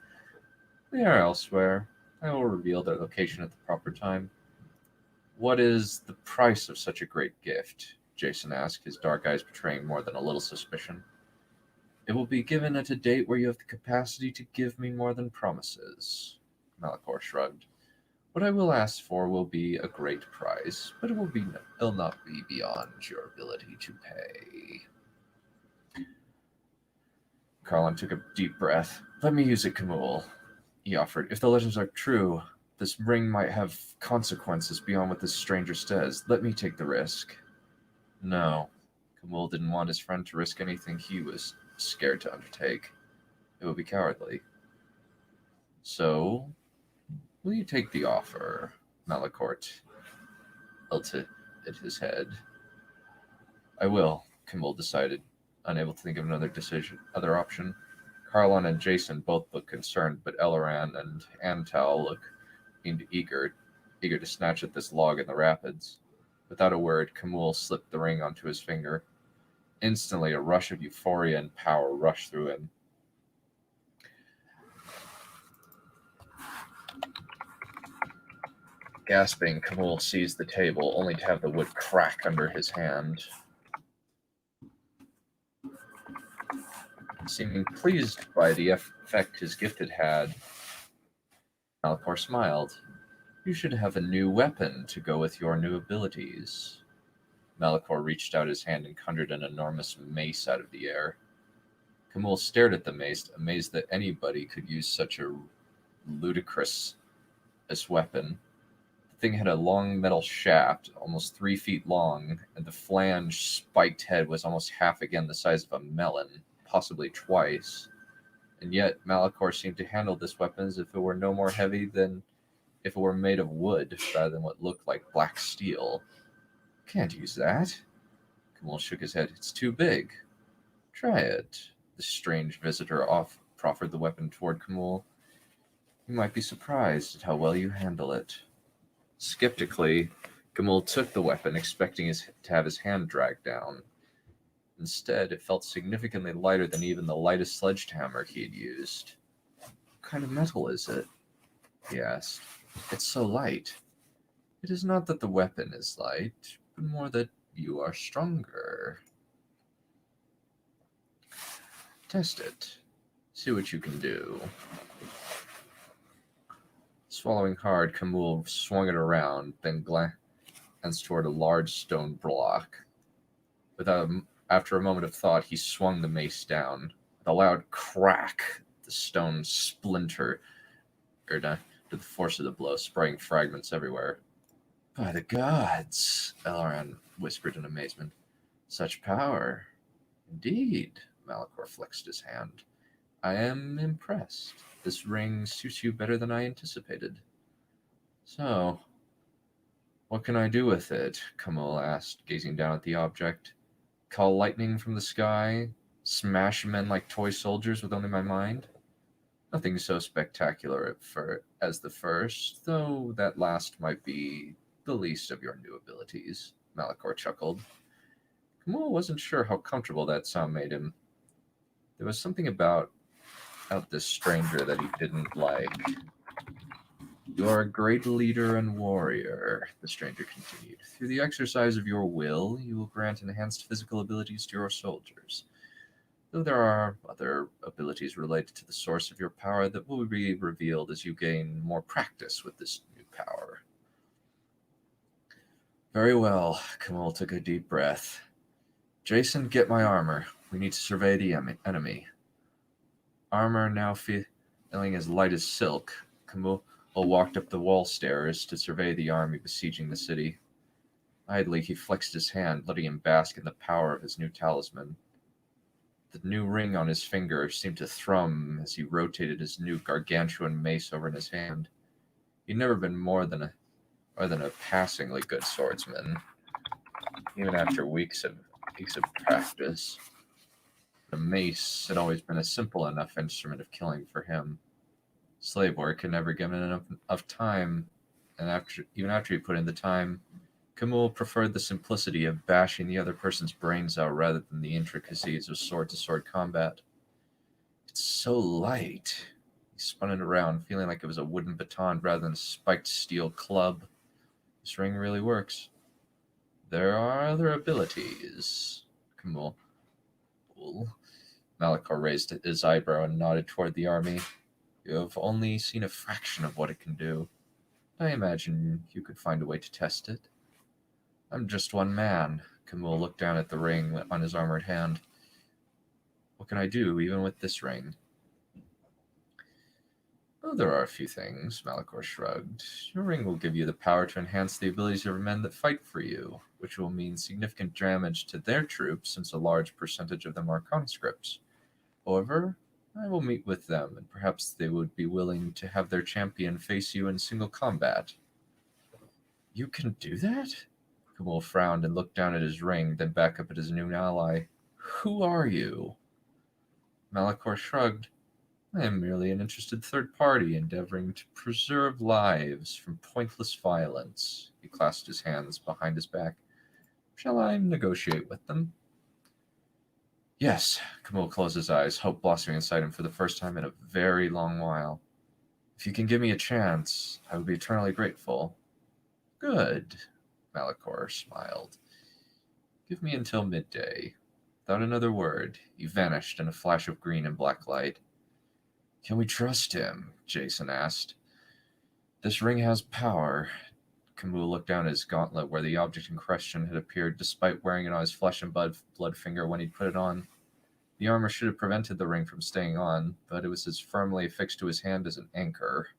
They are elsewhere. I will reveal their location at the proper time. What is the price of such a great gift? Jason asked, his dark eyes betraying more than a little suspicion. It will be given at a date where you have the capacity to give me more than promises. Malachor shrugged. What I will ask for will be a great price, but it'll not be beyond your ability to pay. Carlin took a deep breath. Let me use it, Kamul, he offered. If the legends are true, this ring might have consequences beyond what this stranger says. Let me take the risk. No. Kamul didn't want his friend to risk anything he was scared to undertake. It would be cowardly. So, will you take the offer? Malachor tilted his head. I will, Kamul decided, unable to think of other option. Carlon and Jason both looked concerned, but Elleran and Antal seemed eager to snatch at this log in the rapids. Without a word, Kamul slipped the ring onto his finger. Instantly, a rush of euphoria and power rushed through him. Gasping, Kamul seized the table, only to have the wood crack under his hand. Seeming pleased by the effect his gift had had, Malachor smiled. You should have a new weapon to go with your new abilities. Malachor reached out his hand and conjured an enormous mace out of the air. Kamul stared at the mace, amazed that anybody could use such a ludicrous weapon. The thing had a long metal shaft, almost 3 feet long, and the flange spiked head was almost half again the size of a melon, possibly twice. And yet Malachor seemed to handle this weapon as if it were no more heavy than if it were made of wood, rather than what looked like black steel. Can't use that. Kamul shook his head. It's too big. Try it. The strange visitor proffered the weapon toward Kamul. You might be surprised at how well you handle it. Skeptically, Kamul took the weapon, expecting to have his hand dragged down. Instead, it felt significantly lighter than even the lightest sledgehammer he had used. What kind of metal is it? He asked. It's so light. It is not that the weapon is light, but more that you are stronger. Test it. See what you can do. Swallowing hard, Kamul swung it around, then glanced toward a large stone block. After a moment of thought, he swung the mace down. With a loud crack, the stone splintered to the force of the blow, spraying fragments everywhere. By the gods, Elleran whispered in amazement. Such power. Indeed, Malachor flexed his hand. I am impressed. This ring suits you better than I anticipated. So, what can I do with it? Kamul asked, gazing down at the object. Call lightning from the sky? Smash men like toy soldiers with only my mind? Nothing so spectacular as the first, though that last might be the least of your new abilities, Malachor chuckled. Kamul wasn't sure how comfortable that sound made him. There was something about this stranger that he didn't like. You are a great leader and warrior, the stranger continued. Through the exercise of your will, you will grant enhanced physical abilities to your soldiers. Though there are other abilities related to the source of your power that will be revealed as you gain more practice with this new power. Very well, Kamul took a deep breath. Jason, get my armor. We need to survey the enemy. Armor now feeling as light as silk, Kamul walked up the wall stairs to survey the army besieging the city. Idly, he flexed his hand, letting him bask in the power of his new talisman. The new ring on his finger seemed to thrum as he rotated his new gargantuan mace over in his hand. He'd never been more than a passingly good swordsman, even after weeks of practice. The mace had always been a simple enough instrument of killing for him. Slave work had never given enough time, and even after he put in the time, Camille preferred the simplicity of bashing the other person's brains out rather than the intricacies of sword-to-sword combat. It's so light. He spun it around, feeling like it was a wooden baton rather than a spiked steel club. This ring really works. There are other abilities. Camille. Malachor raised his eyebrow and nodded toward the army. You have only seen a fraction of what it can do. I imagine you could find a way to test it. I'm just one man. Camille looked down at the ring on his armored hand. What can I do, even with this ring? Well, there are a few things, Malachor shrugged. Your ring will give you the power to enhance the abilities of men that fight for you, which will mean significant damage to their troops since a large percentage of them are conscripts. However, I will meet with them, and perhaps they would be willing to have their champion face you in single combat. You can do that? Camille frowned and looked down at his ring, then back up at his new ally. Who are you? Malachor shrugged. I am merely an interested third party endeavoring to preserve lives from pointless violence. He clasped his hands behind his back. Shall I negotiate with them? Yes, Camille closed his eyes, hope blossoming inside him for the first time in a very long while. If you can give me a chance, I would be eternally grateful. Good, Malachor smiled. Give me until midday. Without another word, he vanished in a flash of green and black light. Can we trust him? Jason asked. This ring has power. Camille looked down at his gauntlet where the object in question had appeared despite wearing it on his flesh and blood finger when he'd put it on. The armor should have prevented the ring from staying on, but it was as firmly affixed to his hand as an anchor.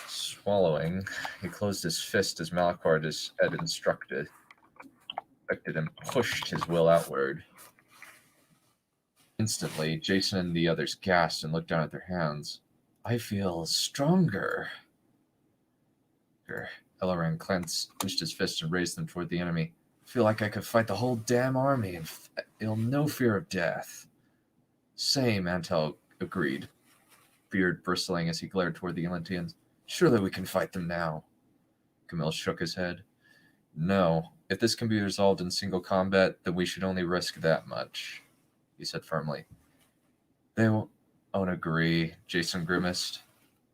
Swallowing, he closed his fist as Malachor had instructed and pushed his will outward. Instantly, Jason and the others gasped and looked down at their hands. I feel stronger. Elleran clenched his fist and raised them toward the enemy. I feel like I could fight the whole damn army and feel no fear of death. Same, Antel agreed, beard bristling as he glared toward the Atlanteans. Surely we can fight them now. Camille shook his head. No, if this can be resolved in single combat, then we should only risk that much, he said firmly. They won't agree, Jason grimaced.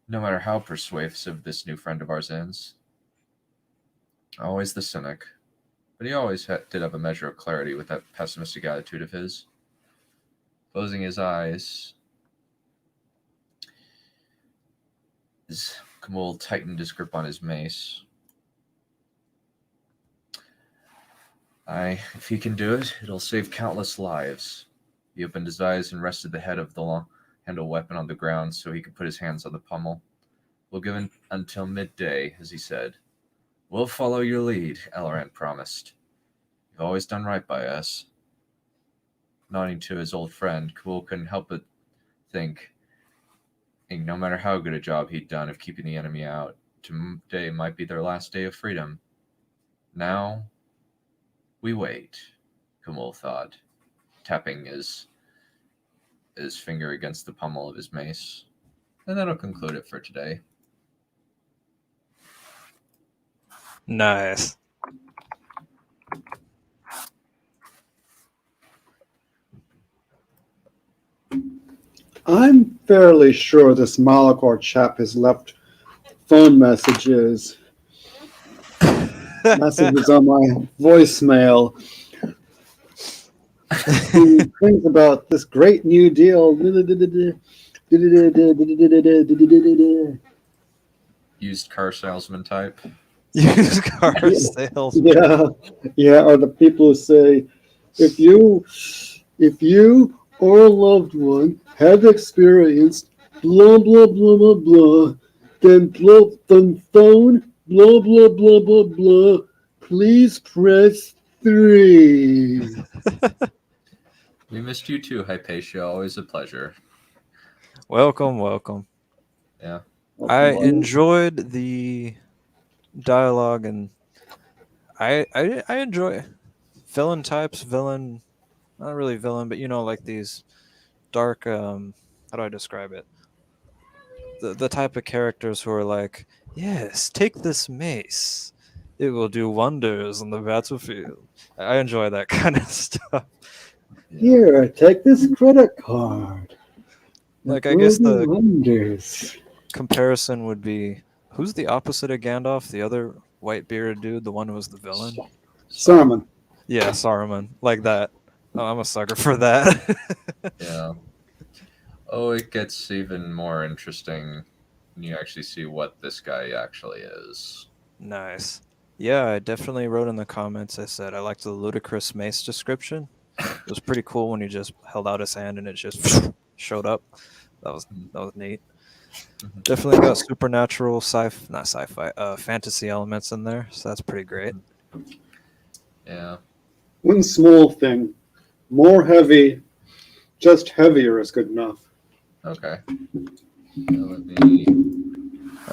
No matter how persuasive this new friend of ours is. Always the cynic. But he always did have a measure of clarity with that pessimistic attitude of his. Closing his eyes, Camille tightened his grip on his mace. If he can do it, it'll save countless lives. He opened his eyes and rested the head of the long-handled weapon on the ground so he could put his hands on the pommel. We'll give him until midday, as he said. We'll follow your lead, Elleran promised. You've always done right by us. Nodding to his old friend, Camille couldn't help but think, no matter how good a job he'd done of keeping the enemy out, today might be their last day of freedom. Now, we wait, Camille thought, tapping his finger against the pommel of his mace. And that'll conclude it for today. Nice. I'm fairly sure this Malachor chap has left phone messages on my voicemail. Things about this great new deal. Used car salesman type. Used car salesman. Yeah, or the people who say, if you or a loved one have experienced blah blah blah blah blah, then phone blah blah blah blah blah. Please press 3. We missed you too, Hypatia. Always a pleasure. Welcome, welcome. Yeah. I enjoyed the dialogue, and I enjoy villain types. Villain, not really villain, but like these dark. How do I describe it? The type of characters who are like, yes, take this mace. It will do wonders on the battlefield. I enjoy that kind of stuff. Here, take this credit card. Like, It I will guess do the wonders. comparison would be, who's the opposite of Gandalf? The other white bearded dude, the one who was the villain? Saruman. Yeah, Saruman. Like that. Oh, I'm a sucker for that. Yeah. Oh, it gets even more interesting when you actually see what this guy actually is. Nice. Yeah, I definitely wrote in the comments. I said I liked the ludicrous mace description. It was pretty cool when he just held out his hand and it just showed up. That was neat. Definitely got supernatural not sci-fi, fantasy elements in there, so that's pretty great. Yeah. One small thing. More heavy, just heavier is good enough. Okay. Let me...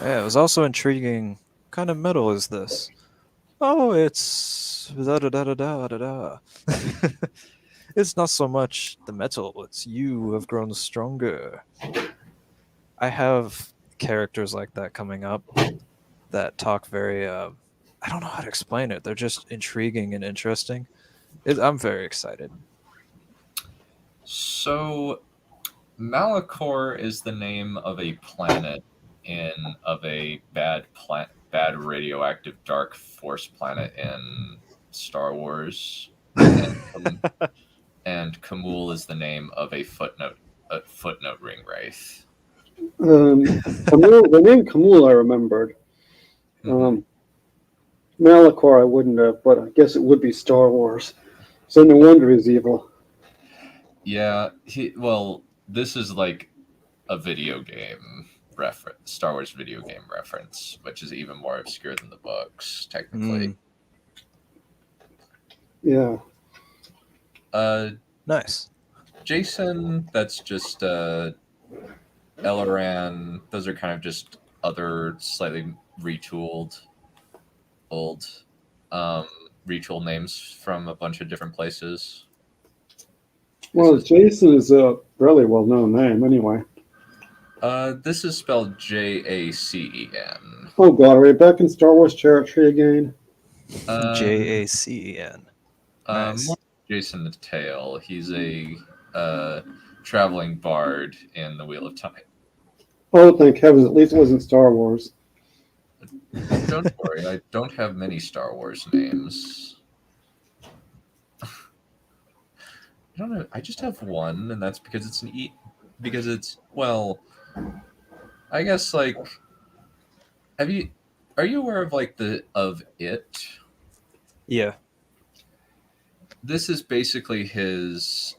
Yeah, it was also intriguing. What kind of metal is this? Oh, it's da da da da da da da. It's not so much the metal, it's you who have grown stronger. I have characters like that coming up that talk very, I don't know how to explain it. They're just intriguing and interesting. I'm very excited. So, Malachor is the name of a planet of a bad radioactive dark force planet in Star Wars, and Kamul is the name of a footnote ring wraith. The name Kamul I remembered. Malachor I wouldn't have, but I guess it would be Star Wars. So no wonder he's evil. Yeah, this is like a video game reference, Star Wars video game reference, which is even more obscure than the books, technically. Yeah. Nice. Jason, that's just Elleran. Those are kind of just other slightly retooled old retool names from a bunch of different places. Well, Jason is a really well-known name anyway. This is spelled Jacen. Oh god, are we back in Star Wars territory again? Jacen. Nice. Jason the Tail. He's a traveling bard in the Wheel of Time. Oh, thank heavens! At least it wasn't Star Wars. Don't worry, I don't have many Star Wars names. I don't know. I just have one, and that's because it's I guess like, are you aware of of It? Yeah. This is basically his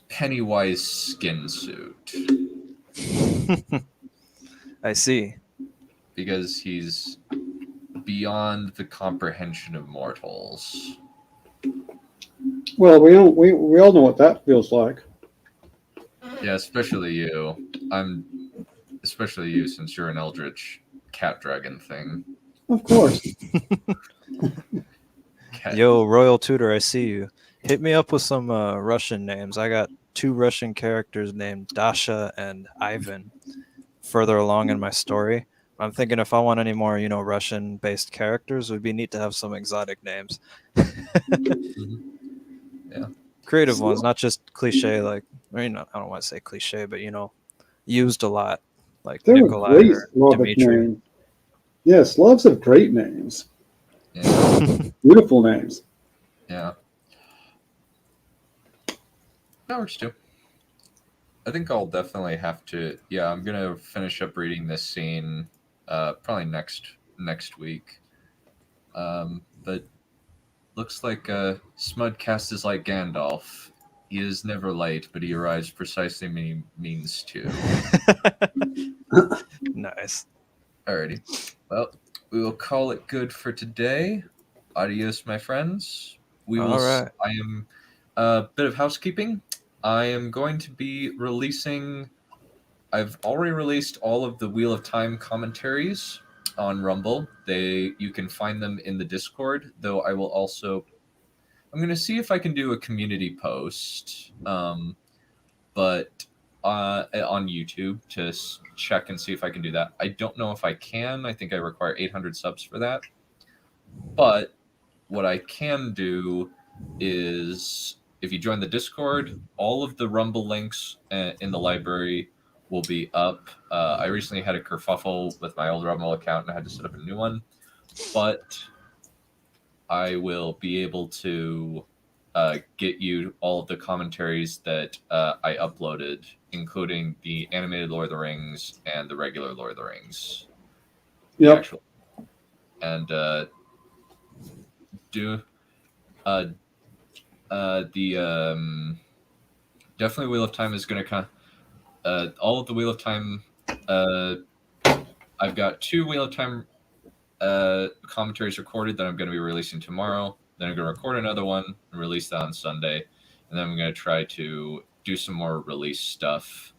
Pennywise skin suit. I see. Because he's beyond the comprehension of mortals. Well, we all know what that feels like. Yeah, especially you. Especially you, since you're an eldritch cat dragon thing. Of course. Yo, Royal Tutor, I see you. Hit me up with some Russian names. I got 2 Russian characters named Dasha and Ivan further along in my story. I'm thinking if I want any more, Russian-based characters, it would be neat to have some exotic names. Yeah. Creative ones, not just cliche, I don't want to say cliche, but, used a lot, like They're Nikolai great or Slavic Dmitri. names. Yeah, Slavs have great names. Yeah. Beautiful names. Yeah. That works too. I think I'll definitely have to. Yeah, I'm gonna finish up reading this scene, probably next week. But looks like Smudcast is like Gandalf. He is never late, but he arrives precisely when he means to. Nice. Alrighty. Well, we will call it good for today. adios, my friends. We will. All right. I am a bit of housekeeping. I am going to be releasing. I've already released all of the Wheel of Time commentaries on Rumble. You can find them in the Discord. Though I will also. I'm going to see if I can do a community post. But on YouTube to check and see if I can do that. I don't know if I can. I think I require 800 subs for that. But what I can do is if you join the Discord, all of the Rumble links in the library will be up. I recently had a kerfuffle with my old Rumble account and I had to set up a new one. But I will be able to get you all of the commentaries that I uploaded, including the animated Lord of the Rings and the regular Lord of the Rings. Yep. And definitely Wheel of Time is going to kind of all of the Wheel of Time. I've got 2 Wheel of Time commentaries recorded that I'm going to be releasing tomorrow. Then I'm going to record another one and release that on Sunday. And then I'm going to try to do some more release stuff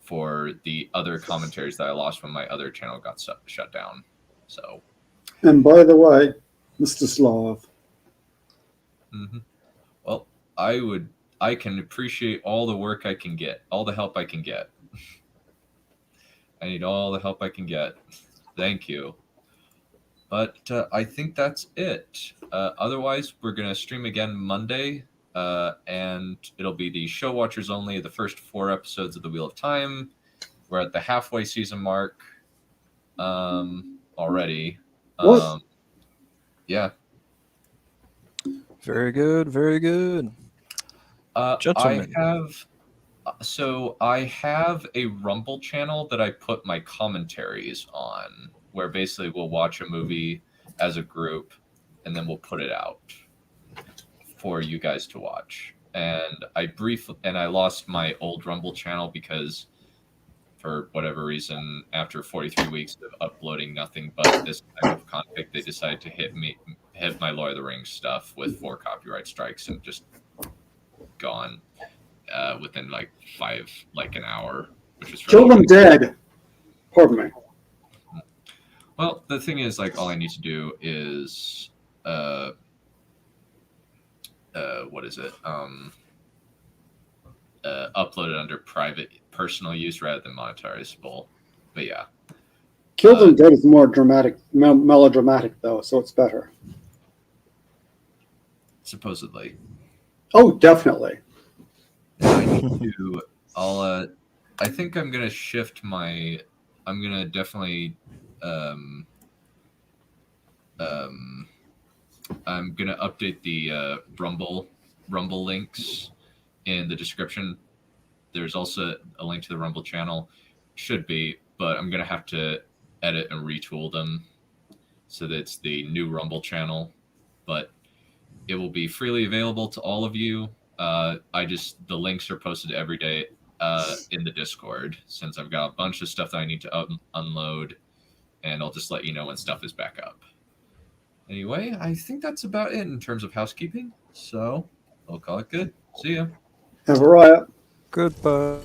for the other commentaries that I lost when my other channel got shut down. So. And by the way, Mr. Slav. Well, I can appreciate all the work I can get, all the help I can get. I need all the help I can get. Thank you. But I think that's it. Otherwise, we're going to stream again Monday, and it'll be the show watchers only, the first 4 episodes of The Wheel of Time. We're at the halfway season mark already. What? Yeah. Very good, very good. Gentlemen. I have a Rumble channel that I put my commentaries on, where basically we'll watch a movie as a group and then we'll put it out for you guys to watch. And I lost my old Rumble channel because for whatever reason, after 43 weeks of uploading nothing but this type of content, they decided to hit my Lord of the Rings stuff with 4 copyright strikes and just gone within like an hour, which is Kill them dead. Pardon me. Well, the thing is, like, all I need to do is what is it? Upload it under private personal use rather than monetizable. But yeah. Kill them dead is more dramatic, melodramatic though, so it's better. Supposedly. Oh, definitely. I think I'm gonna shift my. I'm gonna definitely. I'm gonna update the Rumble links in the description. There's also a link to the Rumble channel. Should be, but I'm gonna have to edit and retool them so that it's the new Rumble channel. But it will be freely available to all of you. The links are posted every day in the Discord, since I've got a bunch of stuff that I need to unload, and I'll just let you know when stuff is back up. Anyway, I think that's about it in terms of housekeeping. So I'll call it good. See ya. Have a riot. Goodbye.